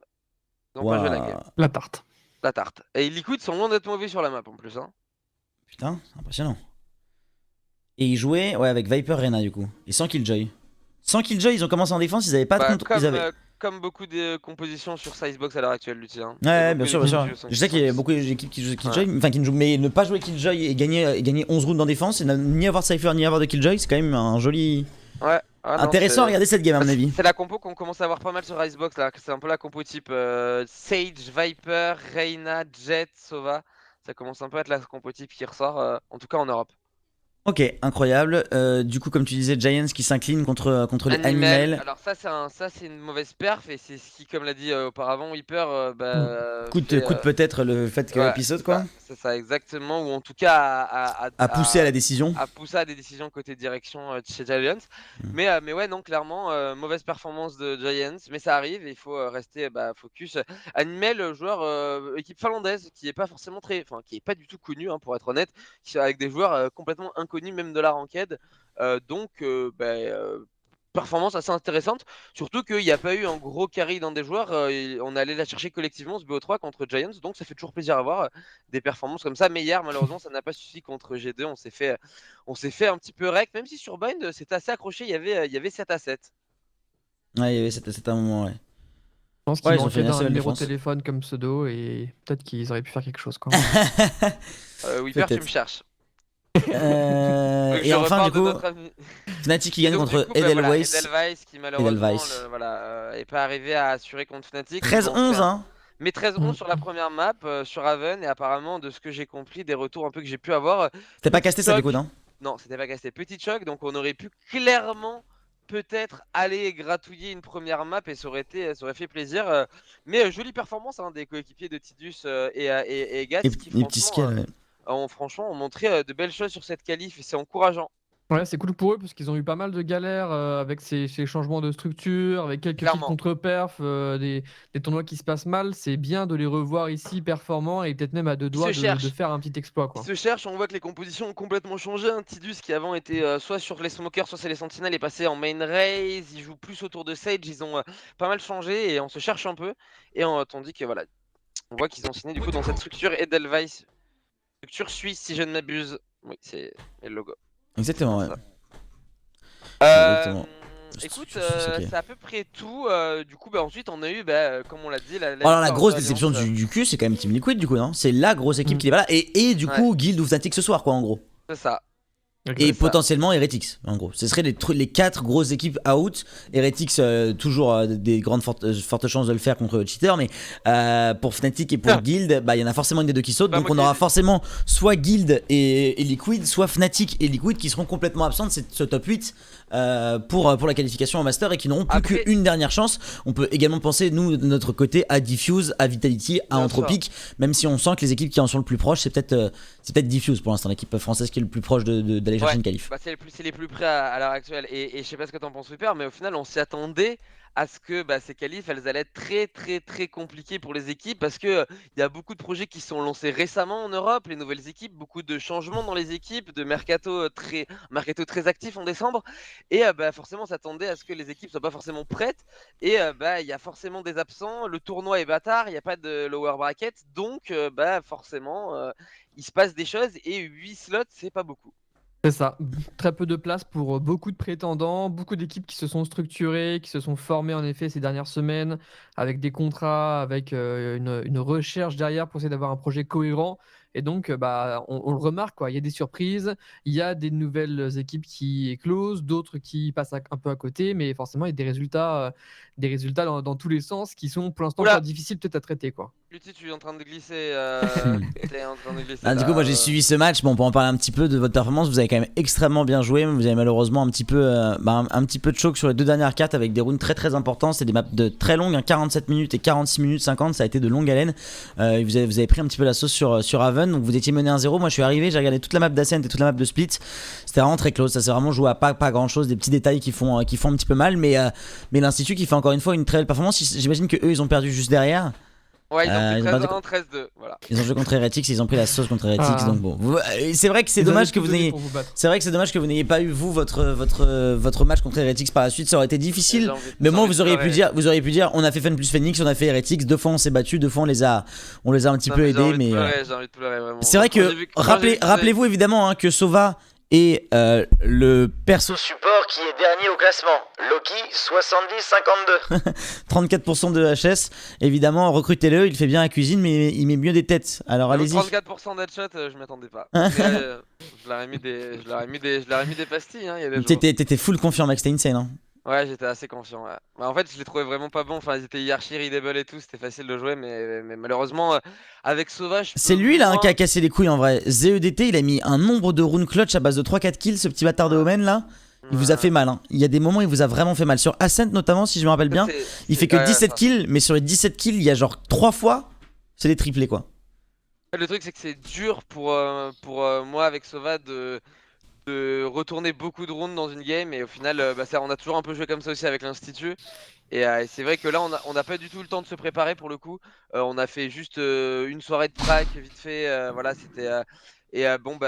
Ils ont pas joué la game. La tarte. La tarte. Et Liquid sont loin d'être mauvais sur la map en plus. Hein. Putain, c'est impressionnant. Et ils jouaient avec Viper Reyna du coup. Et sans Killjoy. Sans Killjoy, ils ont commencé en défense, ils avaient pas de contre. Comme beaucoup de compositions sur Sizebox à l'heure actuelle, Lucie. Hein. Ouais, bien sûr, bien sûr. Je sais qu'il y a beaucoup d'équipes qui jouent Killjoy, enfin qui ne jouent, mais ne pas jouer Killjoy et gagner 11 rounds en défense, et ni avoir Cypher ni avoir de Killjoy, c'est quand même un joli. Ouais. Intéressant à regarder cette game à mon avis. C'est la compo qu'on commence à avoir pas mal sur Icebox là. C'est un peu la compo type Sage, Viper, Reyna, Jet, Sova. Ça commence un peu à être la compo type qui ressort, en tout cas en Europe. Ok, incroyable. Du coup, comme tu disais, Giants qui s'incline contre les Animal. Alors ça c'est une mauvaise perf et c'est ce qui, comme l'a dit auparavant Whipper, coûte peut-être le fait que l'épisode quoi. C'est ça exactement, ou en tout cas à pousser à la décision. À pousser à des décisions côté direction de chez Giants. Mais ouais non clairement mauvaise performance de Giants, mais ça arrive et il faut rester focus. Animal, joueur équipe finlandaise qui est pas forcément qui est pas du tout connu pour être honnête, avec des joueurs complètement inconnus même de la ranked, performance assez intéressante, surtout qu'il n'y a pas eu un gros carry dans des joueurs, on est allé la chercher collectivement ce BO3 contre Giants, donc ça fait toujours plaisir à voir des performances comme ça, mais hier malheureusement ça n'a pas suffi contre G2, on s'est fait un petit peu rec, même si sur Bind c'était assez accroché, il y avait 7-7. Ouais, il y avait 7-7 à un moment, ouais. Je pense qu'ils manquaient d'un numéro de téléphone comme pseudo et peut-être qu'ils auraient pu faire quelque chose quoi. Whipper, tu me cherches. Et enfin du coup Fnatic qui gagne contre Edelweiss. Edelweiss qui malheureusement est pas arrivé à assurer contre Fnatic. 13-11 hein. Mais 13-11 sur la première map sur Haven, et apparemment de ce que j'ai compris des retours un peu que j'ai pu avoir. C'était pas casté ça du coup non? Non, c'était pas casté. Petit choc, donc on aurait pu clairement peut-être aller gratouiller une première map et ça aurait fait plaisir. Mais jolie performance des coéquipiers de Tidus et Gats qui franchement ont montré de belles choses sur cette qualif et c'est encourageant. Ouais, c'est cool pour eux parce qu'ils ont eu pas mal de galères avec ces changements de structure, avec quelques petites contre-perfs, des tournois qui se passent mal. C'est bien de les revoir ici performants et peut-être même à deux doigts de faire un petit exploit. Quoi. Ils se cherchent, on voit que les compositions ont complètement changé. Tidus qui avant était soit sur les smokers, soit c'est les sentinelles, est passé en main raise. Ils jouent plus autour de Sage, ils ont pas mal changé et on se cherche un peu. Et tandis que voilà, on voit qu'ils ont signé du coup dans cette structure Edelweiss. Structure suisse si je ne m'abuse. Oui, c'est le logo. Exactement, ouais. Écoute, c'est à peu près tout. Du coup, ensuite, on a eu, comme on l'a dit, alors la grosse déception du cul, c'est quand même Team Liquid, du coup, non? C'est la grosse équipe qui est pas là. Et du coup, Guild ou Fnatic ce soir, quoi, en gros. C'est ça. Et potentiellement Heretics, en gros. Ce seraient les 4 grosses équipes out. Heretics, toujours des grandes fortes chances de le faire contre Cheater. Mais pour Fnatic et pour Guild, il y en a forcément une des deux qui saute. Donc on aura forcément soit Guild et Liquid, soit Fnatic et Liquid qui seront complètement absents de ce top 8 pour la qualification en Master et qui n'auront plus qu'une dernière chance. On peut également penser, nous, de notre côté, à Diffuse, à Vitality, à Anthropic. Même si on sent que les équipes qui en sont le plus proches, c'est peut-être Diffuse pour l'instant, l'équipe française qui est le plus proche d'aller chercher une qualif. C'est les plus près à l'heure actuelle. Et je sais pas ce que t'en penses, Super, mais au final, on s'y attendait à ce que ces qualifs, elles allaient être très très très compliquées pour les équipes parce que il y a beaucoup de projets qui sont lancés récemment en Europe, les nouvelles équipes, beaucoup de changements dans les équipes, de mercato très actif en décembre. Et forcément, on s'attendait à ce que les équipes soient pas forcément prêtes. Et il y a forcément des absents. Le tournoi est bâtard, il n'y a pas de lower bracket, donc forcément, il se passe des choses et 8 slots, c'est pas beaucoup. C'est ça, très peu de place pour beaucoup de prétendants, beaucoup d'équipes qui se sont structurées, qui se sont formées en effet ces dernières semaines, avec des contrats, avec une recherche derrière pour essayer d'avoir un projet cohérent. Et donc, on le remarque, quoi. Il y a des surprises, il y a des nouvelles équipes qui éclosent, d'autres qui passent un peu à côté, mais forcément, il y a des résultats dans tous les sens qui sont pour l'instant Oula. encore difficiles peut-être à traiter, quoi. Lutti, tu es en train de glisser. T'es en train de glisser Du là, coup, moi j'ai suivi ce match. Bon, pour en parler un petit peu de votre performance, vous avez quand même extrêmement bien joué. Vous avez malheureusement un petit peu de choc sur les 2 dernières cartes avec des rounds très très importants. C'est des maps de très longues, 47 minutes et 46 minutes 50. Ça a été de longue haleine. Vous avez pris un petit peu la sauce sur Haven. Donc vous étiez mené 1-0. Moi je suis arrivé, j'ai regardé toute la map d'Ascent et toute la map de Split. C'était vraiment très close. Ça s'est vraiment joué à pas grand chose. Des petits détails qui font un petit peu mal. Mais l'Institut qui fait encore une fois une très belle performance. J'imagine que eux ils ont perdu juste derrière. Ouais, ils ont ils pris ont 13-1, 13-2. Voilà. Ils ont joué contre Heretics, ils ont pris la sauce contre Heretics, donc bon. C'est vrai que c'est Ils dommage avaient que tout vous donné n'ayez. pour vous battre. C'est vrai que c'est dommage que vous n'ayez pas eu vous votre match contre Heretics par la suite. Ça aurait été difficile. J'ai envie- Mais j'ai moi envie vous de auriez pleurer. pu dire on a fait Fun plus Phoenix, on a fait Heretics, 2 fois on s'est battu, 2 fois on les a un petit Non, peu mais aidés. j'ai envie de Mais pleurer, j'ai envie de pleurer, vraiment. c'est vrai Quand que j'ai vu- quand j'ai vu que rappelez-vous évidemment que Sova est le perso support qui est dernier au classement. Loki 70-52. 34% de HS. Évidemment, recrutez-le, il fait bien la cuisine, mais il met mieux des têtes. Alors j'avoue, allez-y. 34% d'headshot, je m'attendais pas. Mais, je leur ai mis des pastilles, hein, il y a des jours. T'étais full confiant, Max, c'était insane. Hein. Ouais, j'étais assez confiant. Ouais. Bah, en fait, je les trouvais vraiment pas bons. Enfin, ils étaient archi readable et tout, c'était facile de jouer, mais malheureusement, avec Sauvage. C'est lui là qui a cassé les couilles en vrai. ZEDT, il a mis un nombre de runes clutch à base de 3-4 kills, ce petit bâtard de Omen là. Il vous a fait mal. Hein. Il y a des moments où il vous a vraiment fait mal. Sur Ascent notamment, si je me rappelle bien, il fait que 17 kills, mais sur les 17 kills, il y a genre 3 fois, c'est des triplés quoi. Le truc, c'est que c'est dur pour moi avec Sova de retourner beaucoup de rounds dans une game, et au final, on a toujours un peu joué comme ça aussi avec l'Institut. Et c'est vrai que là, on n'a pas du tout le temps de se préparer pour le coup. On a fait juste une soirée de prac vite fait. Voilà, c'était.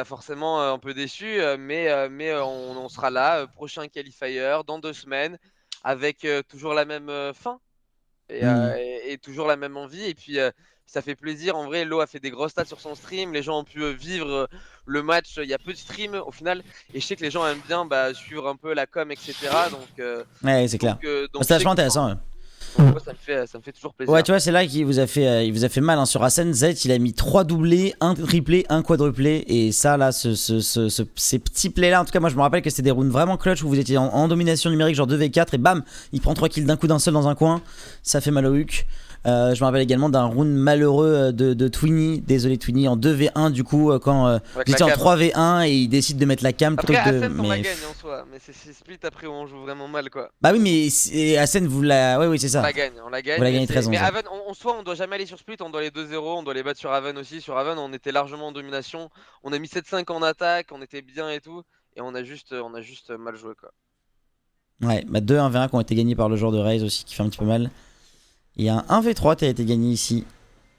Forcément, un peu déçu, mais on sera là, prochain qualifier, dans 2 semaines, avec toujours la même fin et toujours la même envie. Et puis, ça fait plaisir. En vrai, Lo a fait des grosses stats sur son stream. Les gens ont pu vivre le match. Il y a peu de stream au final. Et je sais que les gens aiment bien suivre un peu la com, etc. Donc, Ouais, c'est clair. donc C'est je sais vachement que- intéressant. Ouais. moi, ça me fait toujours plaisir. Ouais, tu vois, c'est là qu'il vous a fait mal hein. Sur Ascent. Z, il a mis 3 doublés, 1 triplé, 1 quadruplé. Et ça, là, ces petits plays là, en tout cas, moi je me rappelle que c'était des rounds vraiment clutch où vous étiez en domination numérique, genre 2v4, et bam, il prend 3 kills d'un coup d'un seul dans un coin. Ça fait mal au huc. Je me rappelle également d'un round malheureux de Twinny, désolé Twinny, en 2v1 du coup, quand vous étiez en cam. 3v1 et il décide de mettre la cam plutôt Après, que de. Ascent, on la Mais... gagne en soi. Mais c'est Split après où on joue vraiment mal, quoi. Bah oui, mais Ascent, vous la. Ouais, oui, c'est ça. On la gagne, on la gagne. Vous la mais gagnez c'est- 13-11. Mais Haven, soit on doit jamais aller sur Split, on doit aller 2-0, on doit les battre sur Haven aussi. Sur Haven, on était largement en domination. On a mis 7-5 en attaque, on était bien et tout. Et on a juste mal joué, quoi. Ouais, bah 2 1v1 qui ont été gagnés par le joueur de Raze aussi, qui fait un petit peu mal. Il y a un 1v3 qui a été gagné ici.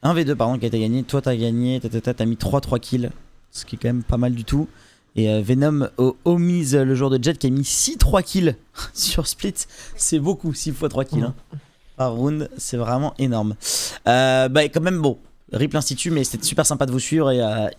1v2 pardon qui a été gagné. Toi t'as gagné, t'as mis 3 kills. Ce qui est quand même pas mal du tout. Et Venom Omise, le joueur de Jet, qui a mis 6-3 kills sur Split. C'est beaucoup, 6 fois 3 kills hein. Par round. C'est vraiment énorme. Bah quand même bon. RIP l'Institut, mais c'était super sympa de vous suivre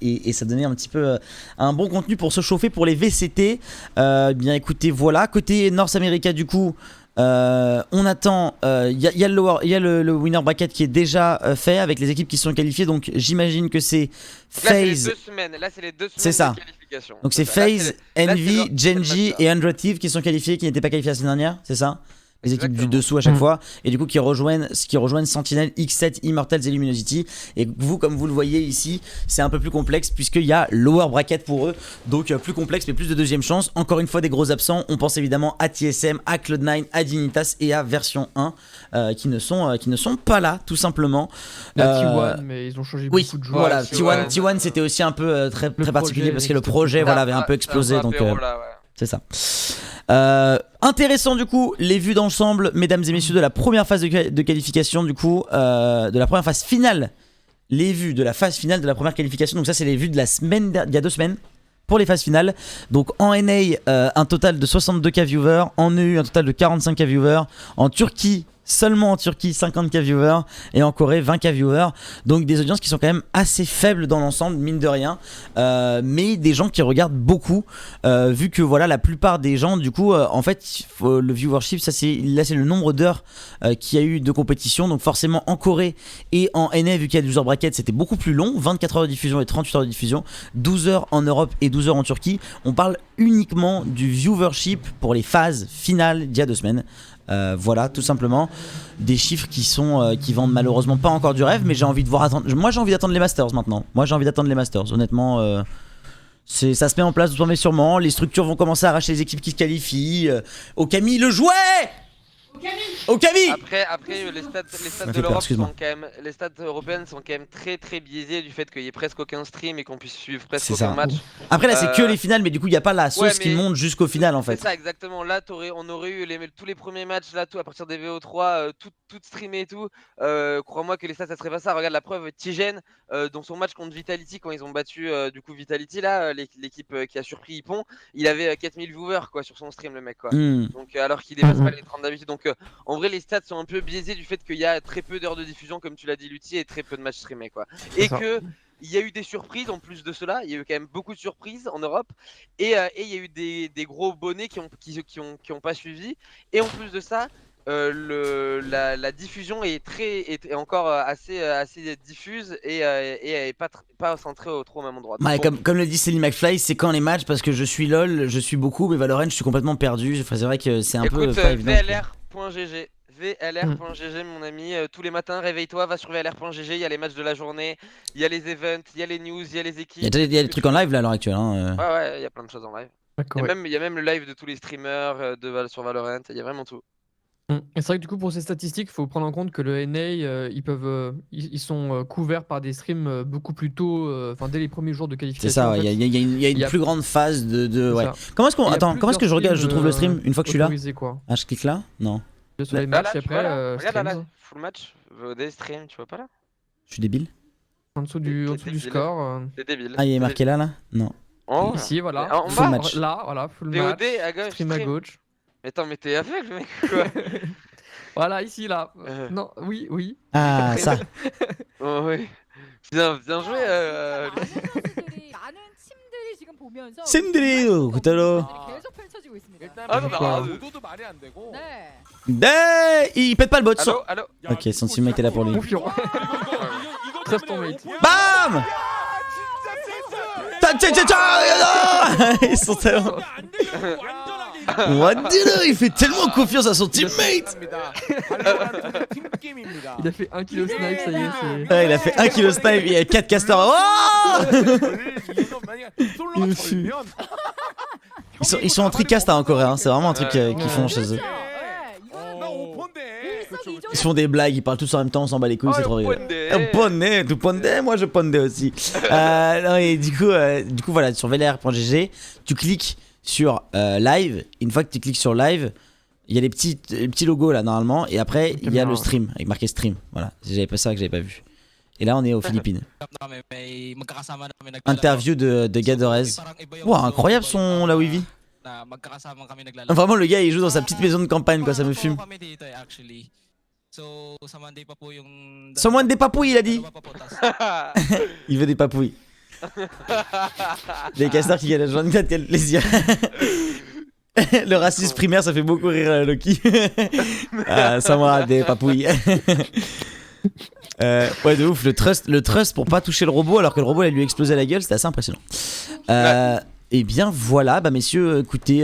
et ça donnait un petit peu un bon contenu pour se chauffer pour les VCT. Bien écoutez, voilà. Côté North America du coup, on attend, il y a le winner bracket qui est déjà fait avec les équipes qui sont qualifiées, donc j'imagine que c'est FaZe. Là, c'est les 2 semaines C'est ça. de qualification. Donc c'est Là, FaZe, là, Envy, c'est Genji le match, et Android Thief qui sont qualifiés, qui n'étaient pas qualifiés la semaine dernière, c'est ça? Les équipes du Exactement. dessous à chaque fois, et du coup qui rejoignent Sentinel, X7, Immortals et Luminosity. Et vous, comme vous le voyez ici, c'est un peu plus complexe puisqu'il y a lower bracket pour eux, donc plus complexe mais plus de deuxième chance. Encore une fois des gros absents, on pense évidemment à TSM, à Cloud9, à Dignitas et à version 1 qui ne sont pas là tout simplement. La T1, mais ils ont changé Oui, beaucoup de joueurs. voilà, Ouais, T1 c'était aussi un peu très projet particulier parce que le n'existe projet pas. voilà, avait un peu explosé, donc là, ouais. c'est ça. Intéressant du coup les vues d'ensemble mesdames et messieurs de la première phase de qualification du coup de la première phase finale, les vues de la phase finale de la première qualification. Donc ça c'est les vues de la semaine il y a 2 semaines pour les phases finales. Donc en NA un total de 62k viewers, en EU un total de 45k viewers, en Turquie Seulement en Turquie 50K viewers et en Corée 20K viewers. Donc des audiences qui sont quand même assez faibles dans l'ensemble, mine de rien. Mais des gens qui regardent beaucoup. Vu que voilà, la plupart des gens, du coup, en fait, le viewership, ça c'est le nombre d'heures qu'il y a eu de compétition. Donc forcément en Corée et en NA, vu qu'il y a 12 heures bracket, c'était beaucoup plus long. 24 heures de diffusion et 38 heures de diffusion. 12 heures en Europe et 12 heures en Turquie. On parle uniquement du viewership pour les phases finales d'il y a 2 semaines. Voilà, tout simplement des chiffres qui vendent malheureusement pas encore du rêve, mais j'ai envie de voir attendre. Moi j'ai envie d'attendre les Masters maintenant. Moi j'ai envie d'attendre les Masters. Honnêtement, ça se met en place doucement mais sûrement. Les structures vont commencer à arracher les équipes qui se qualifient. Okami le jouet. Okami. Après les stats de l'Europe sont quand même, les stats européennes sont quand même très biaisées du fait qu'il y ait presque aucun stream et qu'on puisse suivre presque aucun match. Après là c'est que les finales, mais du coup il y a pas la sauce qui monte jusqu'au final en fait. C'est ça exactement. Là on aurait eu tous les premiers matchs là, tout à partir des VO3, tout streamé et tout. Crois-moi que les stats ça serait pas ça. Regarde la preuve, Tigen dans son match contre Vitality quand ils ont battu du coup Vitality là, l'équipe qui a surpris Hippon, il avait 4000 viewers quoi sur son stream le mec quoi. Donc alors qu'il dépasse pas les 30 d'habitude. Donc en vrai les stats sont un peu biaisés du fait qu'il y a très peu d'heures de diffusion comme tu l'as dit Lutti et très peu de matchs streamés quoi. Et que il y a eu des surprises en plus de cela, il y a eu quand même beaucoup de surprises en Europe et il y a eu des gros bonnets qui ont pas suivi et en plus de ça la diffusion est encore assez diffuse et est pas centrée trop au même endroit. Ouais, comme le dit Céline McFly, c'est quand les matchs parce que je suis LOL, je suis beaucoup, mais Valorant je suis complètement perdu. Enfin, c'est vrai que c'est un peu pas évident. VLR.gg VLR.gg mon ami, tous les matins réveille-toi, va sur VLR.gg, il y a les matchs de la journée, il y a les events, il y a les news, il y a les équipes. Il y a des trucs en live là à l'heure actuelle. Hein. Ouais, il y a plein de choses en live. Il y a même le live de tous les streamers sur Valorant, il y a vraiment tout. Et c'est vrai que du coup pour ces statistiques, il faut prendre en compte que le NA, ils sont couverts par des streams beaucoup plus tôt, dès les premiers jours de qualification. C'est ça, il y a une plus grande phase de ouais. Comment est-ce que je trouve le stream une fois que je suis là? Ah, je clique là? Non. Sur les matchs après. Regarde là, full match, VOD stream, tu vois pas là? Je suis débile. En dessous du score. C'est débile. Ah, il est marqué là? Non. Oh, ici, voilà. En full bas. match. Là, voilà, full VOD match. à gauche. Stream à gauche. Mais attends, mais t'es aveugle, mec, quoi. Voilà, ici, là. Non, oui. Ah, ça. Oh, oui. Bien joué. Sindri, Kutaro. Il pète pas le bot. Allô. Ok, son teammate est là pour lui. Confiant. Trust ton mate. Bam! Ils sont tellement. Il fait tellement confiance à son teammate. Il a fait 1 kg snipe, ça y est. Ouais, il a fait 1 kg snipe, il y a 4 castors. Oh ils sont en tricast en Corée, hein. C'est vraiment un truc qu'ils font chez eux. Ils se font des blagues, ils parlent tous en même temps, on s'en bat les couilles, c'est trop rigolo. Tu pondé, moi je pondé aussi. Non, et du coup voilà, sur vlr.gg, tu cliques sur live. Une fois que tu cliques sur live, il y a les petits logos là normalement, et après il y a le stream avec marqué stream. Voilà, j'avais pas ça que j'avais pas vu. Et là on est aux Philippines. Interview de Gadorez. Wow, incroyable son la Wavy. Vraiment le gars il joue dans sa petite maison de campagne quoi, ça me fume. Someone des papouilles il a dit. Il veut des papouilles. Les castors qui gagnent la journée, quel plaisir. Le racisme primaire ça fait beaucoup rire Loki. Someone des papouilles. Ouais de ouf, le trust pour pas toucher le robot alors que le robot allait lui exploser la gueule, c'était assez impressionnant. Et bien voilà, bah messieurs, écoutez,